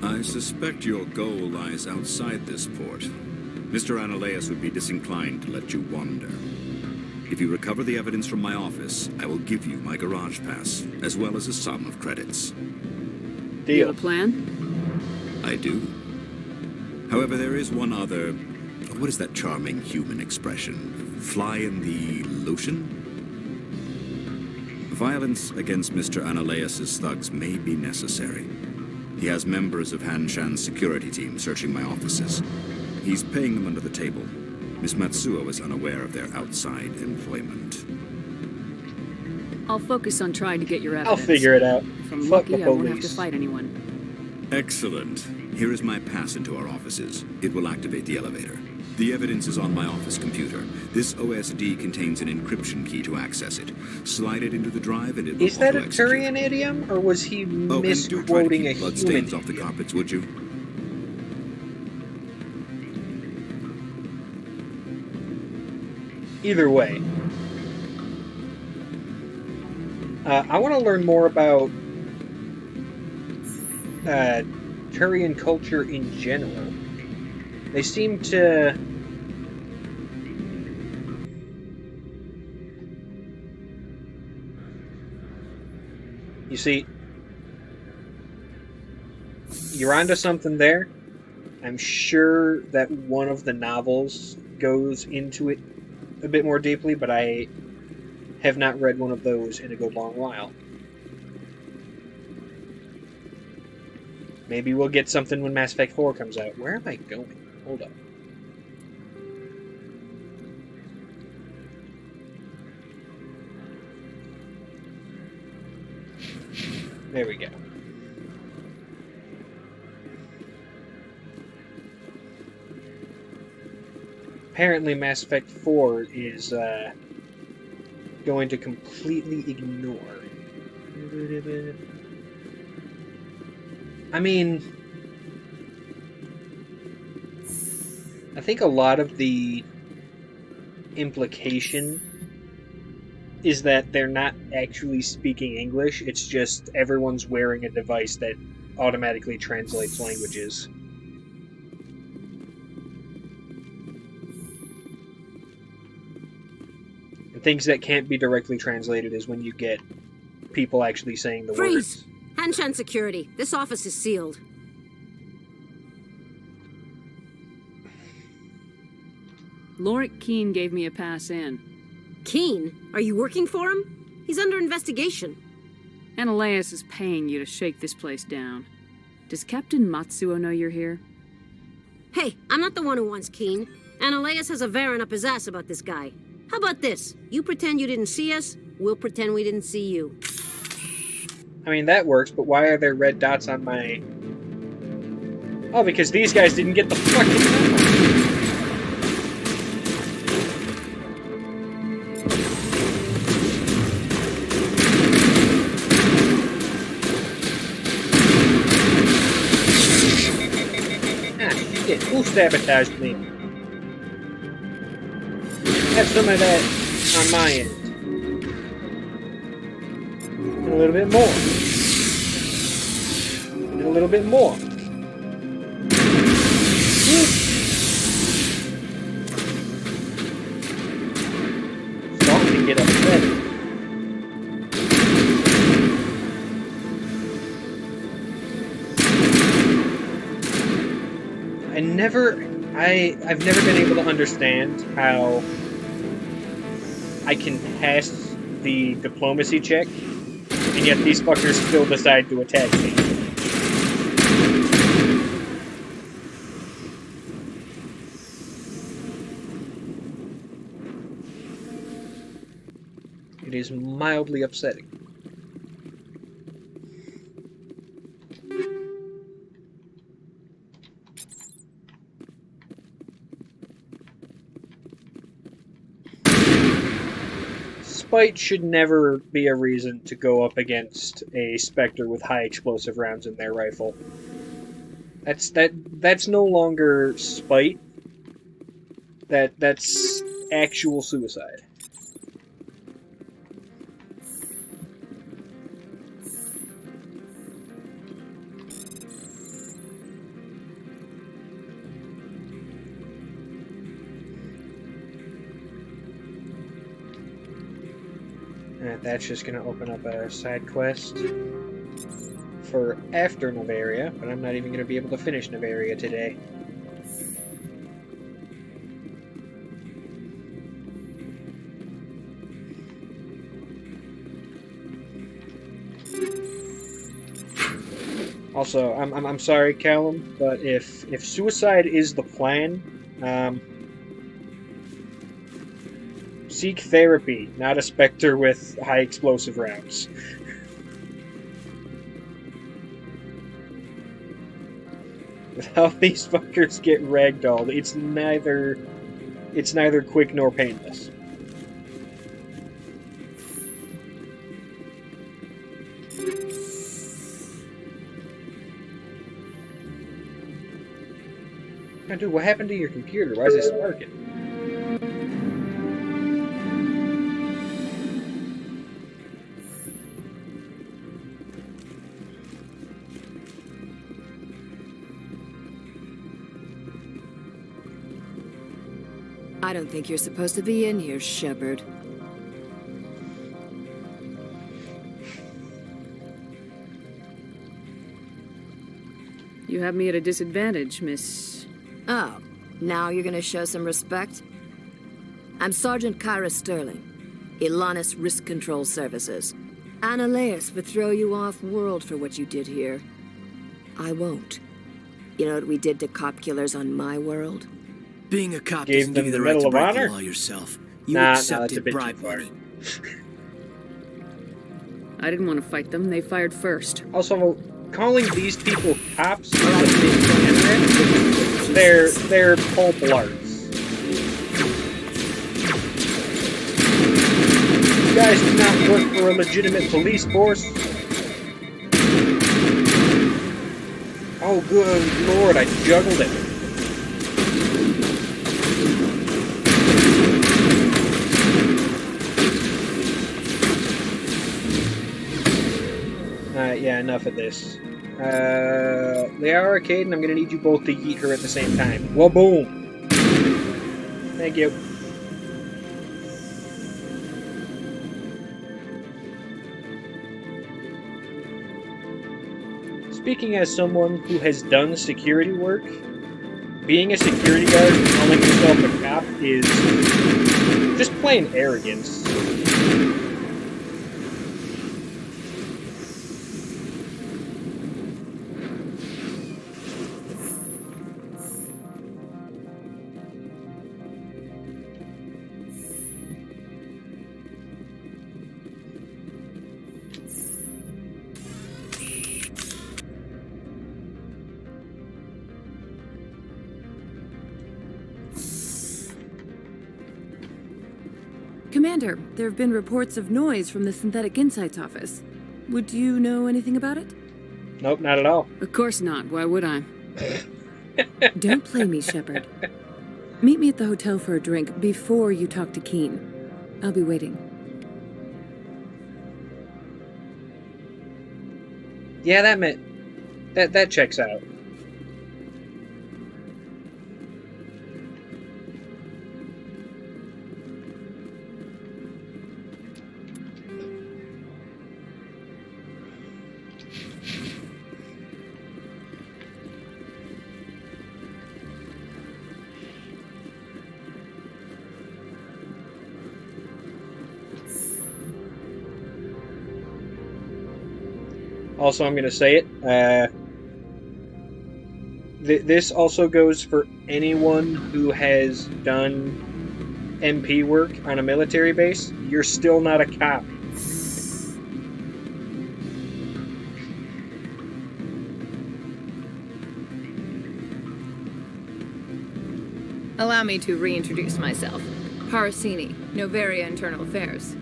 I suspect your goal lies outside this port. Mr. Analeas would be disinclined to let you wander. If you recover the evidence from my office, I will give you my garage pass, as well as a sum of credits. Do you have a plan? I do. However, there is one other... What is that charming human expression? Fly in the lotion? Violence against Mr. Analeas' thugs may be necessary. He has members of Han Shan's security team searching my offices. He's paying them under the table. Miss Matsuo is unaware of their outside employment. I'll focus on trying to get your evidence. I'll figure it out. If I'm Fuck lucky, the I won't have to police. fight anyone. Excellent. Here is my pass into our offices. It will activate the elevator. The evidence is on my office computer. This OSD contains an encryption key to access it. Slide it into the drive and it will Is that a auto-execute. Turian idiom, or was he Oh, and do try to misquoting a keep blood human stains off the carpets, would you? Either way. I want to learn more about Turian culture in general. They seem to... You see, you're onto something there. I'm sure that one of the novels goes into it a bit more deeply, but I have not read one of those in a good long while. Maybe we'll get something when Mass Effect 4 comes out. Where am I going? Hold up. There we go. Apparently Mass Effect 4 is going to completely ignore. I mean, I think a lot of the implication is that they're not actually speaking English, it's just everyone's wearing a device that automatically translates languages. And things that can't be directly translated is when you get people actually saying the words. Freeze! Hanshan Security, this office is sealed. Lorik Keene gave me a pass in. Keene? Are you working for him? He's under investigation. Analeas is paying you to shake this place down. Does Captain Matsuo know you're here? Hey, I'm not the one who wants Keene. Analeas has a Varen up his ass about this guy. How about this? You pretend you didn't see us, we'll pretend we didn't see you. I mean, that works, but why are there red dots on my... Oh, because these guys didn't get the fucking memo. Who sabotaged me? Have some of that on my end. And a little bit more. And a little bit more. never been able to understand how I can pass the diplomacy check, and yet these fuckers still decide to attack me. It is mildly upsetting. Spite should never be a reason to go up against a Spectre with high explosive rounds in their rifle. That's no longer spite. That's actual suicide. That's just going to open up a side quest for after Noveria, but I'm not even going to be able to finish Noveria today. Also, I'm sorry, Callum, but if suicide is the plan, seek therapy, not a Spectre with high explosive rounds. With how these fuckers get ragdolled, it's neither quick nor painless. Oh, dude, what happened to your computer? Why is it sparking? I don't think you're supposed to be in here, Shepard. You have me at a disadvantage, Miss... Oh, now you're gonna show some respect? I'm Sergeant Kyra Sterling, Ilanis Risk Control Services. Ananias would throw you off-world for what you did here. I won't. You know what we did to cop killers on my world? Being a cop doesn't give you the right to break the law yourself. You accepted bribe money. I didn't want to fight them. They fired first. Also, calling these people cops is a big they're Paul Blarts. You guys do not work for a legitimate police force. Oh, good lord, I juggled it. Yeah, enough of this. Liara Arcade, and I'm gonna need you both to yeet her at the same time. Waboom! Thank you. Speaking as someone who has done security work, being a security guard and calling yourself a cop is just plain arrogance. Commander, there have been reports of noise from the Synthetic Insights office. Would you know anything about it? Nope, not at all. Of course not. Why would I? Don't play me, Shepard. Meet me at the hotel for a drink before you talk to Keen. I'll be waiting. Yeah, that checks out. Also, I'm going to say it. This also goes for anyone who has done MP work on a military base. You're still not a cop. Allow me to reintroduce myself. Parasini, Noveria Internal Affairs.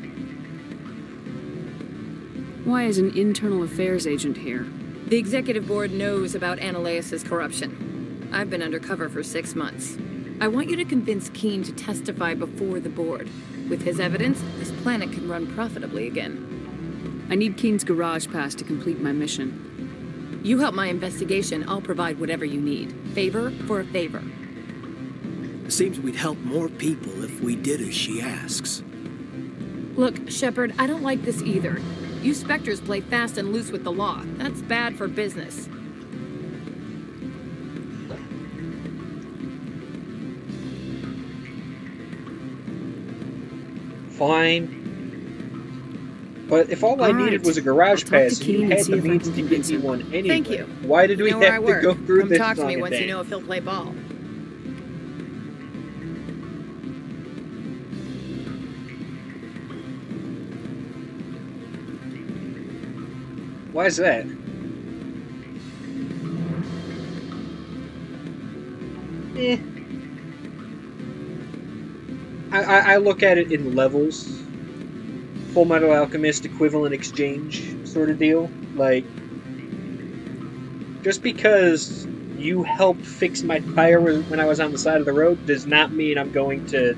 Why is an internal affairs agent here? The executive board knows about Ananias' corruption. I've been undercover for 6 months. I want you to convince Keene to testify before the board. With his evidence, this planet can run profitably again. I need Keene's garage pass to complete my mission. You help my investigation, I'll provide whatever you need. Favor for a favor. Seems we'd help more people if we did as she asks. Look, Shepard, I don't like this either. You Spectres play fast and loose with the law. That's bad for business. Fine. But if all I needed was a garage pass, you had the means to give me one anyway. Thank you. Why did we You know where have I to work. go through Come this talk to me song once and you know if he'll play ball. Why is that? I look at it in levels. Full Metal Alchemist equivalent exchange sort of deal. Like, just because you helped fix my tire when I was on the side of the road does not mean I'm going to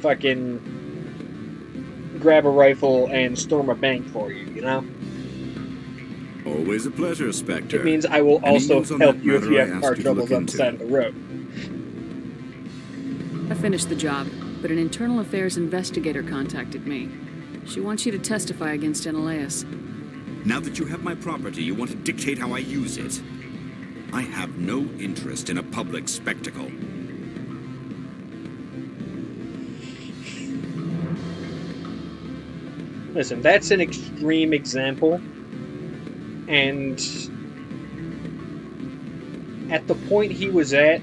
fucking grab a rifle and storm a bank for you, you know? Always a pleasure, Spectre. It means I will Any also news on help that you if matter you I have asked car you to troubles look on the into? side of the road. I finished the job, but an internal affairs investigator contacted me. She wants you to testify against Ananias. Now that you have my property, you want to dictate how I use it. I have no interest in a public spectacle. Listen, that's an extreme example, and at the point he was at,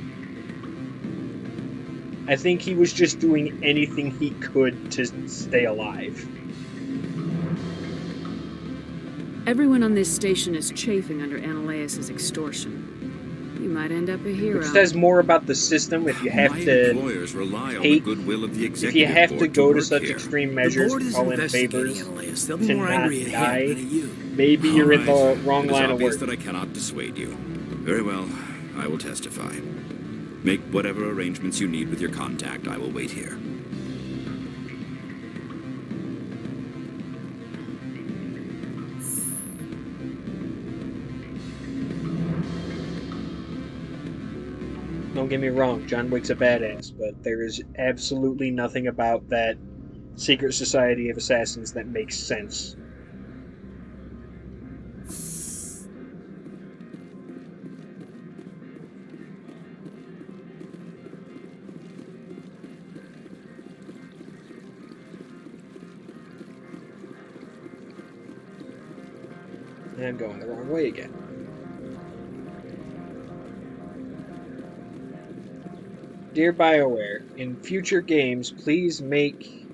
I think he was just doing anything he could to stay alive. Everyone on this station is chafing under Ananias' extortion. You might end up a hero. Which says more about the system if you have My to employers rely on the take, goodwill of the if executive you have to board go to work such here. extreme measures, board is call in investigating favors Ananias. They'll be to more not angry at him die, than at you. maybe you're in the All right. wrong It is line of obvious work. that I cannot dissuade you. Very well, I will testify. Make whatever arrangements you need with your contact. I will wait here. Don't get me wrong, John Wick's a badass, but there is absolutely nothing about that secret society of assassins that makes sense. And I'm going the wrong way again. Dear BioWare, in future games, please make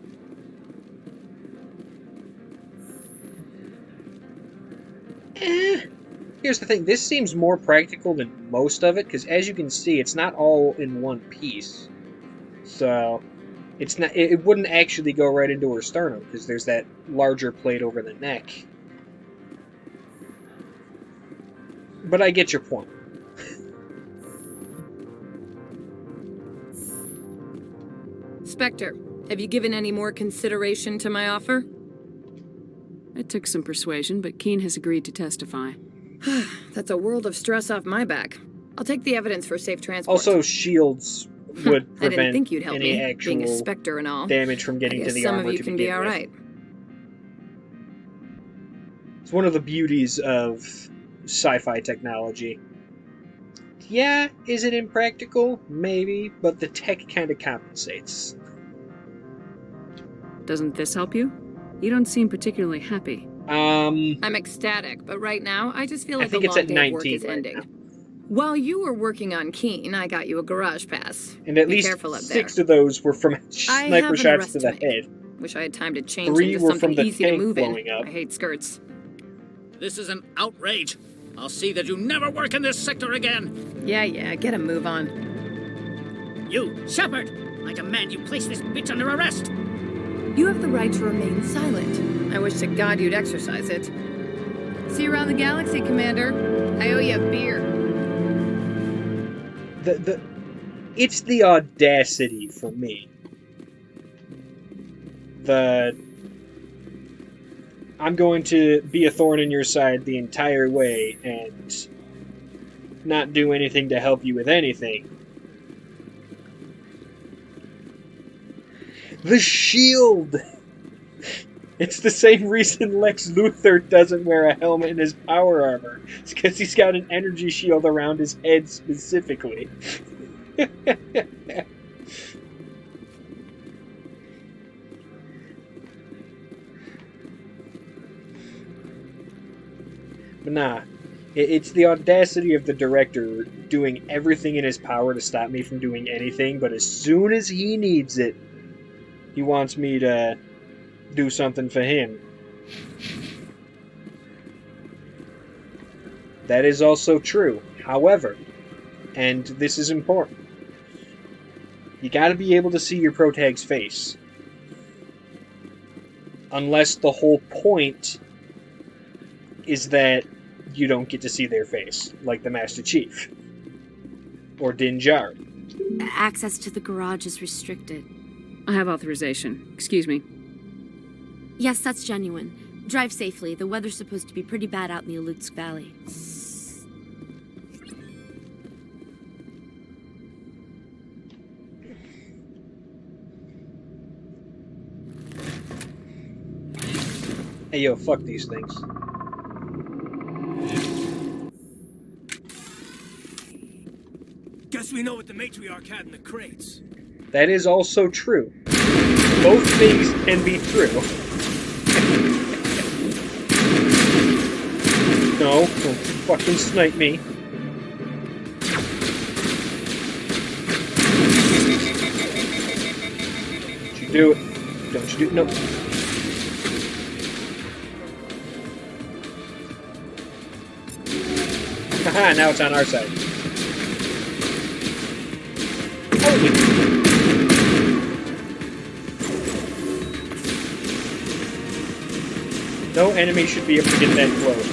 Here's the thing, this seems more practical than most of it, because as you can see, it's not all in one piece. So, it's not. It wouldn't actually go right into her sternum, because there's that larger plate over the neck. But I get your point. Spectre, have you given any more consideration to my offer? It took some persuasion, but Keene has agreed to testify. That's a world of stress off my back. I'll take the evidence for safe transport. Also, shields would I prevent didn't think you'd help any me, actual being a Spectre and all. damage from getting I to guess the some armor of you to can be begin all with. right. It's one of the beauties of sci-fi technology. Yeah, is it impractical? Maybe, but the tech kind of compensates. Doesn't this help you? You don't seem particularly happy. I'm ecstatic, but right now, I just feel like the long day of work is ending. While you were working on Keen, I got you a garage pass. And at Be least careful up 6 there. of those were from sniper shots to the head. Wish I had time to change 3 into were something from the easy to tank move in. blowing up. I hate skirts. This is an outrage. I'll see that you never work in this sector again. Yeah, get a move on. You, Shepard! I demand you place this bitch under arrest! You have the right to remain silent. I wish to God you'd exercise it. See you around the galaxy, Commander. I owe you a beer. It's the audacity for me. I'm going to be a thorn in your side the entire way and not do anything to help you with anything. The shield! It's the same reason Lex Luthor doesn't wear a helmet in his power armor. It's because he's got an energy shield around his head specifically. But nah, it's the audacity of the director doing everything in his power to stop me from doing anything, but as soon as he needs it, he wants me to do something for him. That is also true. However, and this is important, you gotta be able to see your protag's face. Unless the whole point is that you don't get to see their face, like the Master Chief. Or Din Djarin. Access to the garage is restricted. I have authorization. Excuse me. Yes, that's genuine. Drive safely. The weather's supposed to be pretty bad out in the Alutsk Valley. Hey, yo, fuck these things. Guess we know what the matriarch had in the crates. That is also true. Both things can be true. No, don't fucking snipe me. Don't you do it. Don't you do it. No. Haha, now it's on our side. Holy. No enemy should be able to get that close.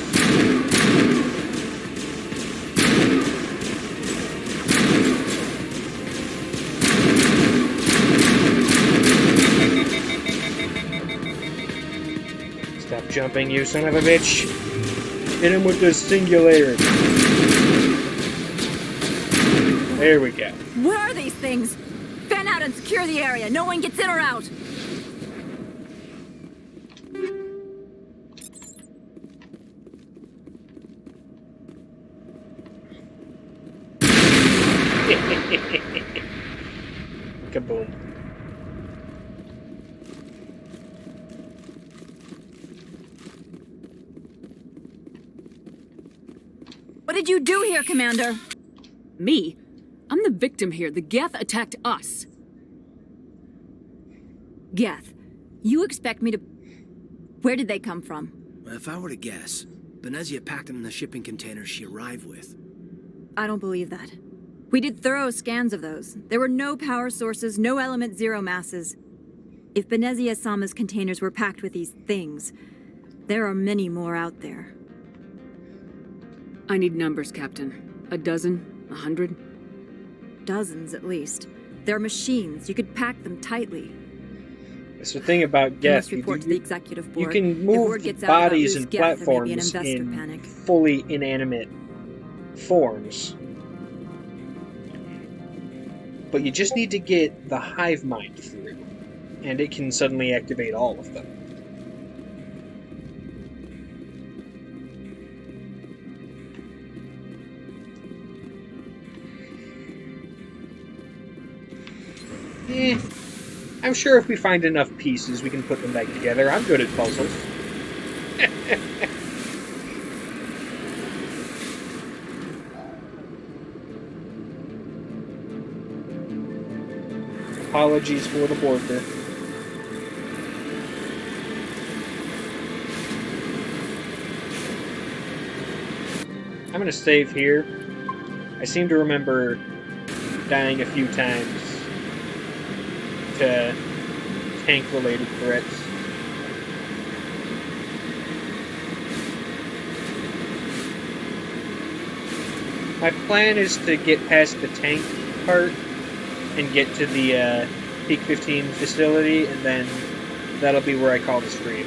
Stop jumping, you son of a bitch. Hit him with the singularity. There we go. Where are these things? Fan out and secure the area. No one gets in or out. Kaboom. What did you do here, Commander? Me? I'm the victim here. The Geth attacked us. Geth, you expect me to... Where did they come from? If I were to guess, Benezia packed them in the shipping containers she arrived with. I don't believe that. We did thorough scans of those. There were no power sources, no element zero masses. If Benezia Sama's containers were packed with these things, there are many more out there. I need numbers, Captain. 12? 100? Dozens, at least. They're machines. You could pack them tightly. That's the thing about Geth. You report to the executive board. You can move bodies and platforms in panic. fully inanimate forms. But you just need to get the hive mind through, and it can suddenly activate all of them. I'm sure if we find enough pieces, we can put them back together. I'm good at puzzles. Apologies for the border. I'm gonna save here. I seem to remember dying a few times to tank-related threats. My plan is to get past the tank part and get to the Peak 15 facility, and then that'll be where I call the stream.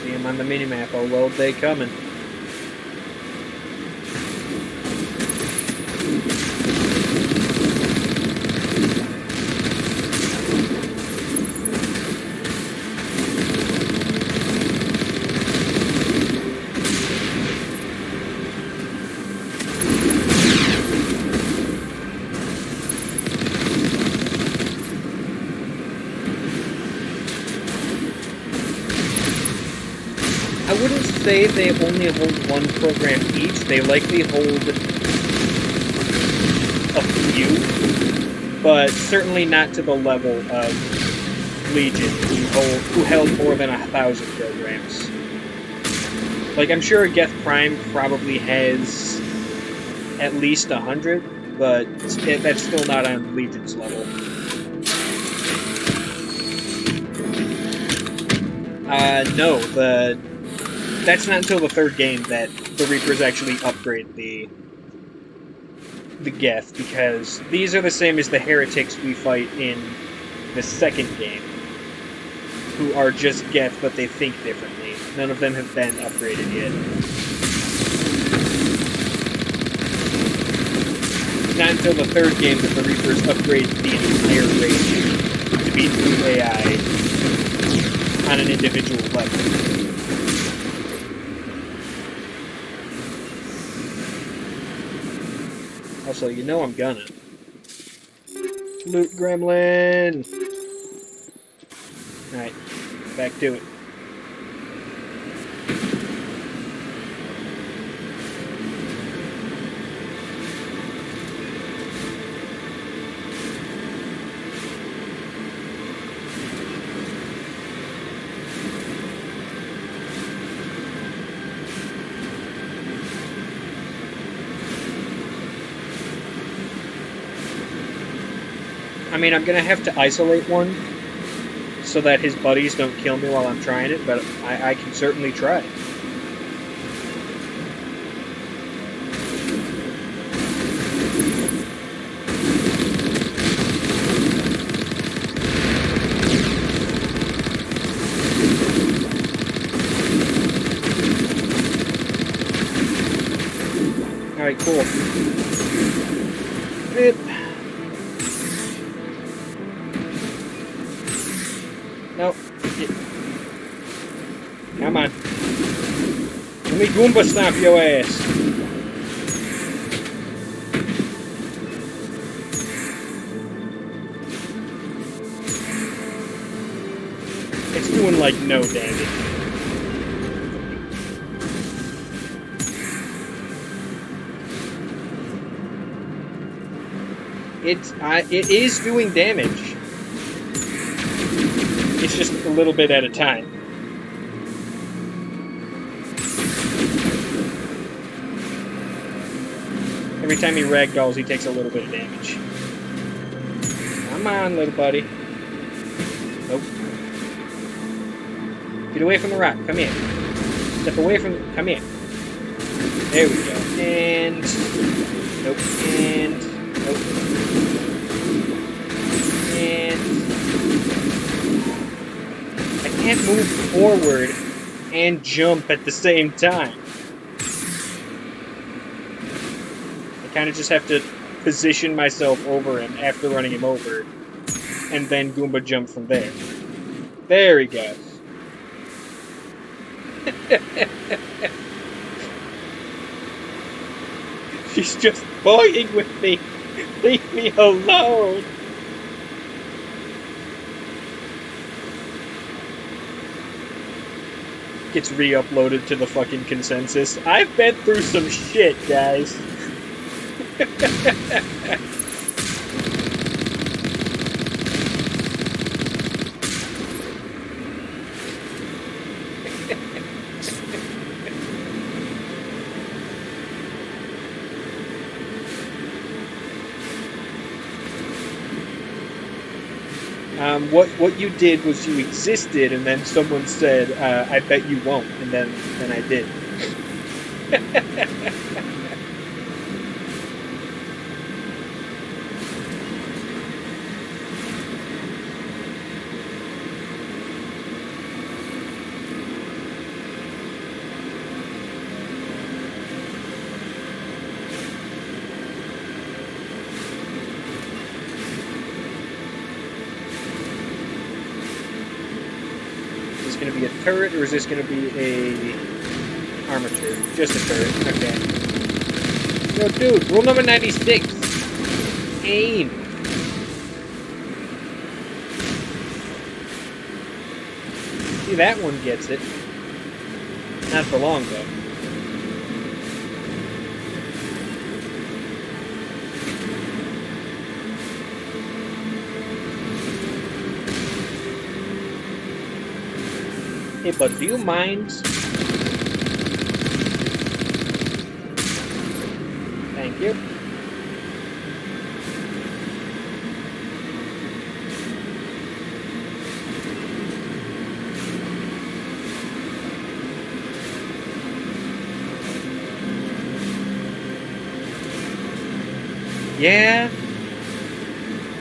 See him on the minimap. Oh, well, they coming. Say they only hold one program each. They likely hold a few, but certainly not to the level of Legion, who held more than 1,000 programs. Like, I'm sure Geth Prime probably has at least 100, but that's still not on Legion's level. No, that's not until the third game that the Reapers actually upgrade the Geth, because these are the same as the heretics we fight in the second game, who are just Geth, but they think differently. None of them have been upgraded yet. It's not until the third game that the Reapers upgrade the entire race to be true AI on an individual level. Also, you know I'm gonna. Loot gremlin! Alright, back to it. I mean, I'm gonna have to isolate one so that his buddies don't kill me while I'm trying it, but I can certainly try. Alright, cool. Nope. Come on. Let me Goomba stomp your ass. It's doing like no damage. It is doing damage. It's just a little bit at a time. Every time he ragdolls, he takes a little bit of damage. Come on, little buddy. Nope. Get away from the rock. Come here. Step away from... Come here. There we go. And... Nope. And... Nope. And... I can't move forward and jump at the same time. I kind of just have to position myself over him after running him over, and then Goomba jump from there. There he goes. She's just toying with me. Leave me alone. Gets re-uploaded to the fucking consensus. I've been through some shit, guys. What you did was you existed, and then someone said, "I bet you won't," and then I did. Turret, or is this going to be a armature? Just a turret. Okay. Yo, dude, rule number 96. Aim. See, that one gets it. Not for long, though. Hey, but do you mind? Thank you. Yeah.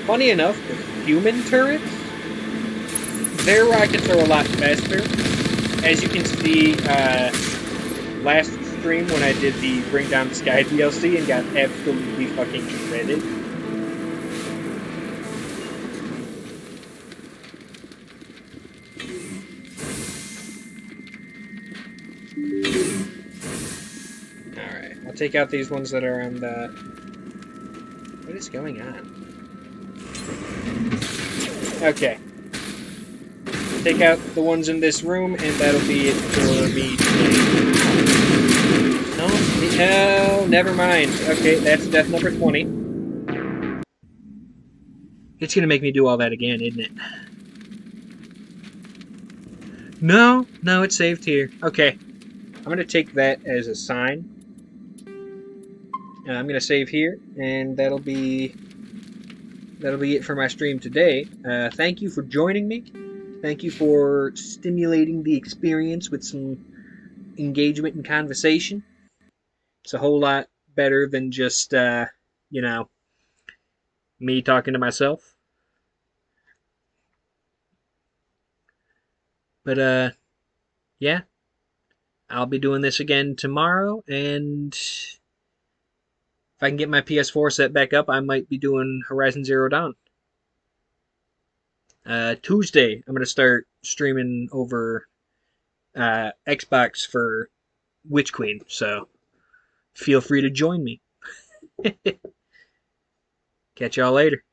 Funny enough, the human turrets, their rockets are a lot faster. As you can see, last stream when I did the Bring Down the Sky DLC and got absolutely fucking shredded. Alright, I'll take out these ones that are on the... What is going on? Okay. Take out the ones in this room, and that'll be it for me today. No, never mind. Okay, that's death number 20. It's gonna make me do all that again, isn't it? No, it's saved here. Okay, I'm gonna take that as a sign. I'm gonna save here, and that'll be it for my stream today. Thank you for joining me. Thank you for stimulating the experience with some engagement and conversation. It's a whole lot better than just, you know, me talking to myself. But, yeah. I'll be doing this again tomorrow, and if I can get my PS4 set back up, I might be doing Horizon Zero Dawn. Tuesday, I'm going to start streaming over Xbox for Witch Queen, so feel free to join me. Catch y'all later.